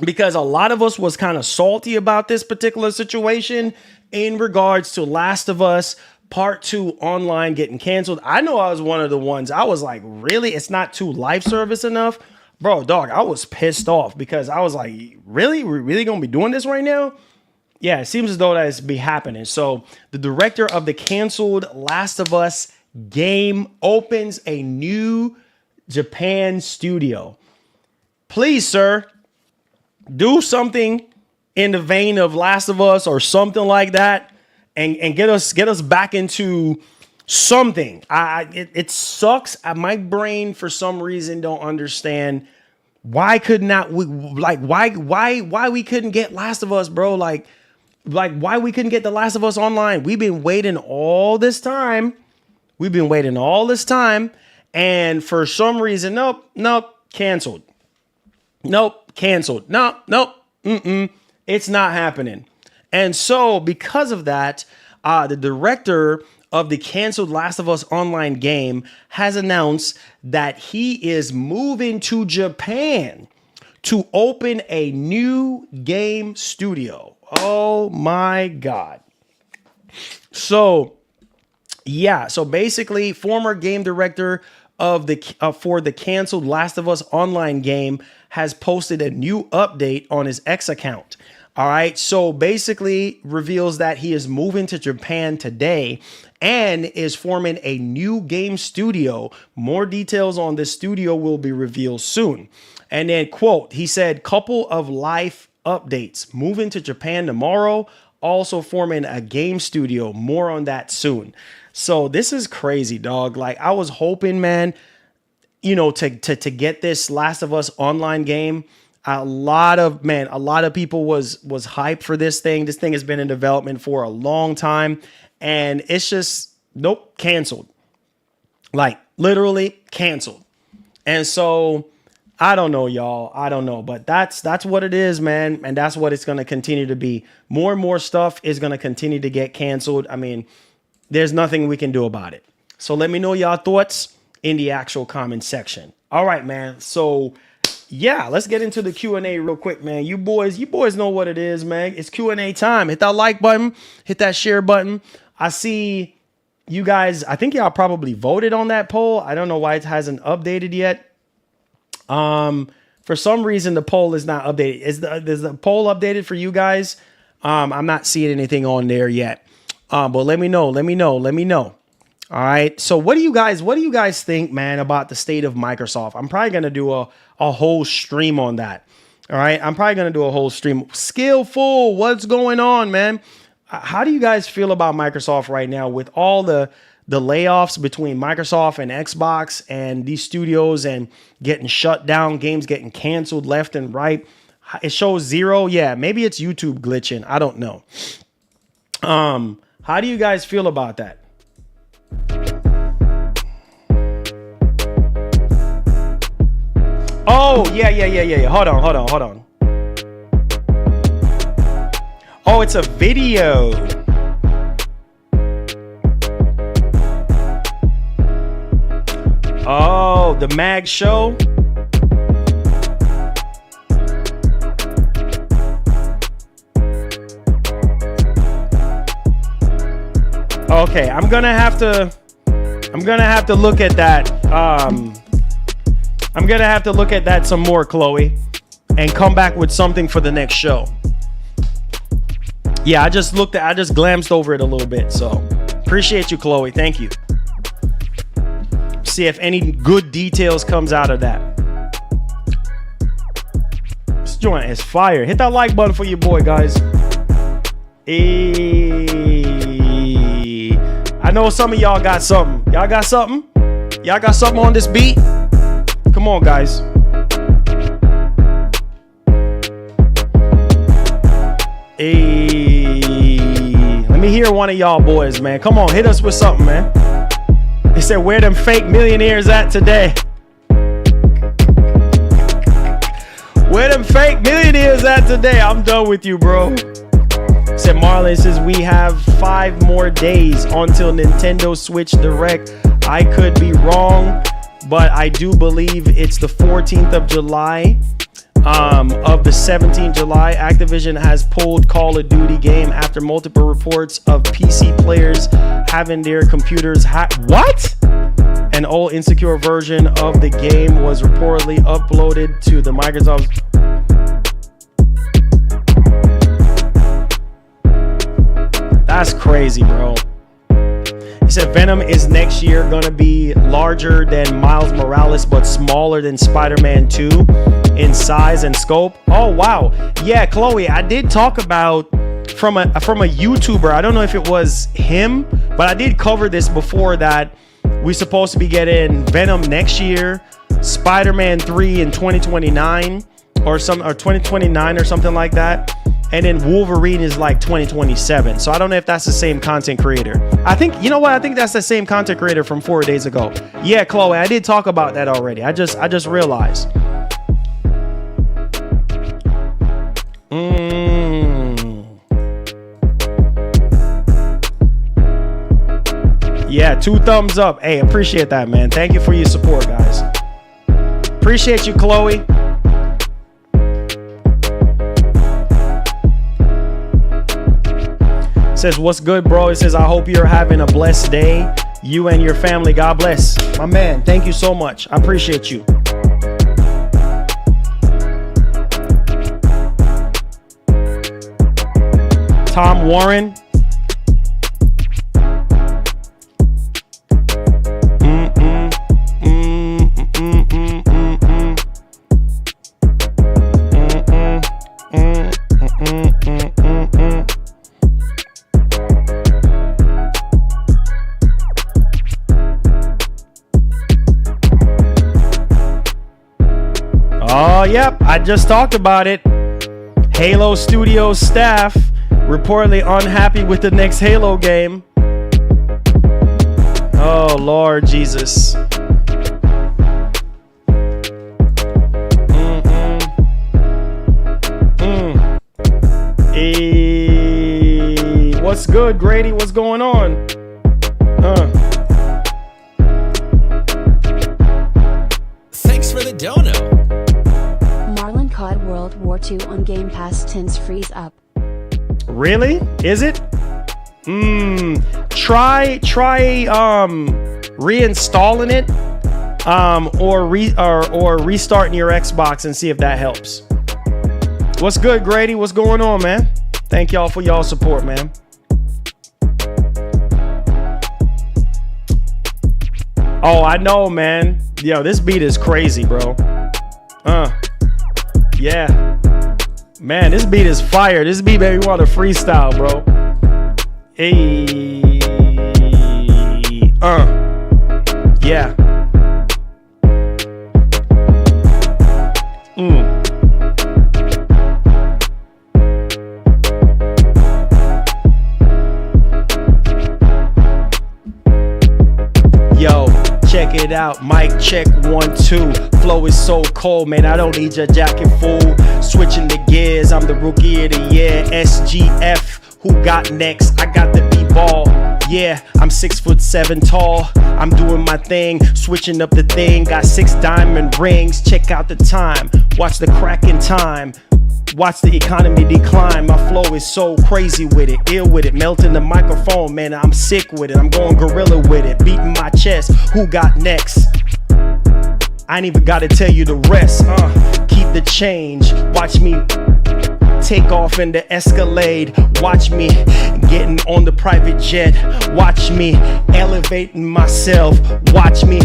because a lot of us was kind of salty about this particular situation in regards to Last of Us Part 2 online getting canceled. I know I was one of the ones. I was like, really? It's not too live service enough? Bro, dog, I was pissed off because I was like, really? We're really going to be doing this right now? Yeah, it seems as though that's be happening. So the director of the canceled Last of Us game opens a new Japan studio. Please, sir, do something in the vein of Last of Us or something like that, and get us back into something. It sucks. My brain for some reason don't understand why could not we like why we couldn't get Last of Us, bro. Like why we couldn't get the Last of Us online. We've been waiting all this time. And for some reason, nope, canceled. Nope, canceled. Nope. It's not happening. And so because of that, the director of the canceled Last of Us online game has announced that he is moving to Japan to open a new game studio. Oh my God. So yeah, so basically former game director of the for the canceled Last of Us online game has posted a new update on his X account. All right, so basically reveals that he is moving to Japan today and is forming a new game studio. More details on this studio will be revealed soon. And then, quote, he said, couple of life updates. Moving to Japan tomorrow, also forming a game studio. More on that soon. So this is crazy, dog. Like I was hoping, man, you know, to get this Last of Us online game. A lot of people was hyped for this thing. This thing has been in development for a long time, and it's just nope, canceled. Like literally canceled. And so I don't know, y'all. I don't know, but that's what it is, man, and that's what it's going to continue to be. More and more stuff is going to continue to get canceled. I mean, there's nothing we can do about it. So let me know y'all thoughts in the actual comment section. All right, man. So yeah, let's get into the Q&A real quick, man. You boys know what it is, man. It's Q&A time. Hit that like button, hit that share button. I see you guys, I think y'all probably voted on that poll. I don't know why it hasn't updated yet. For some reason the poll is not updated. Is the poll updated for you guys? I'm not seeing anything on there yet. But let me know. All right. So what do you guys think, man, about the state of Microsoft? I'm probably going to do a whole stream on that. All right. I'm probably going to do a whole stream. Skillful. What's going on, man? How do you guys feel about Microsoft right now with all the layoffs between Microsoft and Xbox and these studios and getting shut down, games getting canceled left and right? It shows 0. Yeah, maybe it's YouTube glitching. I don't know. How do you guys feel about that? Oh, yeah. Hold on. Oh, it's a video. Oh, the mag show. Okay, I'm gonna have to look at that. I'm gonna have to look at that some more, Chloe, and come back with something for the next show. Yeah, I just glanced over it a little bit. So appreciate you, Chloe. Thank you. See if any good details comes out of that. This joint is fire. Hit that like button for your boy, guys. I know some of y'all got something. Y'all got something? Y'all got something on this beat? Come on, guys. Let me hear one of y'all boys, man. Come on, hit us with something, man. They said, where them fake millionaires at today? Where them fake millionaires at today? I'm done with you, bro. Said Marlon says we have 5 more days until Nintendo Switch Direct. I could be wrong, but I do believe it's the 14th of July. of the 17th July, Activision has pulled Call of Duty game after multiple reports of PC players having their computers hacked. What? An old insecure version of the game was reportedly uploaded to the Microsoft. That's crazy, bro. He said Venom is next year gonna be larger than Miles Morales, but smaller than Spider-Man 2 in size and scope. Oh wow, yeah, Chloe, I did talk about from a YouTuber. I don't know if it was him, but I did cover this before that we're supposed to be getting Venom next year, Spider-Man 3 in 2029 or 2029 or something like that. And then Wolverine is like 2027. So I don't know if that's the same content creator. I think, you know what? I think that's the same content creator from 4 days ago. Yeah, Chloe, I did talk about that already. I just realized. Yeah, 2 thumbs up. Hey, appreciate that, man. Thank you for your support, guys. Appreciate you, Chloe. Says, what's good, bro? It says, I hope you're having a blessed day. You and your family, God bless. My man, thank you so much. I appreciate you. Tom Warren. Oh, yep, I just talked about it. Halo Studios staff reportedly unhappy with the next Halo game. Oh, Lord Jesus. What's good, Grady? What's going on? Thanks for the dono. Marlon COD World War II on Game Pass tins freeze up. Really? Is it? Try reinstalling it or restarting your Xbox and see if that helps. What's good, Grady? What's going on, man? Thank y'all for y'all support, man. Oh, I know, man. Yo, this beat is crazy, bro. Yeah. Man, this beat is fire. This beat made me want to freestyle, bro. Hey. Yeah. Yo, check it out. Mic check 1 2. Flow is so cold, man. I don't need your jacket, fool. Switching the gears. I'm the rookie of the year. SGF. Who got next? I got the B-ball. Yeah, I'm 6'7" tall. I'm doing my thing, switching up the thing. Got 6 diamond rings. Check out the time. Watch the crack in time. Watch the economy decline. My flow is so crazy with it, ill with it, melting the microphone, man. I'm sick with it. I'm going gorilla with it, beating my chest. Who got next? I ain't even gotta tell you the rest. Keep the change. Watch me take off in the Escalade. Watch me getting on the private jet. Watch me elevating myself. Watch me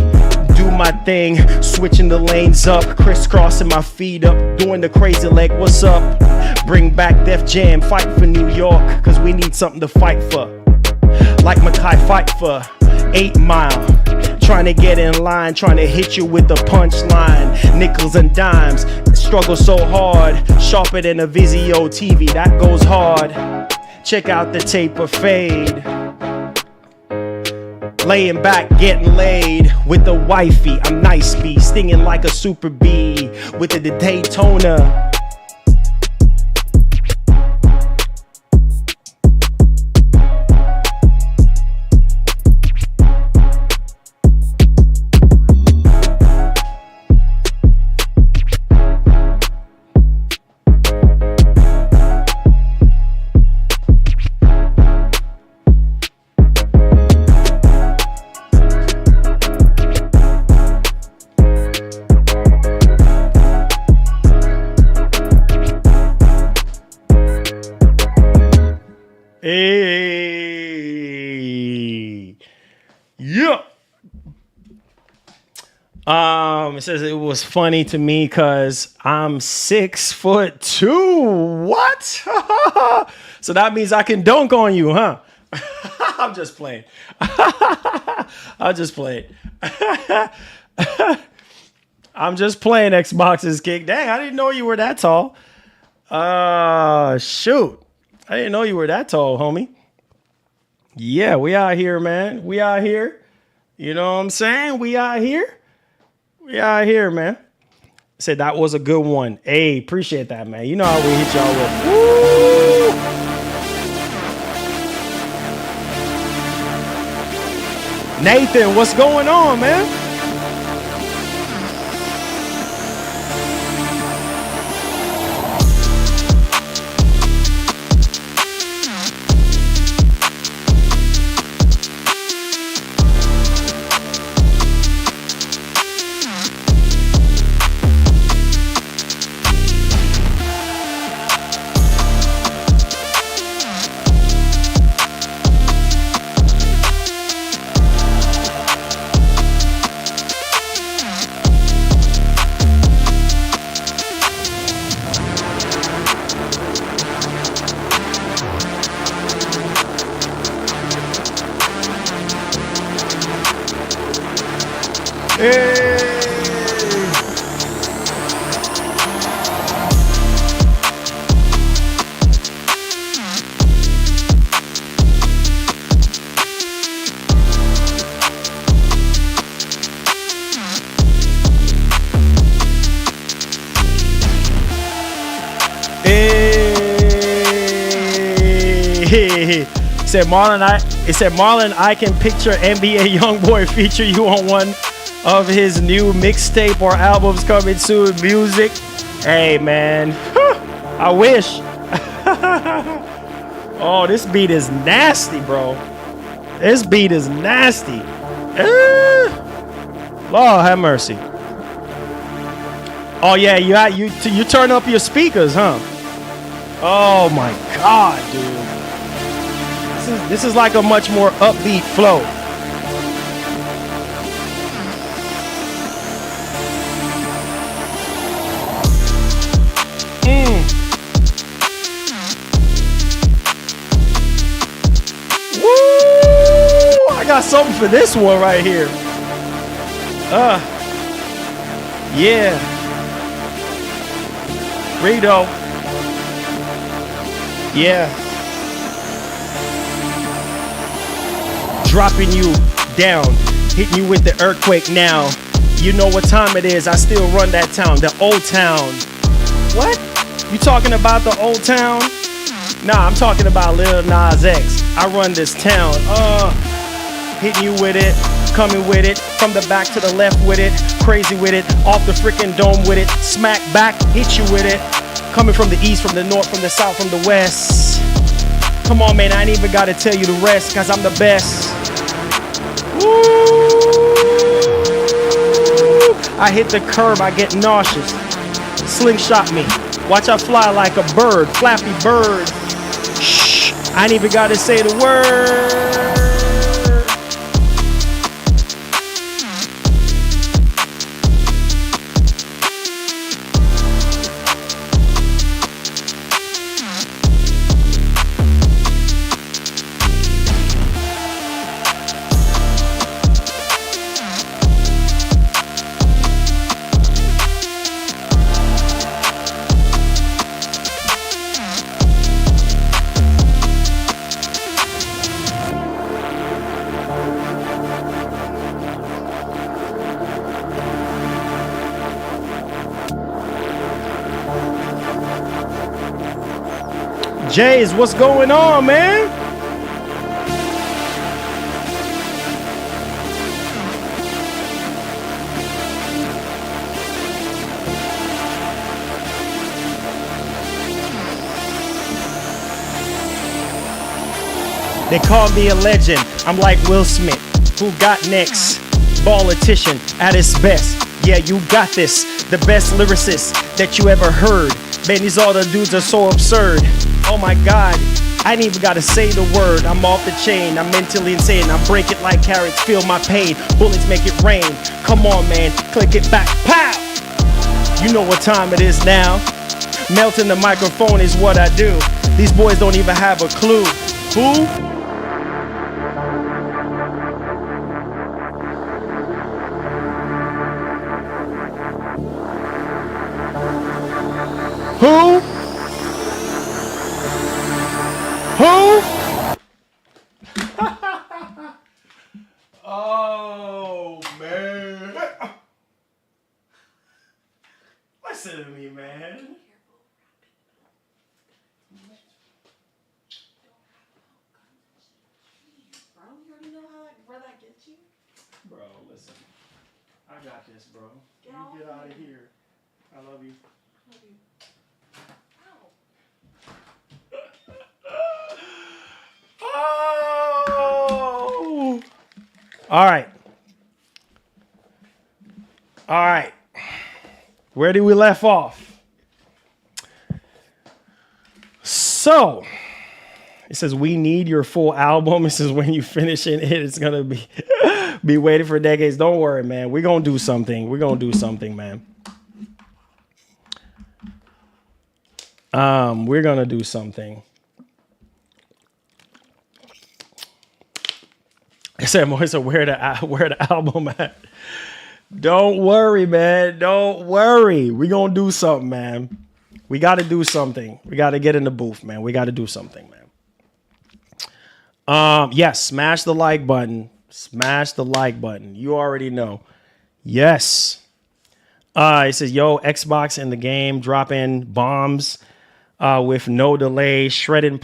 do my thing, switching the lanes up, crisscrossing my feet up, doing the crazy leg. What's up? Bring back Def Jam, fight for New York, cause we need something to fight for. Like Mackay fight for 8 Mile. Trying to get in line, trying to hit you with the punchline. Nickels and dimes, struggle so hard. Sharper than a Vizio TV, that goes hard. Check out the taper fade. Laying back, getting laid with the wifey. I'm nice bee, stinging like a super bee with the Daytona. Hey. Yeah. It says it was funny to me because I'm 6'2". What? So that means I can dunk on you, huh? I'm just playing. I'm just playing. I'm just playing Xbox's kick. Dang, I didn't know you were that tall. Shoot. I didn't know you were that tall, homie. Yeah, we out here, man. We out here. You know what I'm saying? We out here. We out here, man. Said that was a good one. Hey, appreciate that, man. You know how we hit y'all with. Woo! Nathan, what's going on, man? It said Marlon, I can picture NBA Youngboy feature you on one of his new mixtape or albums coming soon. Music. Hey, man. I wish. Oh, this beat is nasty, bro. This beat is nasty. Lord have mercy. Oh, yeah, you turn up your speakers, huh? Oh, my God, dude. This is like a much more upbeat flow. Woo! I got something for this one right here. Yeah. Rito. Yeah. Dropping you down, hitting you with the earthquake now. You know what time it is. I still run that town, the old town. What? You talking about the old town? Nah, I'm talking about Lil Nas X. I run this town. Hitting you with it, coming with it, from the back to the left with it, crazy with it, off the freaking dome with it, smack back, hit you with it, coming from the east, from the north, from the south, from the west. Come on, man, I ain't even gotta tell you the rest, cause I'm the best. Woo! I hit the curb, I get nauseous. Slingshot me. Watch I fly like a bird, flappy bird. Shh, I ain't even gotta say the word. Jays, what's going on, man? They call me a legend. I'm like Will Smith. Who got next? Politician at his best. Yeah, you got this. The best lyricist that you ever heard. Man, these all the dudes are so absurd. Oh my God, I ain't even gotta say the word. I'm off the chain, I'm mentally insane. I break it like carrots, feel my pain. Bullets make it rain. Come on, man, click it back, pow! You know what time it is now. Melting the microphone is what I do. These boys don't even have a clue. Who? Who? Who? Oh, man. Listen to me, man. Bro, you already know where that gets you? Bro, listen. I got this, bro. You get out of here. I love you. Love you. Oh! All right. All right. Where did we left off? So, it says, we need your full album. It says, when you finish it, it's going to be waiting for decades. Don't worry, man. We're going to do something. We're going to do something, man. We're going to do something. I said, Moisa, where the album at? Don't worry, man. Don't worry. We're going to do something, man. We got to do something. We got to get in the booth, man. We got to do something, man. Yes, smash the like button. Smash the like button. You already know. Yes. It says, yo, Xbox in the game, drop in bombs with no delay, shredding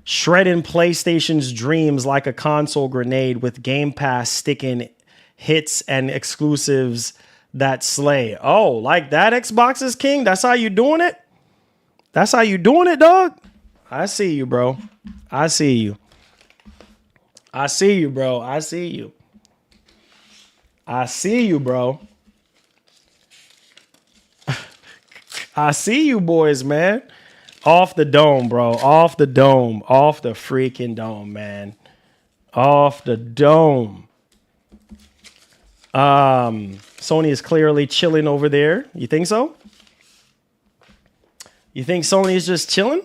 PlayStation's dreams like a console grenade with Game Pass sticking hits and exclusives that slay. Oh, like that, Xbox is king? That's how you doing it? That's how you doing it, dog? I see you, bro. I see you. I see you, bro. I see you. I see you, bro. I see you boys, man. Off the dome, bro. Off the dome. Off the freaking dome, man. Off the dome. Sony is clearly chilling over there. You think so? You think Sony is just chilling?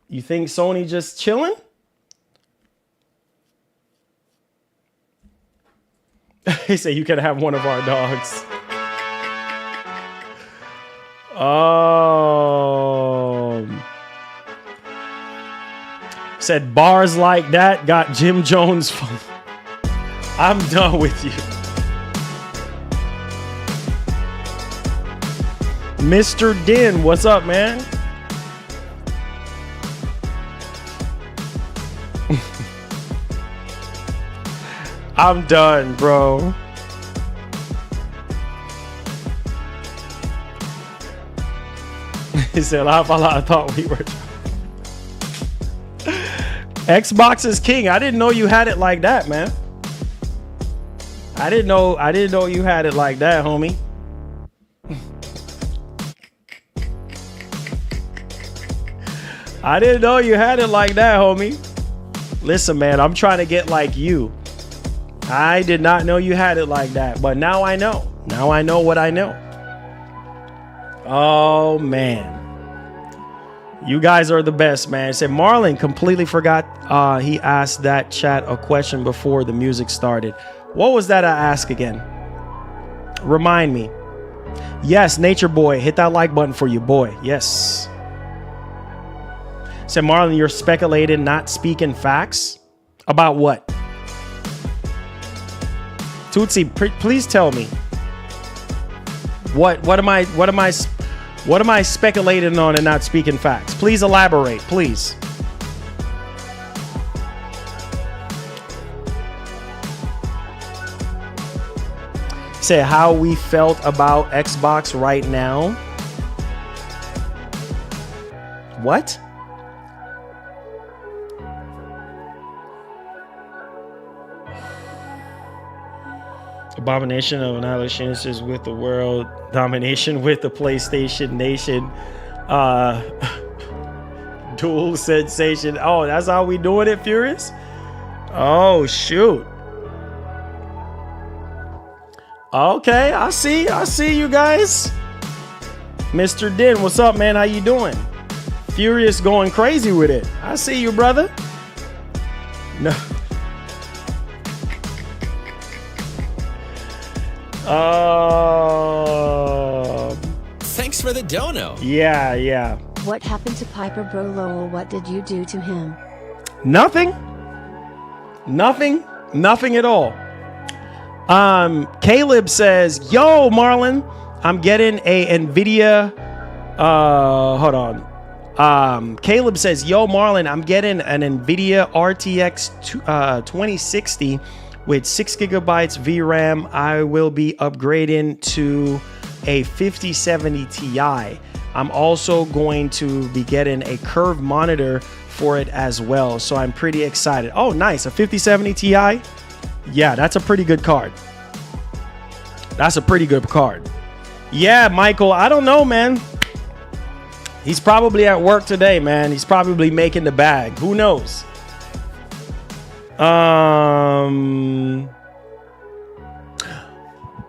You think Sony just chilling? He said you could have one of our dogs. Said bars like that got Jim Jones from. I'm done with you. Mr. Din, what's up, man? I'm done, bro. He said, I thought we were. Xbox is king. I didn't know you had it like that, man. I didn't know you had it like that, homie. I didn't know you had it like that, homie. Listen, man, I'm trying to get like you. I did not know you had it like that, but now I know. Now I know what I know. Oh, man. You guys are the best, man. It said Marlon completely forgot he asked that chat a question before the music started. What was that I asked again? Remind me. Yes, Nature Boy. Hit that like button for you, boy. Yes. It said Marlon, you're speculating, not speaking facts. About what? Tootsie, please tell me. What am I speculating on and not speaking facts? Please elaborate, please. Say how we felt about Xbox right now. What? Abomination of Annihilation with the world domination with the PlayStation Nation. Dual sensation. Oh, that's how we doing it, Furious? Oh, shoot. Okay, I see you guys. Mr. Din, what's up, man? How you doing? Furious going crazy with it. I see you, brother. No. Thanks for the dono. Yeah. What happened to Piper Bro Lowell? What did you do to him? Nothing at all. Caleb says, yo, Marlon, I'm getting a NVIDIA. Hold on. Caleb says, yo, Marlon, I'm getting an NVIDIA RTX 2060 with 6 gigabytes VRAM. I will be upgrading to a 5070 Ti. I'm also going to be getting a curved monitor for it as well. So I'm pretty excited. Oh, nice. A 5070 Ti. Yeah, that's a pretty good card. Yeah, Michael, I don't know, man. He's probably at work today, man. He's probably making the bag. Who knows?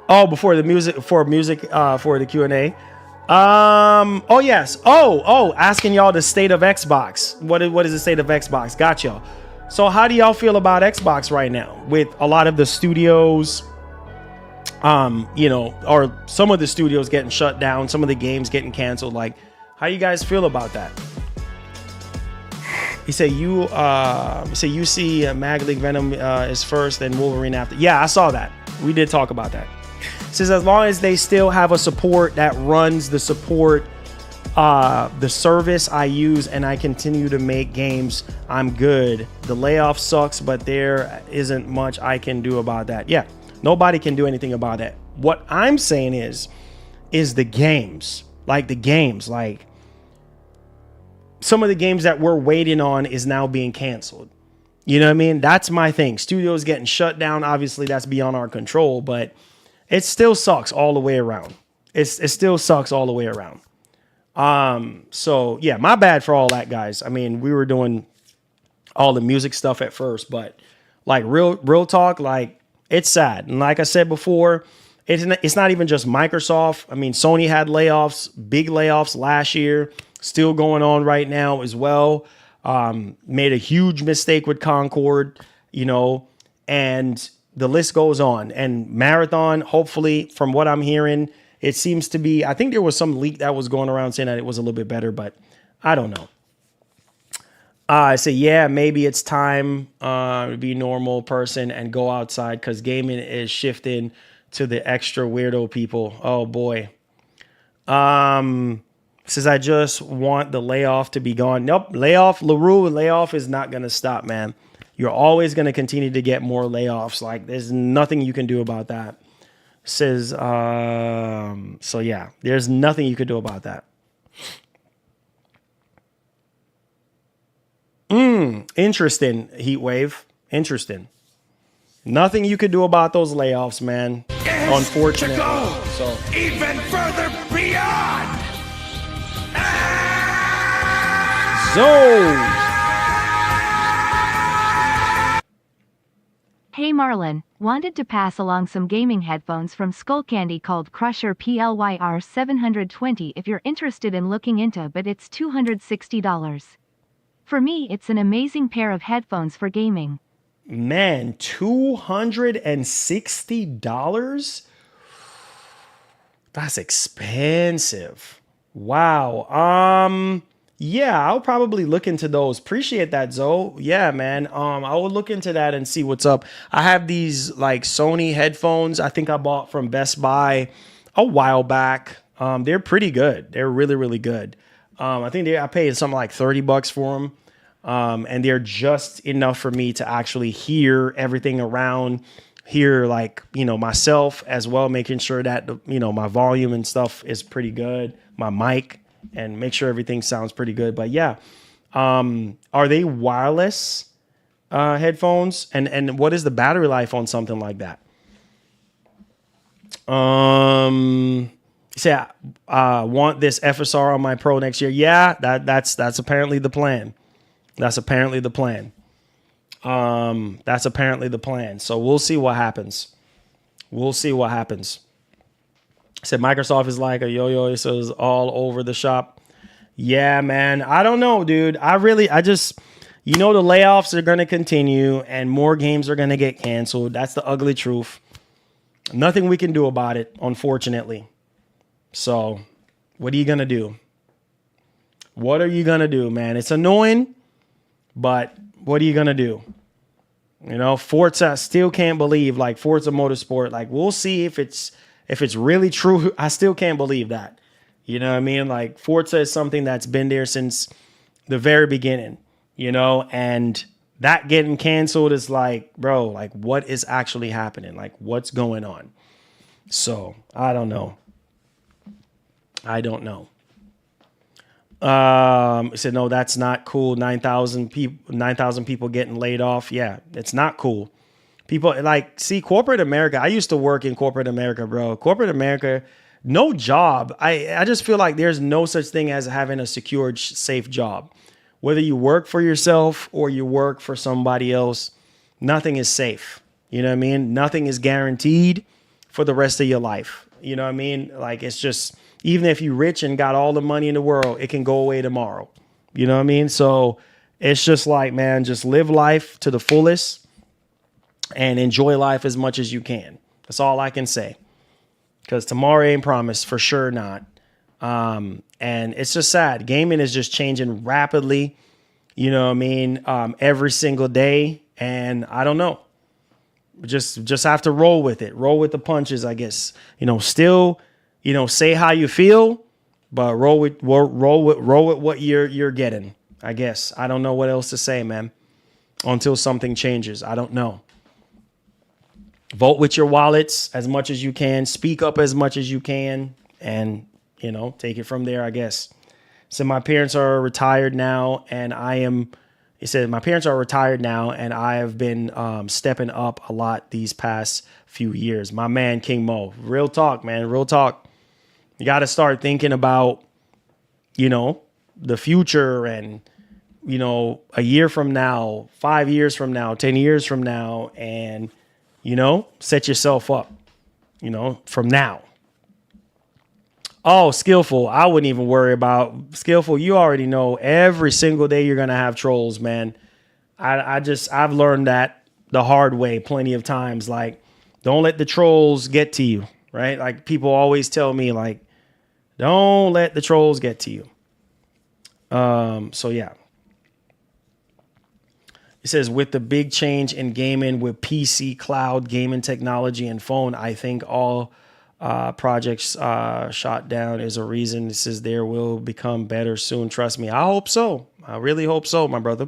Oh, for the Q&A. Oh yes. Asking y'all the state of Xbox. What is the state of Xbox? Got y'all. So how do y'all feel about Xbox right now with a lot of the studios, or some of the studios getting shut down, some of the games getting canceled? Like, how you guys feel about that? He said you see Mag League Venom is first and Wolverine after. Yeah, I saw that. We did talk about that. Says as long as they still have a support that runs the support, the service I use, and I continue to make games, I'm good. The layoff sucks, but there isn't much I can do about that. Yeah, nobody can do anything about that. What I'm saying is the games, like some of the games that we're waiting on is now being canceled. You know what I mean? That's my thing. Studios getting shut down. Obviously, that's beyond our control, but it still sucks all the way around. It still sucks all the way around. So yeah, my bad for all that, guys. I mean, we were doing all the music stuff at first, but like real talk, like it's sad. And like I said before, it's not even just Microsoft. I mean, Sony had layoffs, big layoffs last year, still going on right now as well. Made a huge mistake with Concord, and the list goes on. And Marathon, hopefully, from what I'm hearing, it seems to be, I think there was some leak that was going around saying that it was a little bit better, but I don't know. I say, yeah, maybe it's time to be a normal person and go outside because gaming is shifting to the extra weirdo people. Oh, boy. Says, I just want the layoff to be gone. Nope, layoff is not going to stop, man. You're always going to continue to get more layoffs. Like, there's nothing you can do about that. Says, so yeah, there's nothing you could do about that. Interesting, Heatwave. Interesting. Nothing you could do about those layoffs, man. Unfortunately. So even further beyond. So. Hey Marlon, wanted to pass along some gaming headphones from Skullcandy called Crusher PLYR 720 if you're interested in looking into, but it's $260. For me, it's an amazing pair of headphones for gaming. Man, $260? That's expensive. Wow. Yeah, I'll probably look into those. Appreciate that, Zoe. Yeah, man. I will look into that and see what's up. I have these like Sony headphones I think I bought from Best Buy a while back. They're pretty good. They're really, really good. I think I paid something like $30 for them. And they're just enough for me to actually hear everything around, hear like, myself as well, making sure that, my volume and stuff is pretty good, my mic, and make sure everything sounds pretty good. But yeah, are they wireless headphones? And what is the battery life on something like that? Say I want this FSR on my Pro next year. Yeah, that's apparently the plan. That's apparently the plan. That's apparently the plan. So we'll see what happens. We'll see what happens. Said Microsoft is like a yo-yo. It says all over the shop. Yeah, man. I don't know, dude. I just, the layoffs are going to continue and more games are going to get canceled. That's the ugly truth. Nothing we can do about it, unfortunately. So what are you going to do? What are you going to do, man? It's annoying, but what are you going to do? Forza, still can't believe, like, Forza Motorsport. Like, we'll see if it's really true. I still can't believe that. You know what I mean? Like, Forza is something that's been there since the very beginning, and that getting canceled is like, bro, like, what is actually happening? Like, what's going on? So I don't know. He said, no, that's not cool. 9,000 people getting laid off. Yeah, it's not cool. People see corporate America. I used to work in corporate America, bro. Corporate America, no job. I just feel like there's no such thing as having a secured, safe job. Whether you work for yourself or you work for somebody else, nothing is safe. You know what I mean? Nothing is guaranteed for the rest of your life. You know what I mean? Like, it's just, even if you're rich and got all the money in the world, it can go away tomorrow. You know what I mean? So it's just like, man, just live life to the fullest and enjoy life as much as you can. That's all I can say. Because tomorrow ain't promised, for sure not. And it's just sad. Gaming is just changing rapidly, you know what I mean, every single day. And I don't know. Just have to roll with it. Roll with the punches, I guess. Still, say how you feel, but roll with what you're getting, I guess. I don't know what else to say, man. Until something changes. I don't know. Vote with your wallets as much as you can. Speak up as much as you can. And, take it from there, I guess. So my parents are retired now, and he said, my parents are retired now, and I have been stepping up a lot these past few years. My man, King Mo. Real talk, man. Real talk. You got to start thinking about, the future and, a year from now, 5 years from now, 10 years from now, and, set yourself up, from now. Oh, Skillful. I wouldn't even worry about Skillful. You already know every single day you're going to have trolls, man. I've learned that the hard way plenty of times. Like, don't let the trolls get to you, right? Like, people always tell me, like, don't let the trolls get to you. So yeah. It says, with the big change in gaming with PC, cloud, gaming technology, and phone, I think all projects shot down is a reason. It says there will become better soon. Trust me. I hope so. I really hope so, my brother.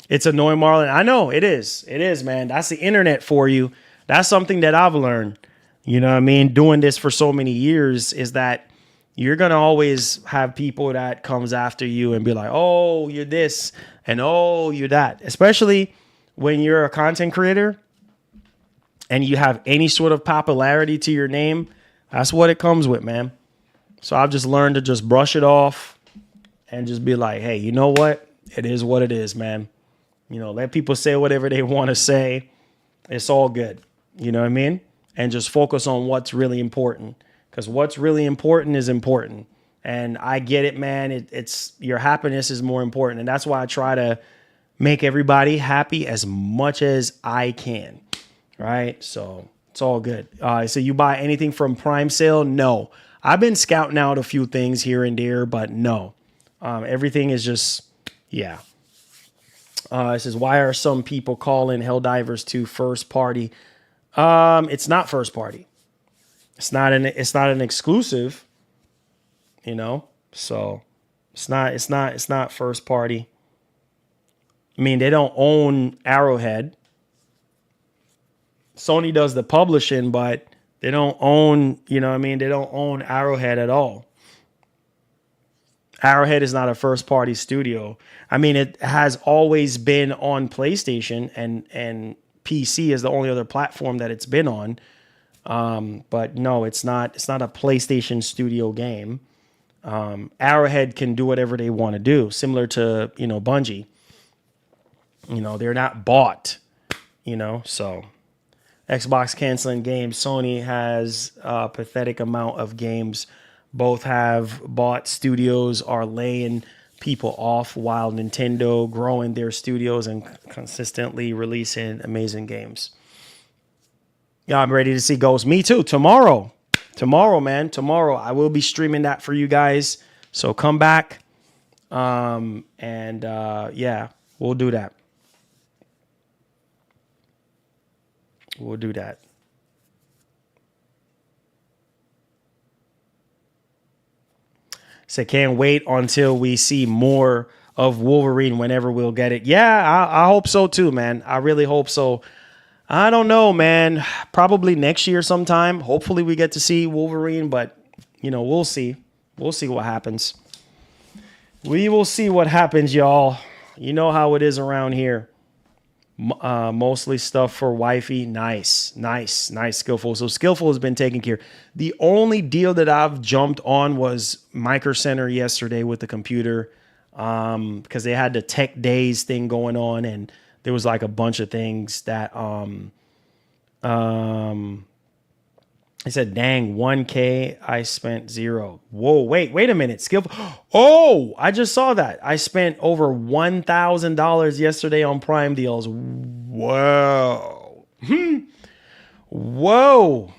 It's annoying, Marlon. I know it is. It is, man. That's the internet for you. That's something that I've learned. You know what I mean? Doing this for so many years is that you're going to always have people that comes after you and be like, oh, you're this and oh, you're that. Especially when you're a content creator and you have any sort of popularity to your name. That's what it comes with, man. So I've just learned to just brush it off and just be like, hey, you know what? It is what it is, man. Let people say whatever they want to say. It's all good. You know what I mean? And just focus on what's really important. Because what's really important is important. And I get it, man. It's your happiness is more important. And that's why I try to make everybody happy as much as I can. Right? So it's all good. So you buy anything from Prime Sale? No. I've been scouting out a few things here and there, but no. Everything is just, yeah. It says, why are some people calling Helldivers 2 first party? It's not first party. It's not an exclusive, so it's not first party. I mean, they don't own Arrowhead. Sony does the publishing, but they don't own, they don't own Arrowhead at all. Arrowhead is not a first party studio. I mean, it has always been on PlayStation and PC is the only other platform that it's been on. But no, it's not a PlayStation Studio game. Arrowhead can do whatever they want to do, similar to, Bungie. They're not bought, so Xbox canceling games. Sony has a pathetic amount of games. Both have bought studios, are laying people off, while Nintendo growing their studios and consistently releasing amazing games. Yeah, I'm ready to see Ghost. Me too. Tomorrow, man. Tomorrow I will be streaming that for you guys. So come back. Yeah, we'll do that. We'll do that. So can't wait until we see more of Wolverine whenever we'll get it. Yeah, I hope so too, man. I really hope so. I don't know, man. Probably next year sometime. Hopefully we get to see Wolverine, but we'll see. We'll see what happens. We will see what happens, y'all. You know how it is around here. Mostly stuff for wifey. Nice, Skillful. So Skillful has been taken care. The only deal that I've jumped on was Micro Center yesterday with the computer, because they had the Tech Days thing going on, and there was like a bunch of things that I said, dang, 1K, I spent 0. Whoa, wait a minute. Skillful. Oh, I just saw that. I spent over $1,000 yesterday on Prime deals. Whoa. Whoa.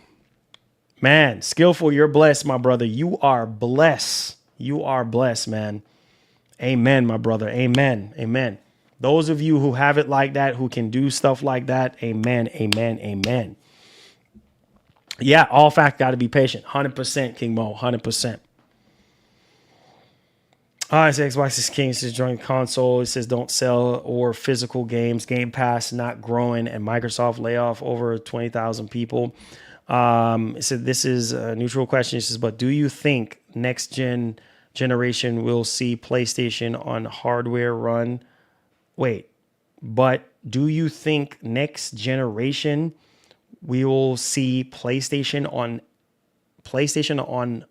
Man, Skillful, you're blessed, my brother. You are blessed. You are blessed, man. Amen, my brother. Amen. Amen. Those of you who have it like that, who can do stuff like that, amen, amen, amen. Yeah, all fact, got to be patient. 100%, King Mo, 100%. It says Xbox is king. It says join console. It says don't sell or physical games. Game Pass not growing, and Microsoft layoff over 20,000 people. It said this is a neutral question. It says, but do you think next generation will see PlayStation on hardware run? Wait, but do you think next generation we will see PlayStation on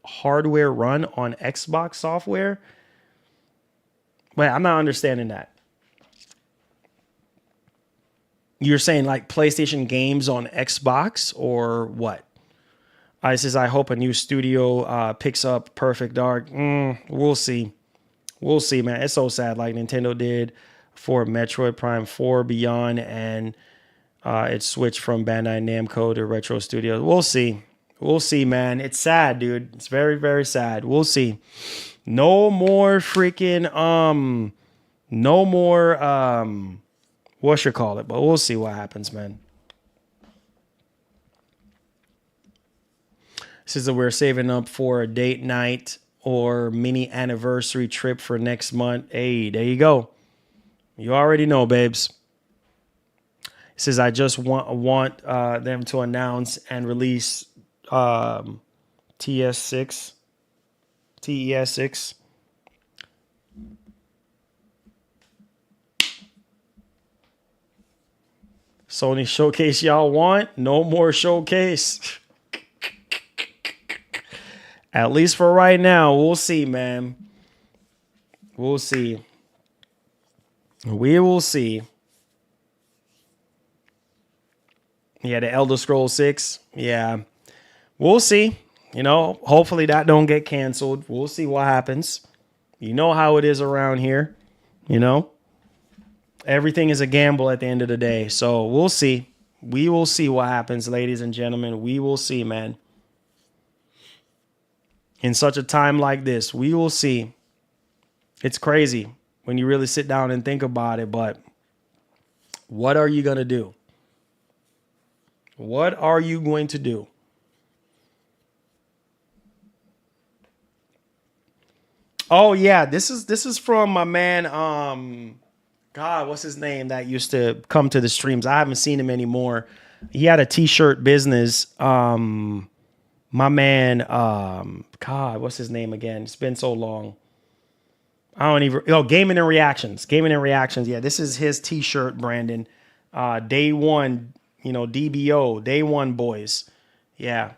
hardware run on Xbox software? Wait, I'm not understanding that. You're saying like PlayStation games on Xbox or what? It says, I hope a new studio picks up Perfect Dark. We'll see. We'll see, man. It's so sad, like Nintendo did for Metroid Prime 4 Beyond, and it switched from Bandai Namco to Retro Studios. We'll see. We'll see, man. It's sad, dude. It's very, very sad. We'll see. No more freaking, no more, what you call it, but we'll see what happens, man. It says that we're saving up for a date night or mini anniversary trip for next month. Hey, there you go. You already know, babes. It says, I just want them to announce and release TES6. Sony Showcase y'all want? No more Showcase. At least for right now. We'll see, man. We'll see. We will see. Yeah, the Elder Scrolls 6. Yeah. We'll see. You know, hopefully that don't get canceled. We'll see what happens. You know how it is around here. You know, everything is a gamble at the end of the day. So we'll see. We will see what happens, ladies and gentlemen. We will see, man. In such a time like this, we will see. It's crazy when you really sit down and think about it. But what are you going to do? What are you going to do? Oh yeah, this is from my man. God, what's his name that used to come to the streams? I haven't seen him anymore. He had a t-shirt business. My man. God, what's his name again? It's been so long. I don't even. Oh, Gaming and Reactions. Gaming and Reactions. Yeah, this is his t-shirt, Brandon. Day one. You know, DBO. Day one boys. Yeah.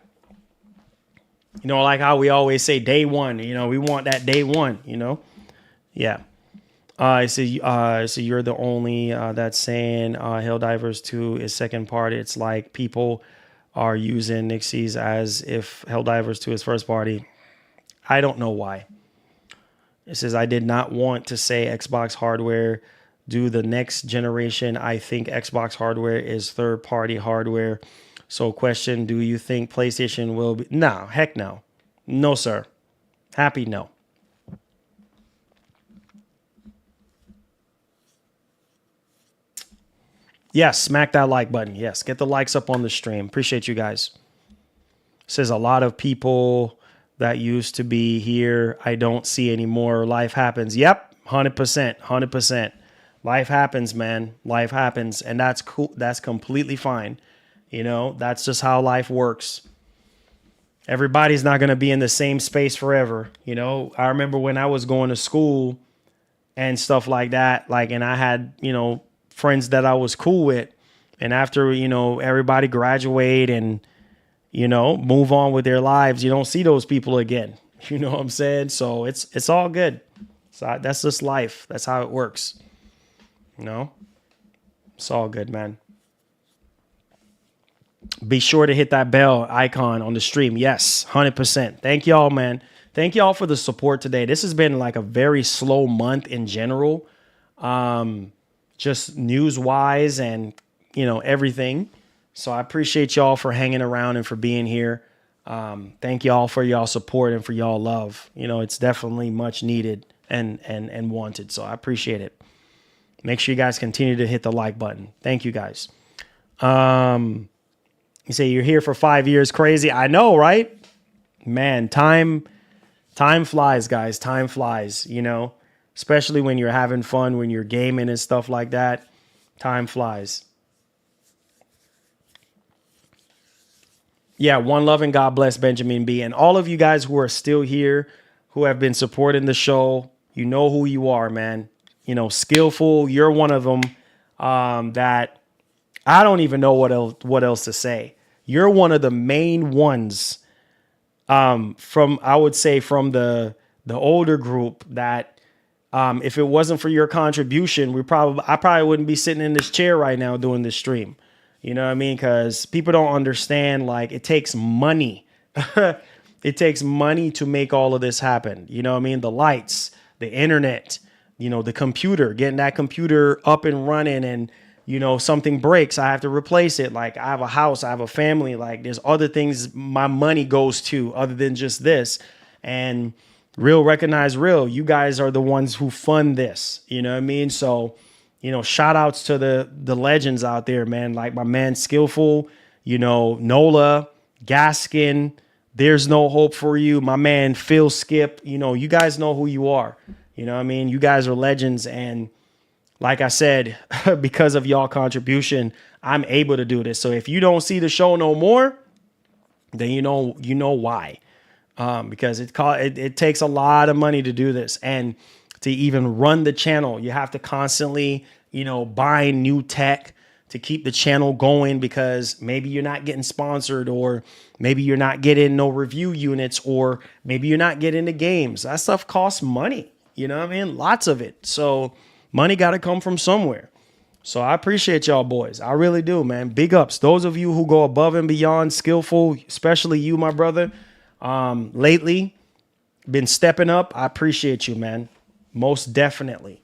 You know, like how we always say day one, you know, we want that day one, you know? Yeah. So you're the only that's saying Helldivers 2 is second party. It's like people are using Nixies as if Helldivers 2 is first party. I don't know why. It says, I did not want to say Xbox hardware do the next generation. I think Xbox hardware is third party hardware. So question, do you think PlayStation will be? No, heck no. No, sir. Happy no. Yes, smack that like button. Yes, get the likes up on the stream. Appreciate you guys. Says a lot of people that used to be here, I don't see anymore. Life happens. Yep, 100%, 100%. Life happens, man. Life happens, and that's cool. That's completely fine. You know, that's just how life works. Everybody's not going to be in the same space forever. You know, I remember when I was going to school and stuff like that, like, and I had, you know, friends that I was cool with. And after, you know, everybody graduate and, you know, move on with their lives, you don't see those people again. You know what I'm saying? So it's all good. So that's just life. That's how it works. You know, it's all good, man. Be sure to hit that bell icon on the stream. Yes, 100%. Thank y'all, man. Thank y'all for the support today. This has been like a very slow month in general. Just news-wise and, you know, everything. So I appreciate y'all for hanging around and for being here. Thank y'all for y'all support and for y'all love. You know, it's definitely much needed and wanted. So I appreciate it. Make sure you guys continue to hit the like button. Thank you guys. You say you're here for 5 years. Crazy. I know, right? Man, time flies, guys. Time flies, you know, especially when you're having fun, when you're gaming and stuff like that. Time flies. Yeah, one love and God bless Benjamin B. And all of you guys who are still here, who have been supporting the show, you know who you are, man. You know, skillful. You're one of them that I don't even know what else to say. You're one of the main ones from, I would say, from the older group that if it wasn't for your contribution, I probably wouldn't be sitting in this chair right now doing this stream. You know what I mean? Because people don't understand, like, it takes money. It takes money to make all of this happen. You know what I mean? The lights, the internet, you know, the computer, getting that computer up and running, and, you know, something breaks, I have to replace it. Like, I have a house, I have a family. Like, there's other things my money goes to other than just this. And real recognize real, you guys are the ones who fund this. You know what I mean? So, you know, shout outs to the legends out there, man. Like my man Skillful, you know, Nola, Gaskin, There's No Hope for You, my man Phil Skip. You know, you guys know who you are. You know what I mean? You guys are legends. And like I said, because of y'all contribution, I'm able to do this. So if you don't see the show no more, then you know why. Because it takes a lot of money to do this. And to even run the channel, you have to constantly, you know, buy new tech to keep the channel going, because maybe you're not getting sponsored, or maybe you're not getting no review units, or maybe you're not getting the games. That stuff costs money. You know what I mean? Lots of it. So money got to come from somewhere. So I appreciate y'all boys. I really do, man. Big ups. Those of you who go above and beyond, Skillful, especially you, my brother, lately been stepping up. I appreciate you, man. Most definitely.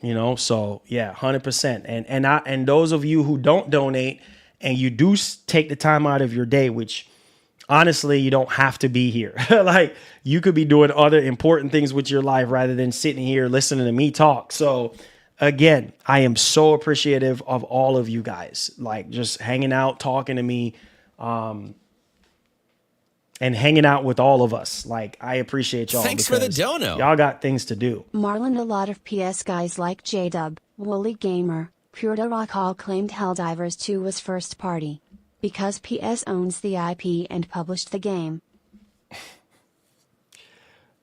You know, so yeah, 100%. And those of you who don't donate and you do take the time out of your day, which honestly, you don't have to be here. Like, you could be doing other important things with your life rather than sitting here listening to me talk. So again, I am so appreciative of all of you guys, like just hanging out, talking to me, and hanging out with all of us. Like, I appreciate y'all. Thanks for the dono. Y'all got things to do. Marlon, a lot of PS guys like J-Dub, Wooly Gamer, Pure to Rock all claimed Helldivers 2 was first party, because PS owns the IP and published the game.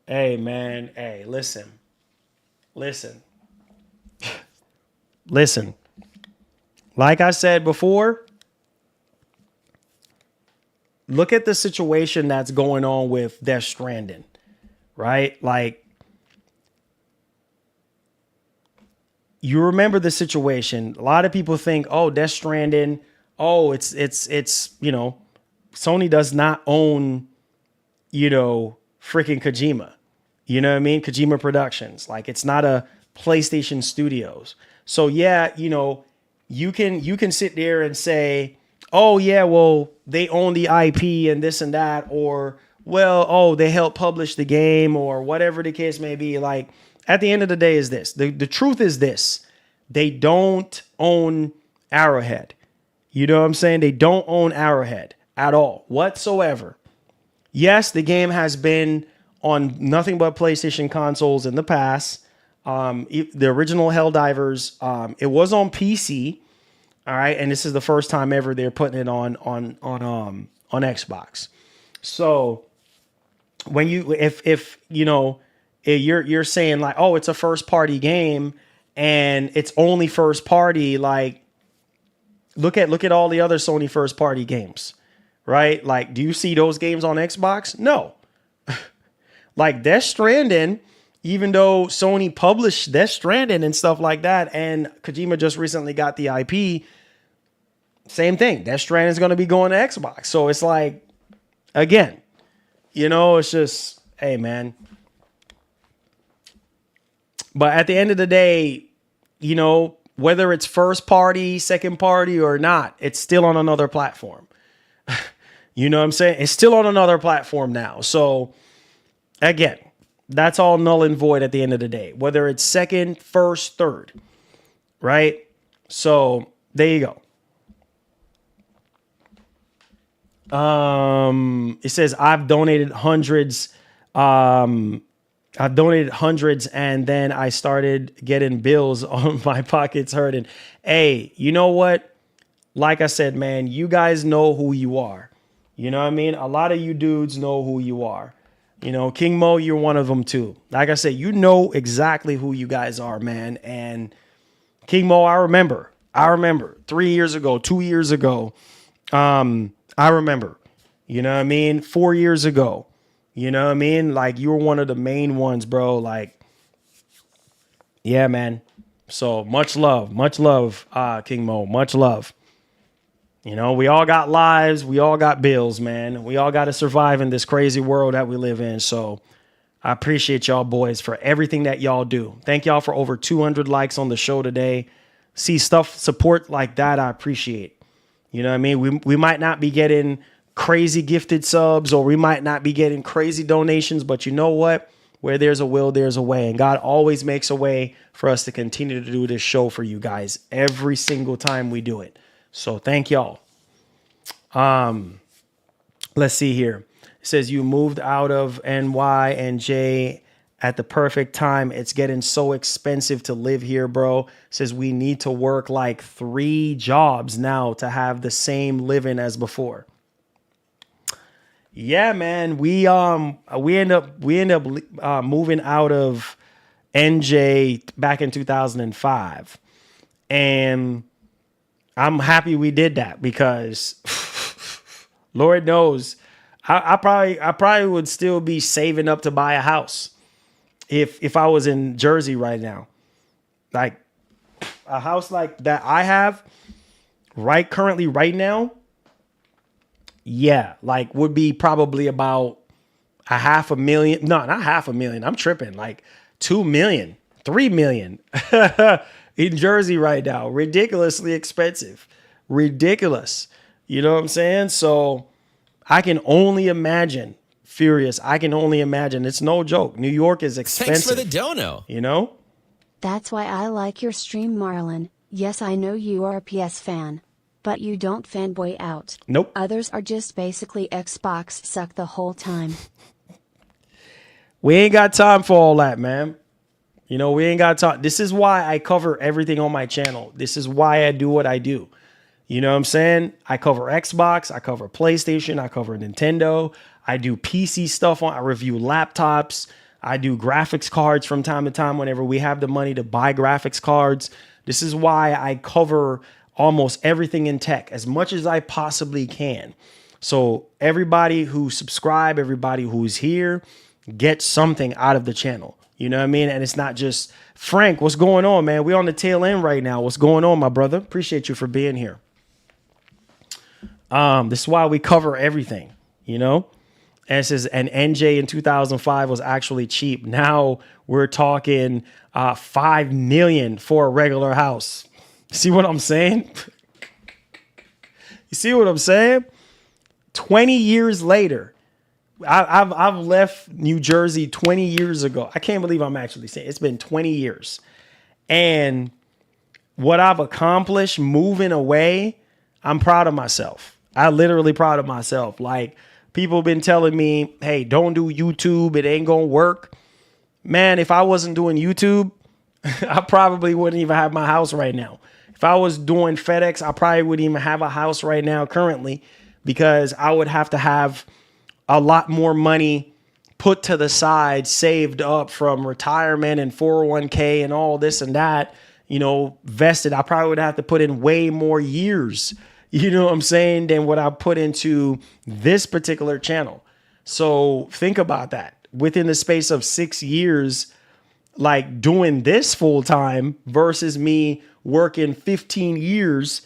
Hey, man. Hey, listen. Listen. Like I said before, look at the situation that's going on with Death Stranding, right? Like, you remember the situation. A lot of people think, oh, Death Stranding, oh, it's you know, Sony does not own, you know, freaking Kojima. You know what I mean? Kojima Productions. Like, it's not a PlayStation Studios. So yeah, you know, you can sit there and say, oh yeah, well, they own the IP and this and that, or well, oh, they help publish the game, or whatever the case may be. Like, at the end of the day is this. The truth is this. They don't own Arrowhead. You know what I'm saying? They don't own Arrowhead at all, whatsoever. Yes, the game has been on nothing but PlayStation consoles in the past. The original Helldivers, it was on PC. All right, and this is the first time ever they're putting it on Xbox. So when you, if you know, if you're saying like, oh, it's a first party game and it's only first party, like look at all the other Sony first party games, right? Like, do you see those games on Xbox? No. Like Death Stranding, even though Sony published Death Stranding and stuff like that, and Kojima just recently got the IP, same thing. Death Stranding is going to be going to Xbox. So it's like, again, you know, it's just, hey, man. But at the end of the day, you know, whether it's first party, second party or not, it's still on another platform. You know what I'm saying? It's still on another platform now. So again, that's all null and void at the end of the day, whether it's second, first, third, right? So there you go. It says I've donated hundreds and then I started getting bills on my pockets hurting. Hey, you know what? Like I said, man, you guys know who you are. You know what I mean? A lot of you dudes know who you are. You know, King Mo, you're one of them too. Like I said, you know exactly who you guys are, man. And King Mo, I remember 3 years ago, 2 years ago. I remember, you know what I mean? 4 years ago, you know what I mean? Like, you were one of the main ones, bro. Like, yeah, man. So much love, King Mo, much love. You know, we all got lives. We all got bills, man. We all got to survive in this crazy world that we live in. So I appreciate y'all boys for everything that y'all do. Thank y'all for over 200 likes on the show today. See stuff, support like that, I appreciate. You know what I mean? We might not be getting crazy gifted subs, or we might not be getting crazy donations, but you know what? Where there's a will, there's a way. And God always makes a way for us to continue to do this show for you guys every single time we do it. So thank y'all. Let's see here. It says you moved out of NY and J at the perfect time. It's getting so expensive to live here, bro. It says we need to work like 3 jobs now to have the same living as before. Yeah, man. We end up moving out of NJ back in 2005, and I'm happy we did that because Lord knows I probably would still be saving up to buy a house if I was in Jersey right now. Like a house like that I have currently right now. Yeah, like would be probably about $500,000. No, not $500,000. I'm tripping. Like 2 million, 3 million in Jersey right now. Ridiculously expensive. Ridiculous. You know what I'm saying? So I can only imagine. Furious. I can only imagine. It's no joke. New York is expensive. Thanks for the dono. You know? That's why I like your stream, Marlon. Yes, I know you are a PS fan. But you don't fanboy out. Nope. Others are just basically Xbox suck the whole time. We ain't got time for all that, man. You know, we ain't got time. This is why I cover everything on my channel. This is why I do what I do. You know what I'm saying? I cover Xbox, I cover PlayStation, I cover Nintendo. I do PC stuff. I review laptops. I do graphics cards from time to time whenever we have the money to buy graphics cards. This is why I cover almost everything in tech as much as I possibly can. So everybody who subscribe, everybody who's here, gets something out of the channel. You know what I mean? And it's not just Frank. What's going on, man? We on the tail end right now. What's going on, my brother? Appreciate you for being here. This is why we cover everything, you know? And it says an NJ in 2005 was actually cheap. Now we're talking $5 million for a regular house. See what I'm saying? You see what I'm saying? 20 years later, I've left New Jersey 20 years ago. I can't believe I'm actually saying it's been 20 years. And what I've accomplished moving away, I'm proud of myself. I literally proud of myself. Like, people have been telling me, hey, don't do YouTube. It ain't going to work. Man, if I wasn't doing YouTube, I probably wouldn't even have my house right now. If I was doing FedEx, I probably wouldn't even have a house right now currently, because I would have to have a lot more money put to the side, saved up from retirement and 401k and all this and that, you know, vested. I probably would have to put in way more years, you know what I'm saying, than what I put into this particular channel. So think about that. Within the space of 6 years, like doing this full time versus me working 15 years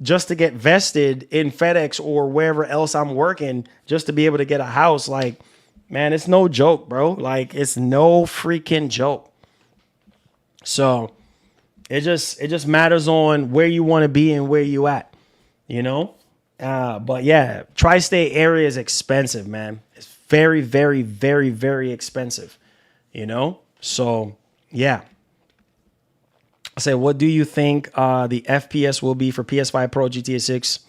just to get vested in FedEx or wherever else I'm working just to be able to get a house. Like, man, it's no joke, bro. Like, it's no freaking joke. So it just matters on where you want to be and where you at, you know? But yeah, tri-state area is expensive, man. It's very, very, very, very expensive, you know? So yeah. I say, what do you think the FPS will be for PS5 Pro GTA 6?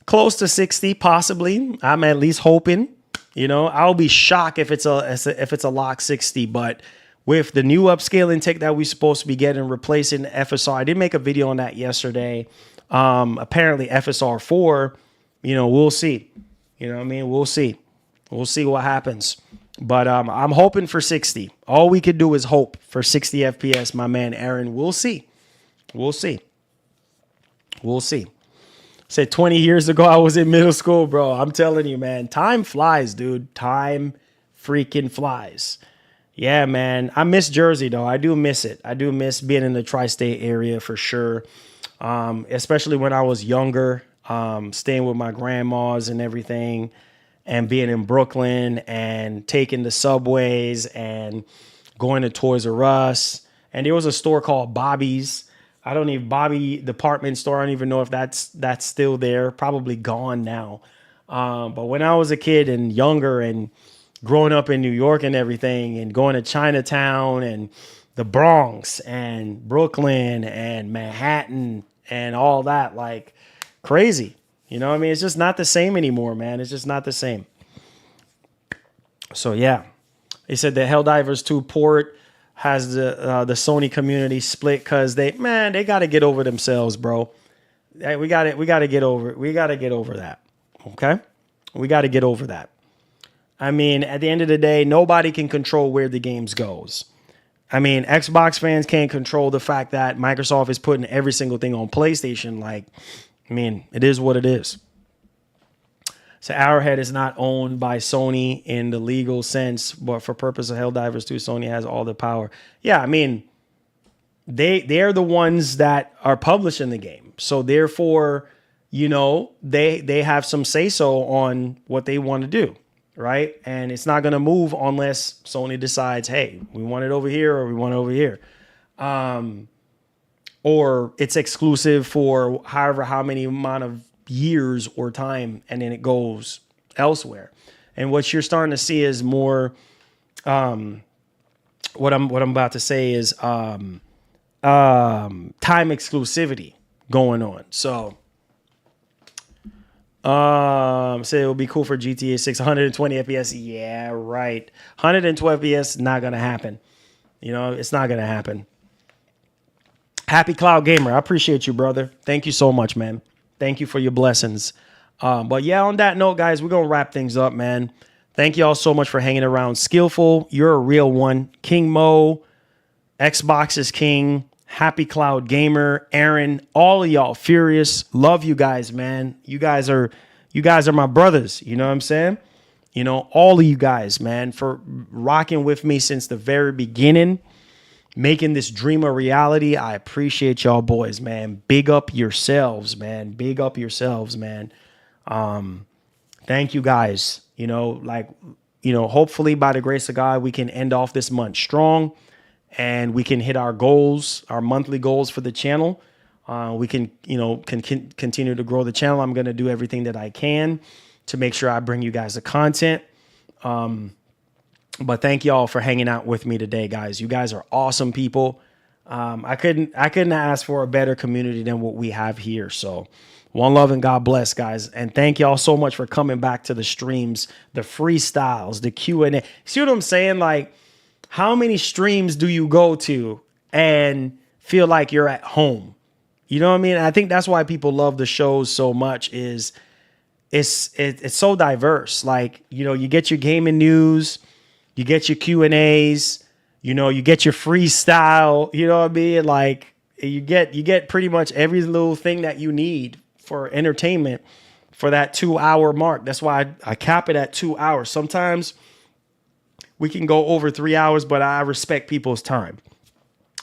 Close to 60, possibly. I'm at least hoping. You know, I'll be shocked if it's a lock 60. But with the new upscaling tech that we're supposed to be getting, replacing FSR, I did make a video on that yesterday. Apparently FSR 4, you know, we'll see. You know what I mean? We'll see. We'll see what happens. But I'm hoping for 60. All we could do is hope for 60 FPS, my man Aaron. We'll see. We'll see. We'll see. Said 20 years ago, I was in middle school, bro. I'm telling you, man. Time flies, dude. Time freaking flies. Yeah, man. I miss Jersey, though. I do miss it. I do miss being in the tri-state area for sure. Especially when I was younger, staying with my grandmas and everything, and being in Brooklyn and taking the subways and going to Toys R Us. And there was a store called Bobby's. I don't even, Bobby department store. I don't even know if that's still there. Probably gone now. But when I was a kid and younger and growing up in New York and everything and going to Chinatown and the Bronx and Brooklyn and Manhattan and all that, like crazy. You know what I mean? It's just not the same anymore, man. It's just not the same. So, yeah. They said the Helldivers 2 port has the Sony community split because they got to get over themselves, bro. Hey, we got to get over it. We got to get over that. Okay? We got to get over that. I mean, at the end of the day, nobody can control where the games goes. I mean, Xbox fans can't control the fact that Microsoft is putting every single thing on PlayStation. Like, I mean, it is what it is. So Arrowhead is not owned by Sony in the legal sense, but for purpose of Helldivers 2, Sony has all the power. Yeah, I mean, they're the ones that are publishing the game. So therefore, you know, they have some say-so on what they want to do, right? And it's not going to move unless Sony decides, hey, we want it over here or we want it over here. Or it's exclusive for how many amount of years or time, and then it goes elsewhere. And what you're starting to see is more what I'm about to say is time exclusivity going on. So say it would be cool for GTA 6 120 FPS. Yeah, right. 112 FPS not gonna happen. You know, it's not gonna happen. Happy Cloud Gamer, I appreciate you, brother. Thank you so much, man. Thank you for your blessings. But yeah, on that note, guys, we're going to wrap things up, man. Thank you all so much for hanging around. Skillful, you're a real one. King Mo, Xbox is King, Happy Cloud Gamer, Aaron, all of y'all, Furious. Love you guys, man. You guys are You guys are my brothers. You know what I'm saying? You know, all of you guys, man, for rocking with me since the very beginning, making this dream a reality. I appreciate y'all boys, man. Big up yourselves, man. Big up yourselves, man. Thank you guys. You know, like, you know, hopefully by the grace of God, we can end off this month strong and we can hit our goals, our monthly goals for the channel. We can, you know, continue to grow the channel. I'm going to do everything that I can to make sure I bring you guys the content. But thank y'all for hanging out with me today, guys. You guys are awesome people. I couldn't ask for a better community than what we have here. So one love and God bless, guys. And thank y'all so much for coming back to the streams, the freestyles, the Q&A. See what I'm saying? Like, how many streams do you go to and feel like you're at home? You know what I mean? I think that's why people love the shows so much is it's so diverse. Like, you know, you get your gaming news, you get your Q&As, you know, you get your freestyle, you know what I mean? Like you get pretty much every little thing that you need for entertainment for that 2-hour mark. That's why I cap it at 2 hours. Sometimes we can go over 3 hours, but I respect people's time.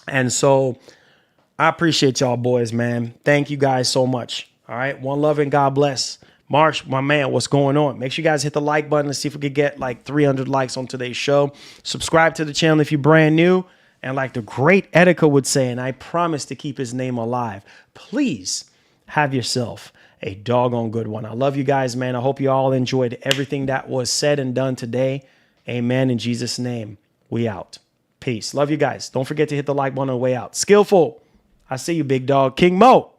And so I appreciate y'all boys, man. Thank you guys so much. All right. One love and God bless. Marsh, my man, what's going on? Make sure you guys hit the like button. Let's see if we could get like 300 likes on today's show. Subscribe to the channel if you're brand new. And like the great Etika would say, and I promise to keep his name alive, please have yourself a doggone good one. I love you guys, man. I hope you all enjoyed everything that was said and done today. Amen. In Jesus' name, we out. Peace. Love you guys. Don't forget to hit the like button on the way out. Skillful. I see you, big dog. King Mo.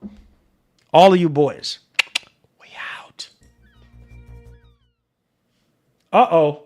All of you boys. We out. Uh-oh.